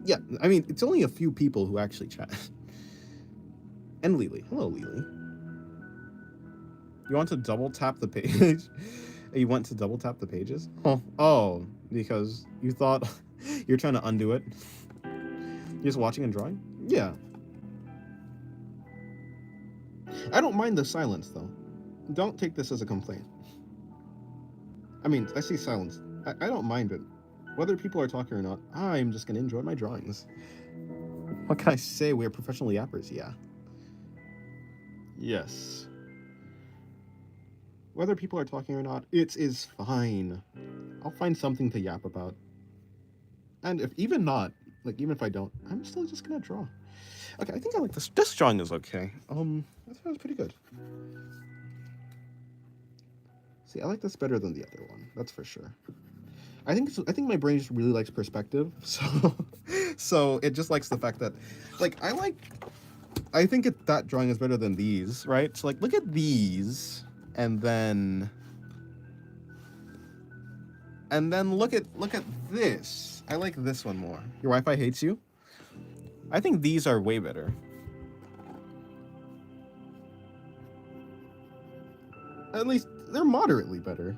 Yeah, I mean, it's only a few people who actually chat. And Lily. Hello, Lily. You want to double tap the page? You want to double tap the pages? Oh, because you thought you're trying to undo it. You're just watching and drawing? Yeah. I don't mind the silence, though. Don't take this as a complaint. I mean, I see silence. I don't mind it. Whether people are talking or not, I'm just going to enjoy my drawings. What can I say? We are professional yappers, yeah. Yes. Whether people are talking or not, it is fine. I'll find something to yap about. And if even not, like even if I don't, I'm still just gonna draw. Okay, I think I like this. This drawing is okay. That sounds pretty good. See, I like this better than the other one. That's for sure. I think my brain just really likes perspective, so it just likes the fact that, like, I think that drawing is better than these, right? So like, look at these, and then look at this. I like this one more. Your Wi-Fi hates you? I think these are way better. At least they're moderately better.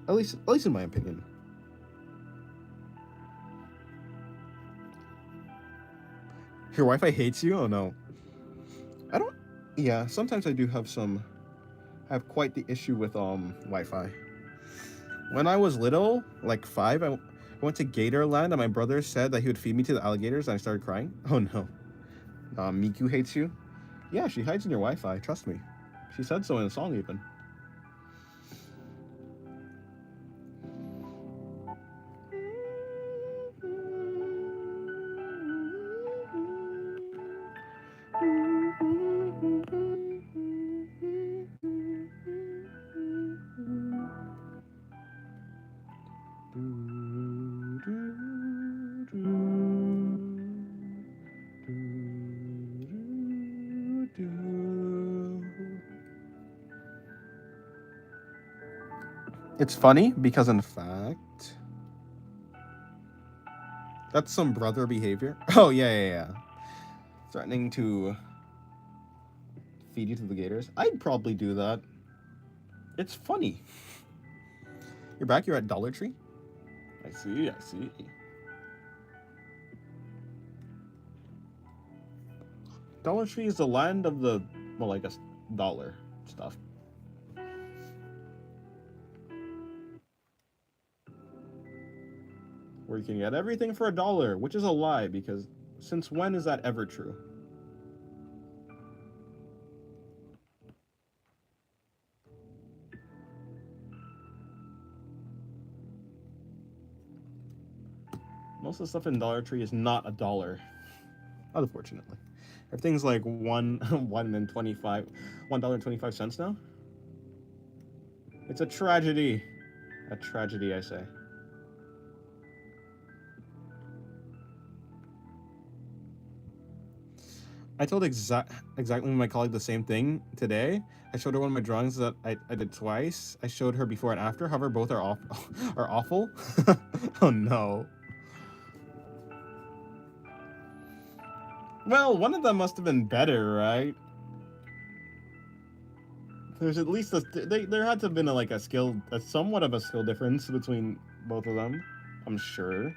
At least in my opinion. Your Wi-Fi hates you? Oh no. I don't. Yeah, sometimes I do have quite the issue with Wi-Fi. When I was little, like 5, I went to Gatorland and my brother said that he would feed me to the alligators and I started crying. Oh no. Miku hates you? Yeah, she hides in your Wi-Fi, trust me. She said so in a song even. It's funny because, in fact, that's some brother behavior. Oh, yeah. Threatening to feed you to the gators. I'd probably do that. It's funny. You're back? You're at Dollar Tree? I see. Dollar Tree is the land of the, well, I guess, dollar stuff. Where you can get everything for $1, which is a lie, because since when is that ever true? Most of the stuff in Dollar Tree is not $1, unfortunately. Everything's like $1.25 now. It's a tragedy. A tragedy, I say. I told exactly my colleague the same thing today. I showed her one of my drawings that I did twice. I showed her before and after. However, both are awful. Oh no. Well, one of them must have been better, right? There's at least there had to have been a somewhat of a skill difference between both of them. I'm sure.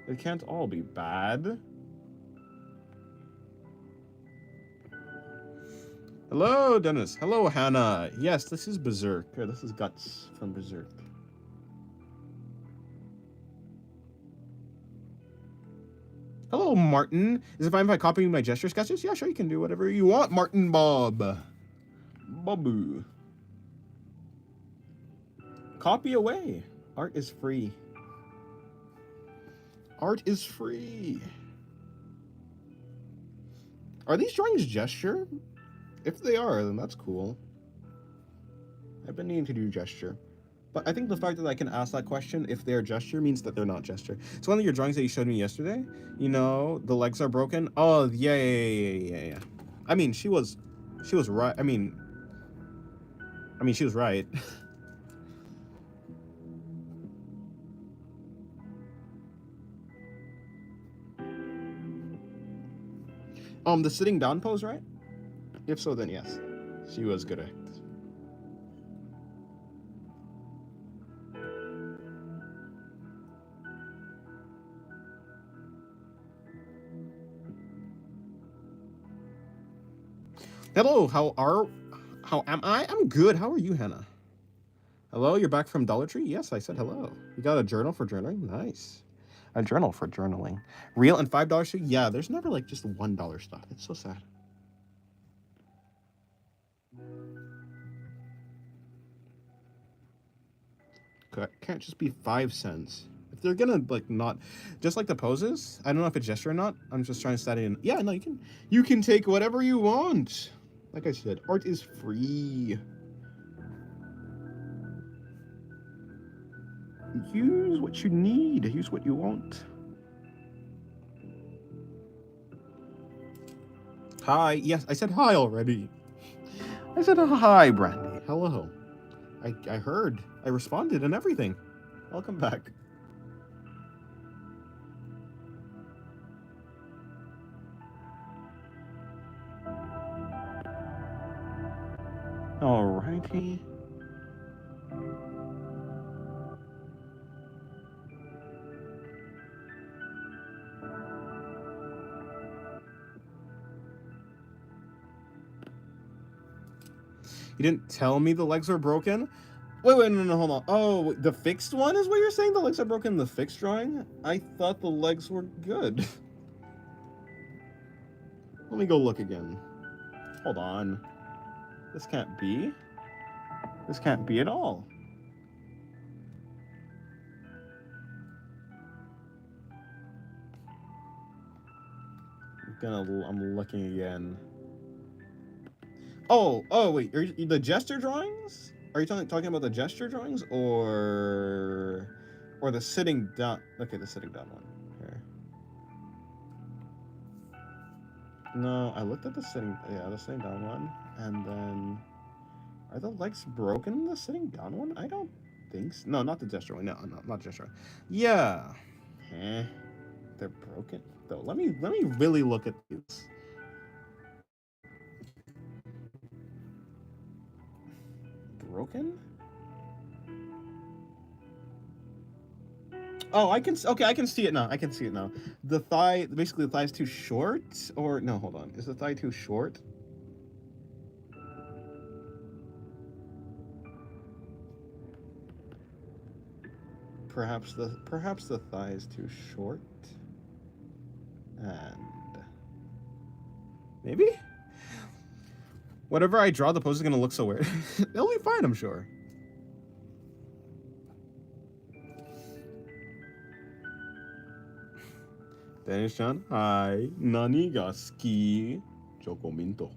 It can't all be bad. Hello, Dennis. Hello, Hannah. Yes, this is Berserk. This is Guts from Berserk. Hello, Martin. Is it fine if I copy my gesture sketches? Yeah, sure, you can do whatever you want, Martin Bob. Babu. Copy away. Art is free. Art is free. Are these drawings gesture? If they are, then that's cool. I've been needing to do gesture. But I think the fact that I can ask that question, if they're gesture, means that they're not gesture. It's one of your drawings that you showed me yesterday. You know, the legs are broken. Oh, yeah. I mean, she was right. I mean, she was right. The sitting down pose, right? If so, then yes. She was good at it. Hello, how am I? I'm good. How are you, Hannah? Hello, you're back from Dollar Tree? Yes, I said hello. You got a journal for journaling? Nice. A journal for journaling. Real and $5 too? Yeah, there's never like just $1 stuff. It's so sad. Can't just be 5 cents. If they're gonna like not just like the poses, I don't know if it's gesture or not. I'm just trying to study in. Yeah, no, you can take whatever you want. Like I said, art is free. Use what you need. Use what you want. Hi. Yes, I said hi already. I said hi, Brandy. Hello. I heard. I responded and everything. Welcome back. Alrighty. You didn't tell me the legs were broken? Wait, no, hold on. Oh, the fixed one is what you're saying? The legs are broken in the fixed drawing? I thought the legs were good. Let me go look again. Hold on. This can't be. This can't be at all. I'm looking again. Oh, wait. The gesture drawings? Are you talking about the gesture drawings or the sitting down? Okay, the sitting down one. Here. No, I looked at the sitting down one, and then are the legs broken in the sitting down one? I don't think so. No, not the gesture one. No, not gesture. Yeah. They're broken though. Let me really look at these. Broken? Oh, I can see it now. I can see it now. The thigh, basically the thigh's too short, or no, hold on. Is the thigh too short? Perhaps the thigh is too short. And maybe? Whatever I draw, the pose is gonna look so weird. It'll be fine, I'm sure. Dennis-chan, hi. Nani ga suki? Chocominto.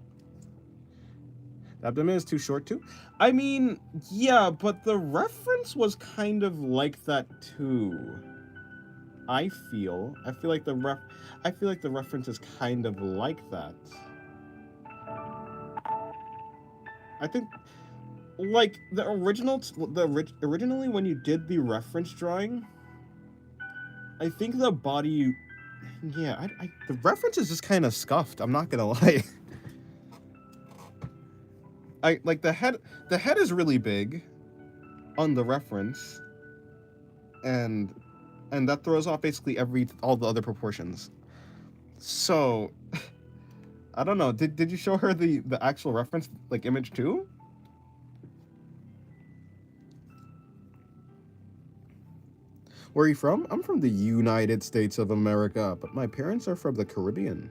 The abdomen is too short too? I mean, yeah, but the reference was kind of like that too. I feel like the reference is kind of like that. I think like originally when you did the reference drawing, I think the body, yeah, the reference is just kind of scuffed. I'm not gonna lie. I like the head is really big on the reference, and that throws off basically all the other proportions. So I don't know. Did you show her the actual reference like image too? Where are you from? I'm from the United States of America, but my parents are from the Caribbean.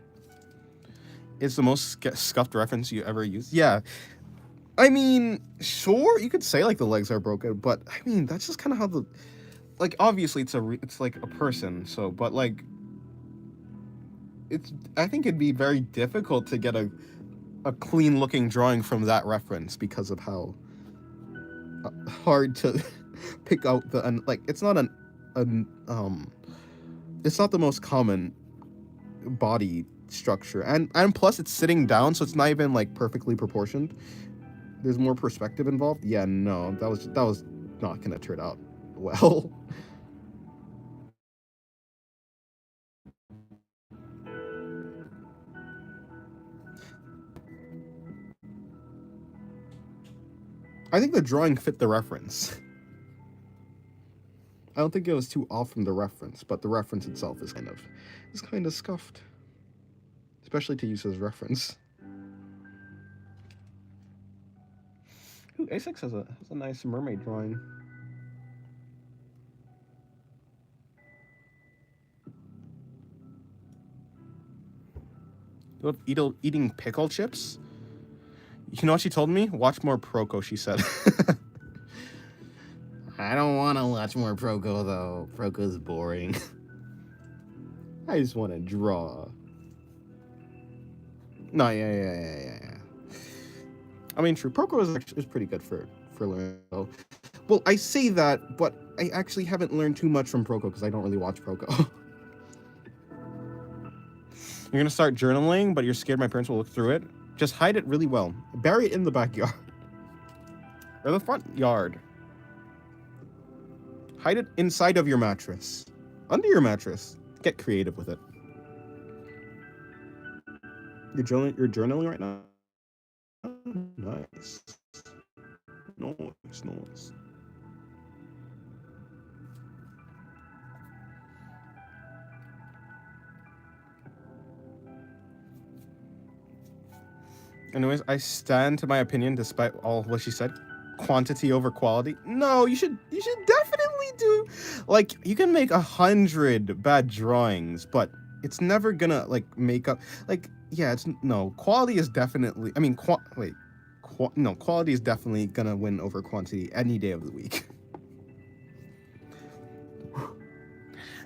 It's the most scuffed reference you ever used. Yeah. I mean, sure, you could say like the legs are broken, but I mean, that's just kind of how like obviously it's like a person, so but like I think it'd be very difficult to get a clean looking drawing from that reference because of how hard to pick out the like it's not it's not the most common body structure, and plus it's sitting down, so it's not even like perfectly proportioned. There's more perspective involved. Yeah, no, that was not gonna turn out well. I think the drawing fit the reference. I don't think it was too off from the reference, but the reference itself is kind of scuffed, especially to use as reference. Ooh, A6 has a nice mermaid drawing. You love eating pickle chips? You know what she told me? Watch more Proco, she said. I don't want to watch more Proco, though. Proco's boring. I just want to draw. No, yeah. I mean, true. Proco is pretty good for learning. Though. Well, I say that, but I actually haven't learned too much from Proco because I don't really watch Proco. You're gonna start journaling, but you're scared my parents will look through it. Just hide it really well. Bury it in the backyard or the front yard. Hide it inside of your mattress, under your mattress. Get creative with it. You're journaling right now. Nice. Nice. Anyways, I stand to my opinion despite all what she said. Quantity over quality. No, you should definitely do. Like, you can make 100 bad drawings, but it's never gonna like make up. Like, yeah, it's no quality is definitely. I mean, quality is definitely gonna win over quantity any day of the week.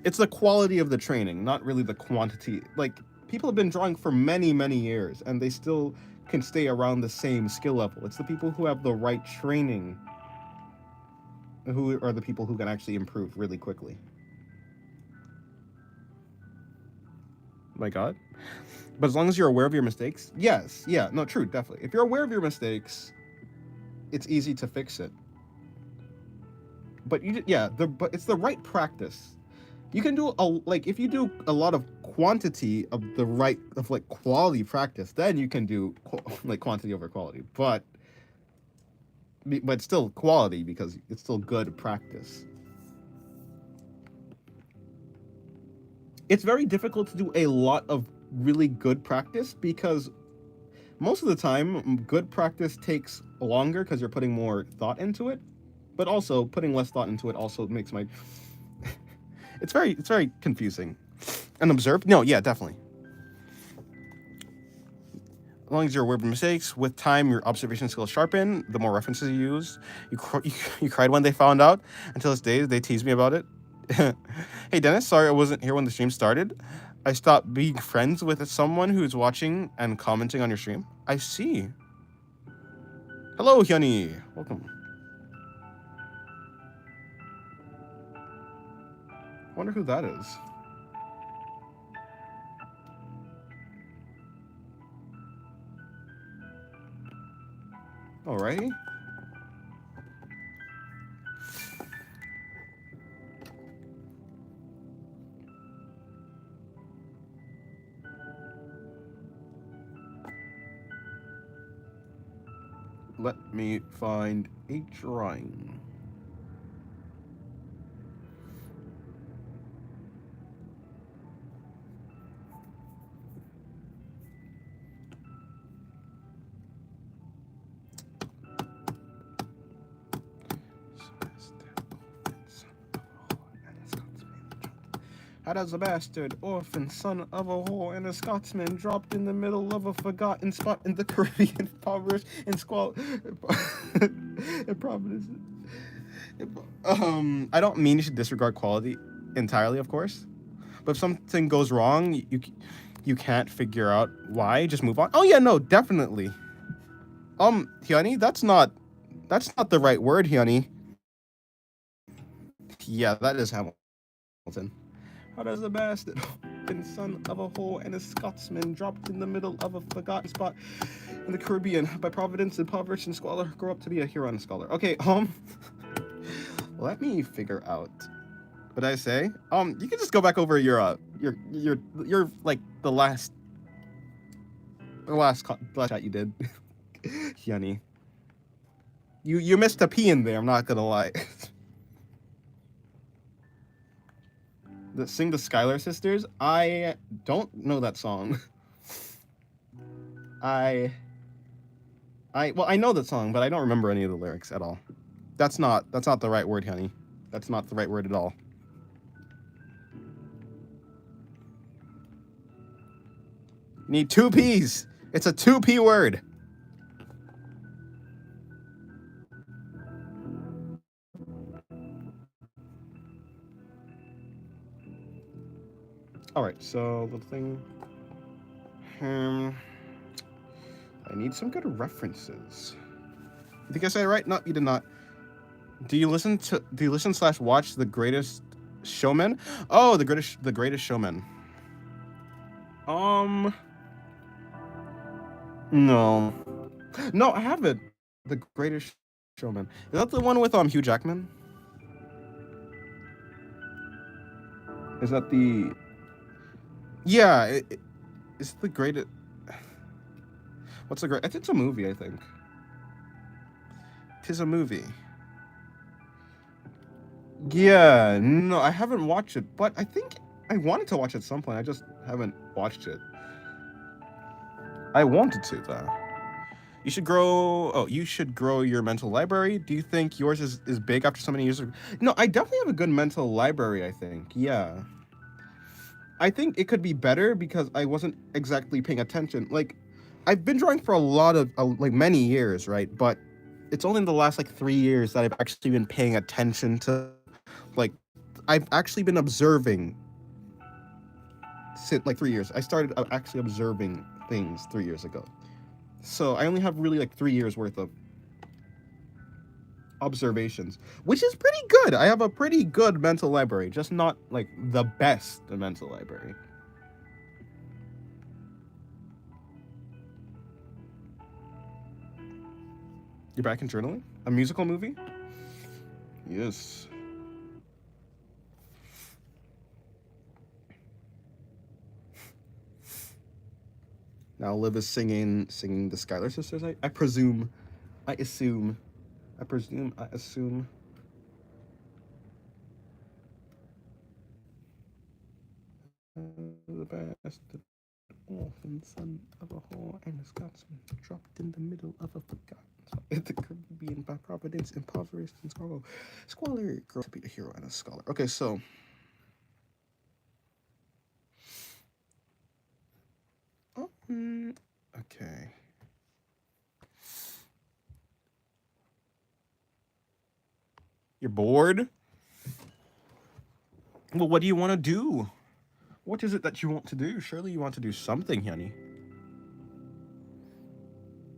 It's the quality of the training, not really the quantity. Like, people have been drawing for many, many years, and they still can stay around the same skill level. It's the people who have the right training who are the people who can actually improve really quickly. My God. But as long as you're aware of your mistakes, yes, yeah, no, true, definitely. If you're aware of your mistakes, it's easy to fix it. But but it's the right practice. You can do if you do a lot of quantity of quality practice, then you can do quantity over quality. But still quality because it's still good practice. It's very difficult to do a lot of really good practice because most of the time good practice takes longer because you're putting more thought into it, but also putting less thought into it also makes my it's very confusing. And observe? No, yeah, definitely. As long as you're aware of mistakes, with time, your observation skills sharpen. The more references you use, you cried when they found out. Until this day, they tease me about it. Hey, Dennis, sorry I wasn't here when the stream started. I stopped being friends with someone who's watching and commenting on your stream. I see. Hello, Hyuni. Welcome. I wonder who that is. Alrighty. Let me find a drawing. How does a bastard, orphan, son of a whore, and a Scotsman dropped in the middle of a forgotten spot in the Caribbean, impoverished and squalid in Providence? I don't mean you should disregard quality entirely, of course, but if something goes wrong, you can't figure out why. Just move on. Oh yeah, no, definitely. Hyuni, that's not the right word, Hyuni. Yeah, that is Hamilton. How does a bastard, son of a whore, and a Scotsman dropped in the middle of a forgotten spot in the Caribbean by Providence, impoverished and squalor, grow up to be a hero and a scholar? Okay, let me figure out what I say. You can just go back over your like the last chat you did, Hyuni. You missed a P in there. I'm not gonna lie. Sing the Skylar Sisters. I don't know that song. I I know the song, but I don't remember any of the lyrics at all. That's not the right word, honey. That's not the right word at all. You need two P's. It's a 2P word. All right, so the thing. Um, I need some good references. You think I said it right? No, you did not. Do you listen slash watch The Greatest Showman? Oh, The Greatest Showman. Um, no, no, I haven't. The Greatest Showman. Is that the one with Hugh Jackman? Is that the? Yeah, it's the greatest. What's the great? I think it's a movie. I think. Tis a movie. Yeah, no, I haven't watched it, but I think I wanted to watch it at some point. I just haven't watched it. I wanted to though. You should grow. Oh, you should grow your mental library. Do you think yours is big after so many years? No, I definitely have a good mental library. I think. Yeah. I think it could be better because I wasn't exactly paying attention. Like, I've been drawing for a lot of like many years, right? But it's only in the last like 3 years that I've actually been paying attention to. Like, I've actually been observing since like 3 years. I started actually observing things 3 years ago. So I only have really like 3 years worth of observations, which is pretty good. I have a pretty good mental library, just not like the best mental library. You're back in journaling? A musical movie? Yes. Now Liv is singing the Skylar Sisters. I presume, I assume, I presume, I assume. The best orphan son of a whore and a Scotsman dropped in the middle of a forgotten spot. The Caribbean by Providence, impoverished and squalor girl to be a hero and a scholar. Okay, so okay. You're bored? Well, what do you want to do? What is it that you want to do? Surely you want to do something, honey.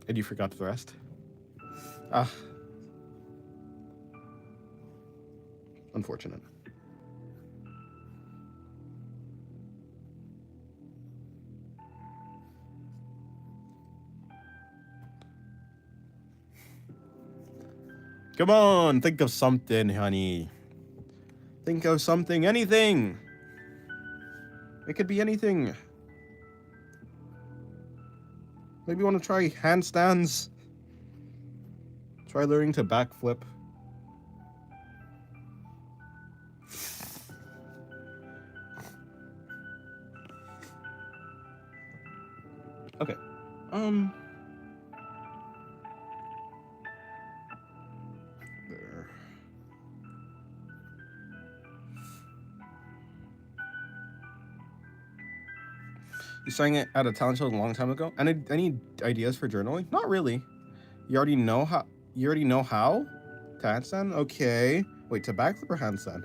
And you forgot the rest? Ah. Unfortunate. Come on, think of something, honey. Think of something, anything. It could be anything. Maybe you want to try handstands. Try learning to backflip. Okay. There. You sang it at a talent show a long time ago. Any ideas for journaling? Not really. You already know how. You already know how to handstand. Okay. Wait, to backflip or handstand?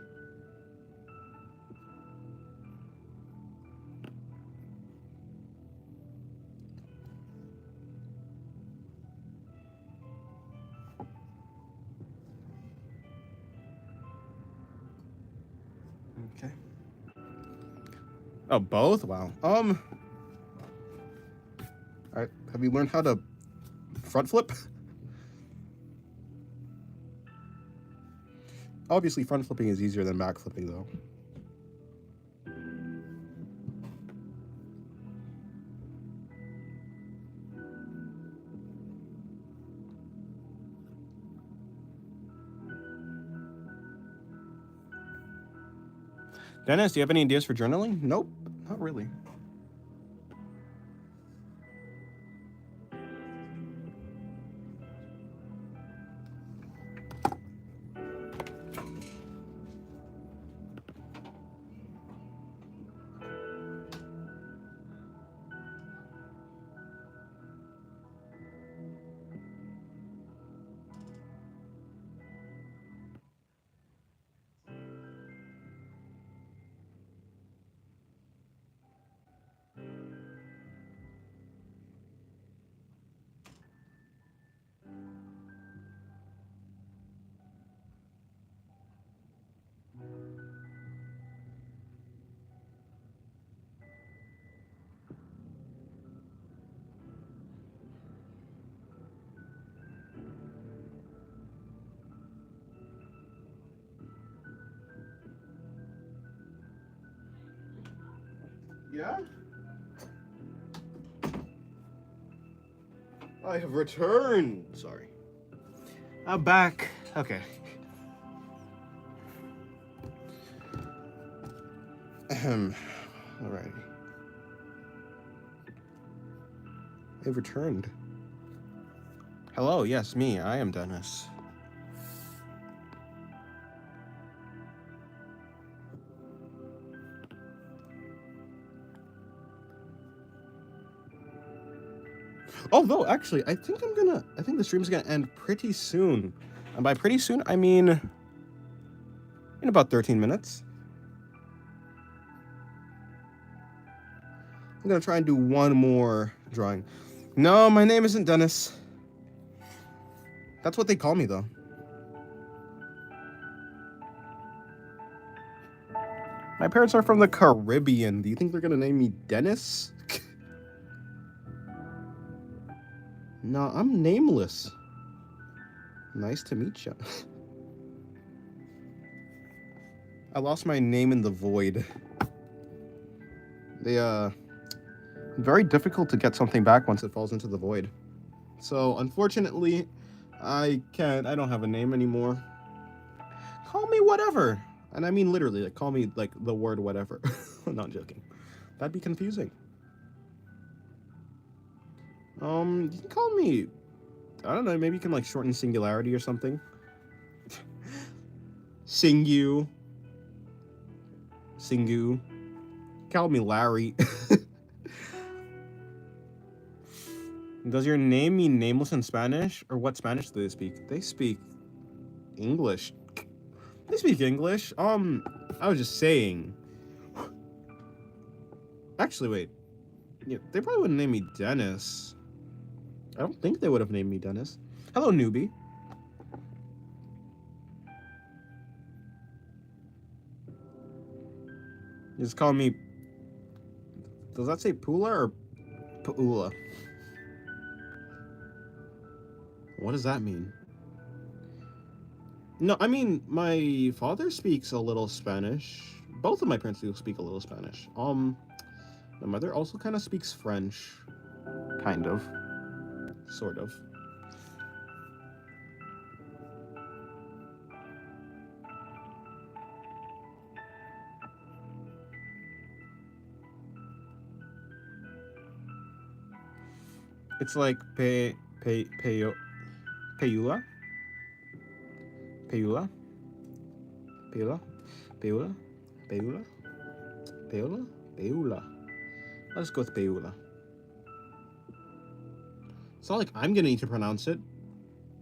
Okay. Oh, both? Wow. All right. Have you learned how to front flip? Obviously, front flipping is easier than back flipping, though. Dennis, do you have any ideas for journaling? Nope, not really. Yeah? I have returned. Sorry. I'm back. Okay. Ahem. Alrighty. I've returned. Hello, yes, me. I am Dennis. Although, actually, I think the stream's gonna end pretty soon. And by pretty soon, I mean in about 13 minutes. I'm gonna try and do one more drawing. No, my name isn't Dennis. That's what they call me, though. My parents are from the Caribbean. Do you think they're gonna name me Dennis? No, I'm nameless. Nice to meet you. I lost my name in the void. Very difficult to get something back once it falls into the void. So, unfortunately, I don't have a name anymore. Call me whatever. And I mean literally, like, call me, like, the word whatever. I'm not joking. That'd be confusing. You can call me, I don't know, maybe you can, like, shorten singularity or something. Singu. Call me Larry. Does your name mean nameless in Spanish? Or what Spanish do they speak? They speak English. They speak English. I was just saying. Actually, wait. Yeah, they probably wouldn't name me Dennis. I don't think they would have named me Dennis. Hello, newbie. You just call me... Does that say Pula or Paula? What does that mean? No, I mean, my father speaks a little Spanish. Both of my parents do speak a little Spanish. My mother also kind of speaks French. Kind of. Sort of. It's like Peula? Let's go with Peula. It's not like I'm gonna need to pronounce it.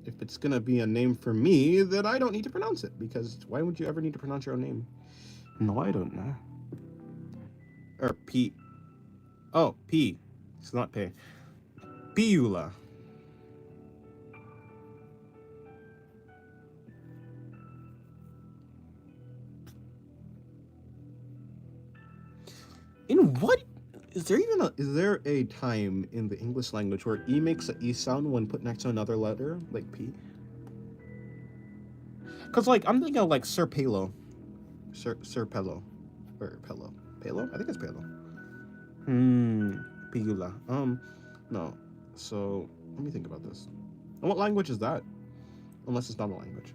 If it's gonna be a name for me, then I don't need to pronounce it, because why would you ever need to pronounce your own name? No, I don't know. Or P. Oh, P. It's not P. Peula. In what? Is there a time in the English language where E makes an E sound when put next to another letter, like P? Cause like I'm thinking of like Sir Pelo. Sir Pelo. Or Pelo. Pelo? I think it's Pelo. Peula. No. So let me think about this. And what language is that? Unless it's not a language.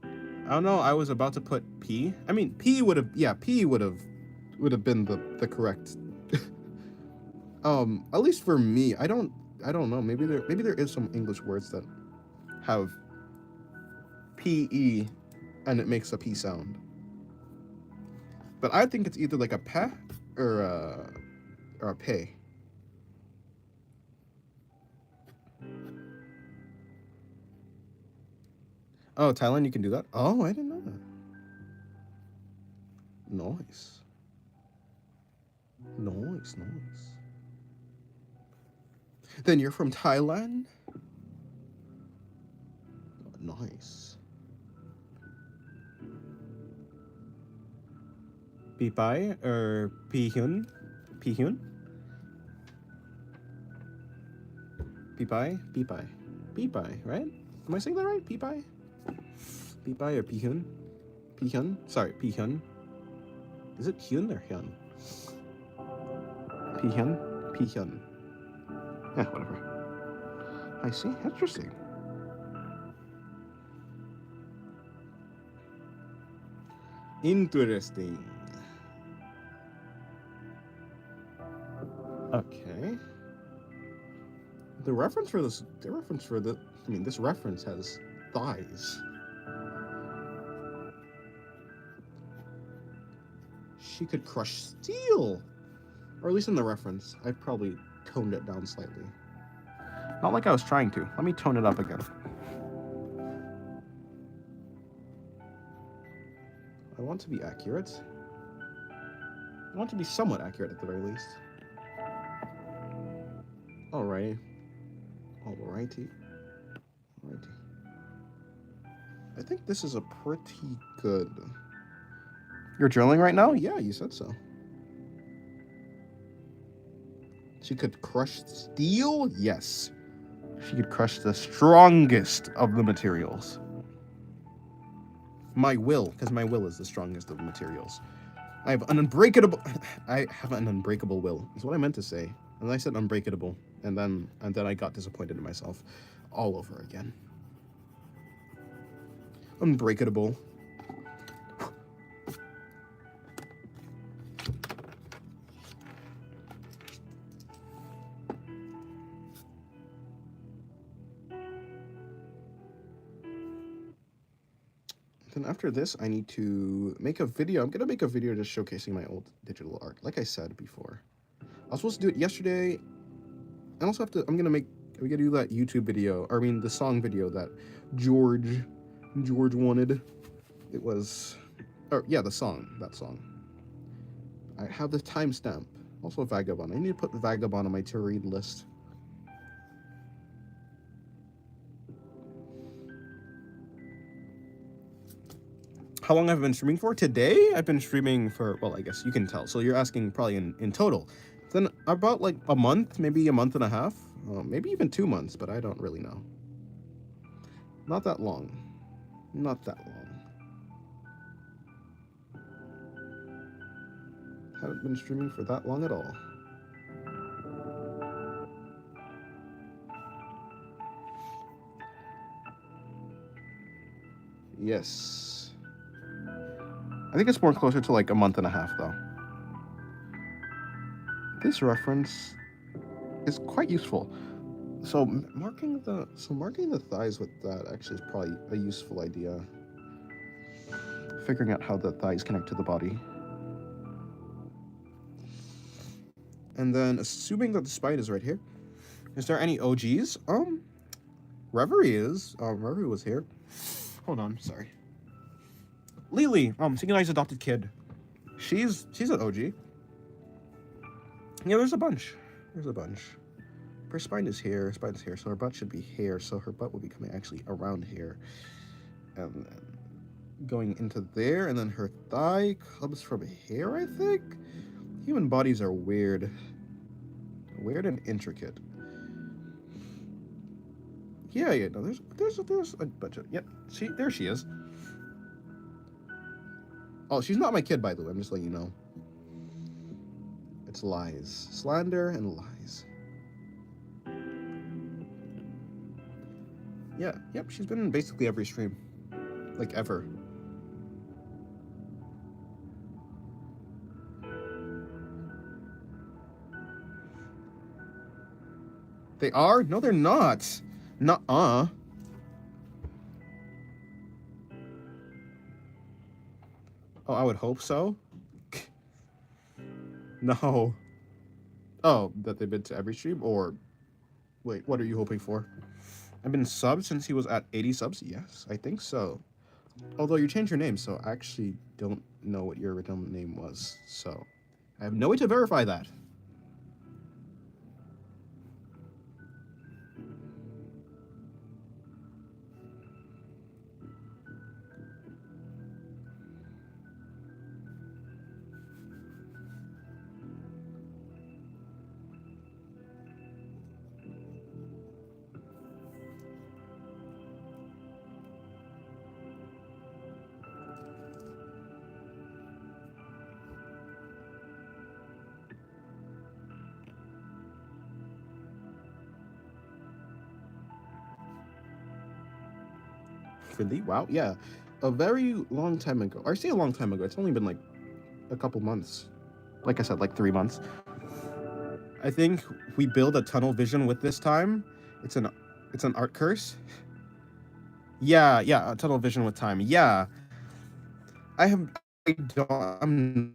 I don't know, I was about to put P. I mean P would have been the correct. At least for me, I don't know. Maybe there is some English words that have PE and it makes a P sound. But I think it's either like a pe or a pay. Oh, Thailand, you can do that? Oh, I didn't know that. Nice. Then you're from Thailand? Nice. Pipai or Pihyun? Pipai? Pipai, right? Am I saying that right? Pipai or Pihyun? Pihyun? Sorry, Pihyun. Is it Hyun or Hyun? Pihyun? Pihyun. Yeah, whatever. I see. Interesting. Interesting. Okay. The reference for this, this reference has thighs. She could crush steel! Or at least in the reference. I probably toned it down slightly. Not like I was trying to. Let me tone it up again. I want to be accurate. I want to be somewhat accurate at the very least. Alrighty. Alrighty. Alrighty. I think this is a pretty good... You're drilling right now? Yeah, you said so. She could crush steel? Yes. She could crush the strongest of the materials. My will, because my will is the strongest of the materials. I have an unbreakable will, is what I meant to say. And I said unbreakable, and then I got disappointed in myself all over again. Unbreakable. Then after this, I need to make a video. I'm gonna make a video just showcasing my old digital art, like I said before. I was supposed to do it yesterday. I also have to. We gotta do that YouTube video. Or I mean, the song video that George wanted. It was, that song. I have the timestamp. Also Vagabond. I need to put Vagabond on my to read list. How long have I been streaming for? Today, I've been streaming for, well, I guess you can tell. So you're asking probably in total. Then about like a month, maybe a month and a half. Maybe even 2 months, but I don't really know. Not that long. Not that long. Haven't been streaming for that long at all. Yes. I think it's more closer to like a month and a half, though. This reference is quite useful. So marking the thighs with that actually is probably a useful idea. Figuring out how the thighs connect to the body. And then assuming that the spine is right here. Is there any OGs? Reverie is. Reverie was here. Hold on, sorry. Lily, Singular's adopted kid. She's an OG. Yeah, there's a bunch. Her spine is here, so her butt should be here, so her butt will be coming actually around here. And then going into there, and then her thigh comes from here, I think? Human bodies are weird. Weird and intricate. Yeah, no, there's a bunch of, yep, see, there she is. Oh, she's not my kid, by the way. I'm just letting you know. It's lies. Slander and lies. Yeah, yep, she's been in basically every stream. Like, ever. They are? No, they're not. Nuh-uh. Oh, I would hope so. No. Oh, that they've been to every stream? Or, wait, what are you hoping for? I've been subbed since he was at 80 subs? Yes, I think so. Although you changed your name, so I actually don't know what your original name was. So, I have no way to verify that. Really? Wow. Yeah. A very long time ago. I say a long time ago. It's only been like a couple months. Like I said, like 3 months. I think we build a tunnel vision with this time. It's an art curse. Yeah, a tunnel vision with time. Yeah. I'm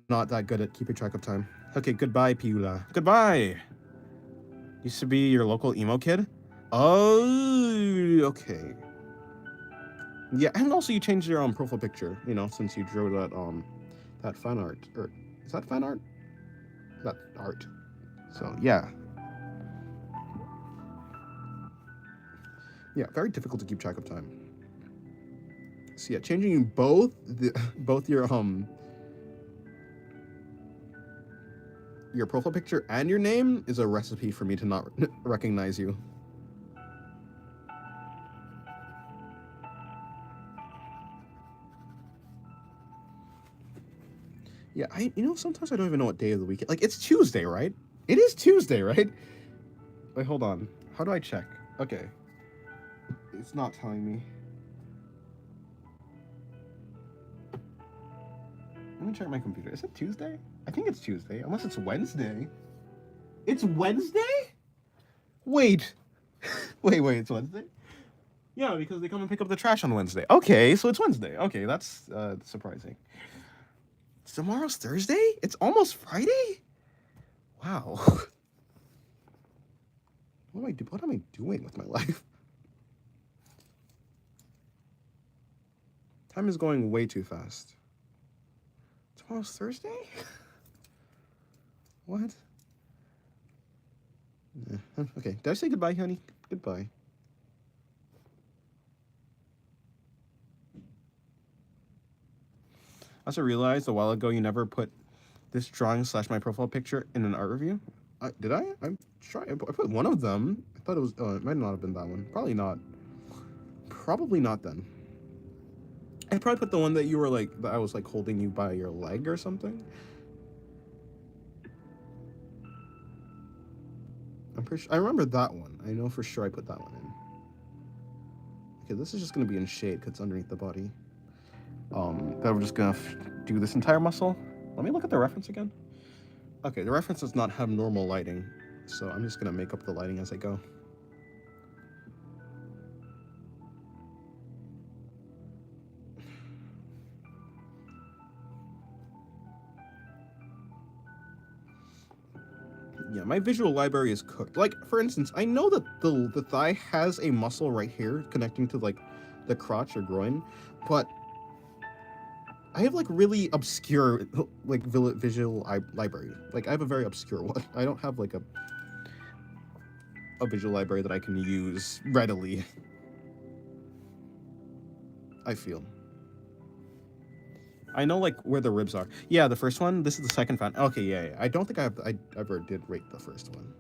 not that good at keeping track of time. Okay, goodbye, Piula. Goodbye. Used to be your local emo kid? Oh, okay. Yeah, and also you changed your profile picture, since you drew that fan art. Or is that fan art? That art. So yeah. Yeah, very difficult to keep track of time. So yeah, changing both your profile picture and your name is a recipe for me to not recognize you. Yeah, sometimes I don't even know what day of the week. Like, it's Tuesday, right? It is Tuesday, right? Wait, hold on. How do I check? Okay. It's not telling me. Let me check my computer. Is it Tuesday? I think it's Tuesday, unless it's Wednesday. It's Wednesday? Wait. wait, it's Wednesday? Yeah, because they come and pick up the trash on Wednesday. Okay, so it's Wednesday. Okay, that's surprising. Tomorrow's Thursday? It's almost Friday? Wow. What am I doing with my life? Time is going way too fast. Tomorrow's Thursday? What? Okay, did I say goodbye, honey? Goodbye. I also realized a while ago you never put this drawing / my profile picture in an art review. Did I? I'm trying. I put one of them. I thought it was. Oh, it might not have been that one. Probably not. Probably not then. I probably put the one that you were like, that I was like holding you by your leg or something. I'm pretty sure. I remember that one. I know for sure I put that one in. Okay, this is just gonna be in shade because it's underneath the body. That we're just gonna do this entire muscle. Let me look at the reference again. Okay, the reference does not have normal lighting, so I'm just gonna make up the lighting as I go. Yeah, my visual library is cooked. Like, for instance, I know that the thigh has a muscle right here connecting to, like, the crotch or groin, but I have, like, really obscure, like, visual library. Like, I have a very obscure one. I don't have, like, a visual library that I can use readily. I feel. I know, like, where the ribs are. Yeah, the first one. This is the second fan. Okay, yeah. I don't think I ever did rate the first one.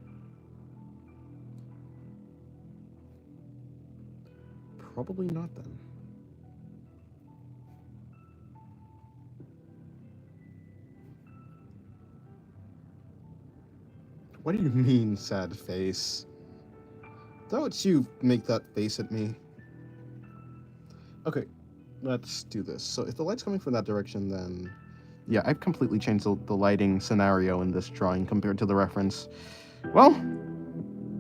Probably not then. What do you mean, sad face? Don't you make that face at me. Okay, let's do this. So if the light's coming from that direction, then yeah, I've completely changed the lighting scenario in this drawing compared to the reference. Well,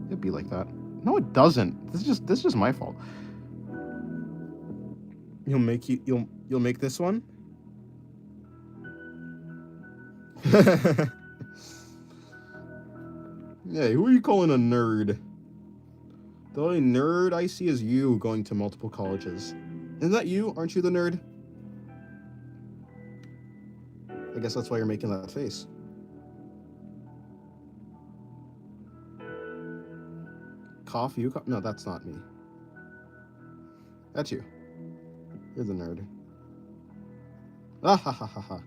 it'd be like that. No, it doesn't. This is just my fault. You'll make this one? Yeah, who are you calling a nerd? The only nerd I see is you going to multiple colleges. Isn't that you? Aren't you the nerd? I guess that's why you're making that face. Cough, you cough? No, that's not me. That's you. You're the nerd. Ah ha ha ha ha.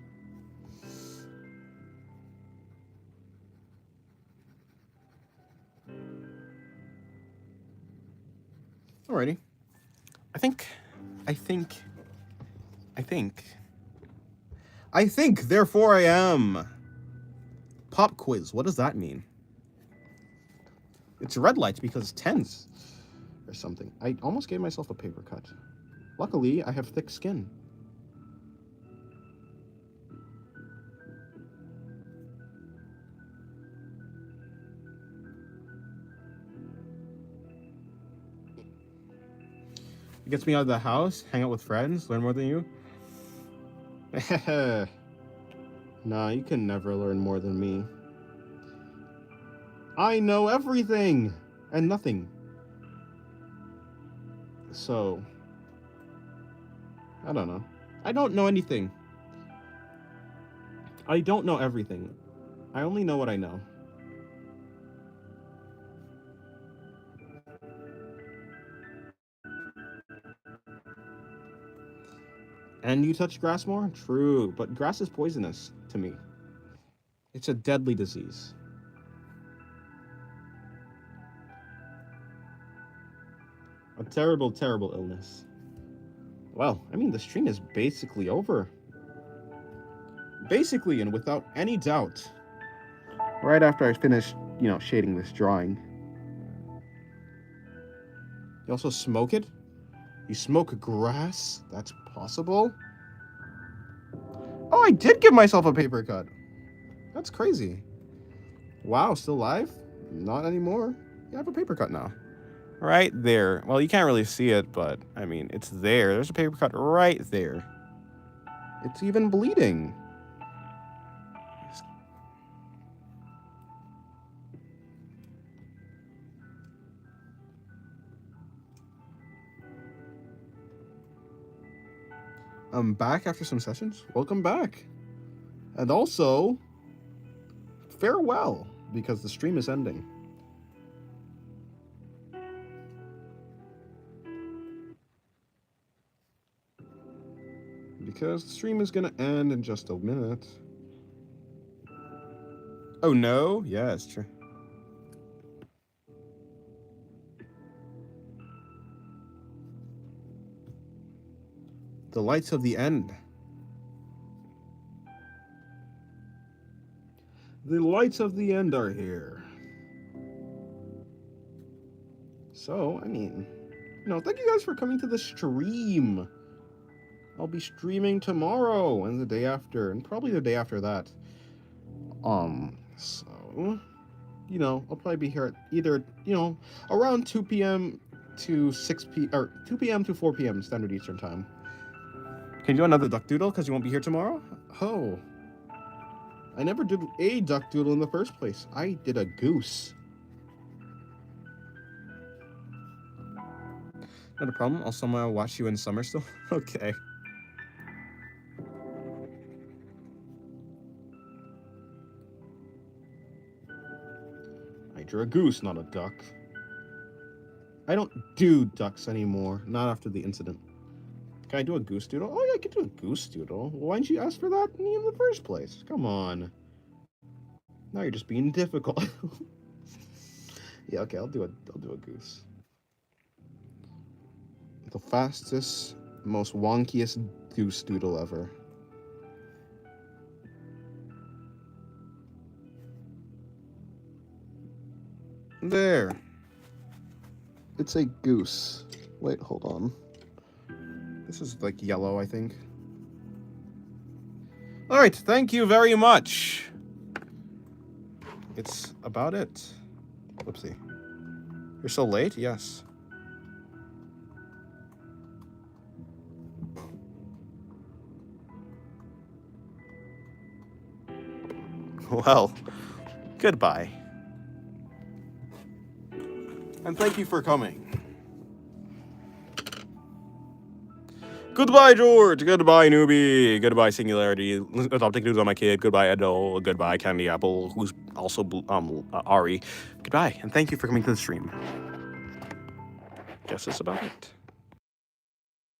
Alrighty. I think, therefore I am. Pop quiz. What does that mean? It's red lights because it's tense or something. I almost gave myself a paper cut. Luckily, I have thick skin. It gets me out of the house, hang out with friends, learn more than you. Nah, you can never learn more than me. I know everything and nothing. So, I don't know. I don't know anything. I don't know everything. I only know what I know. And you touch grass more? True, but grass is poisonous to me. It's a deadly disease. A terrible, terrible illness. Well, I mean, the stream is basically over. Basically, and without any doubt. Right after I finish, shading this drawing. You also smoke it? You smoke grass? That's possible? Oh, I did give myself a paper cut. That's crazy. Wow, still alive? Not anymore. You have a paper cut now. Right there. Well, you can't really see it, but, I mean, it's there. There's a paper cut right there. It's even bleeding. I'm back after some sessions. Welcome back. And also, farewell, because the stream is ending. Because the stream is gonna end in just a minute. Oh no? Yeah, it's true. The lights of the end. The lights of the end are here. So, I mean, thank you guys for coming to the stream. I'll be streaming tomorrow and the day after, and probably the day after that. So, I'll probably be here at either, around 2 p.m. to 6 p.m. or 2 p.m. to 4 p.m. Standard Eastern Time. Can you do another duck doodle because you won't be here tomorrow? Oh. I never did a duck doodle in the first place. I did a goose. Not a problem. I'll somehow watch you in summer still. Okay. I drew a goose, not a duck. I don't do ducks anymore. Not after the incident. Can I do a goose doodle? Oh, yeah, I can do a goose doodle. Why didn't you ask for that in the first place? Come on. Now you're just being difficult. Yeah, okay, I'll do a goose. The fastest, most wonkiest goose doodle ever. There. It's a goose. Wait, hold on. This is like yellow, I think. Alright, thank you very much. It's about it. Whoopsie. You're so late? Yes. Well, goodbye. And thank you for coming. Goodbye, George. Goodbye, Newbie. Goodbye, Singularity. Adopting news on my kid. Goodbye, Edo. Goodbye, Candy Apple, who's also Ari. Goodbye, and thank you for coming to the stream. Guess that's about it.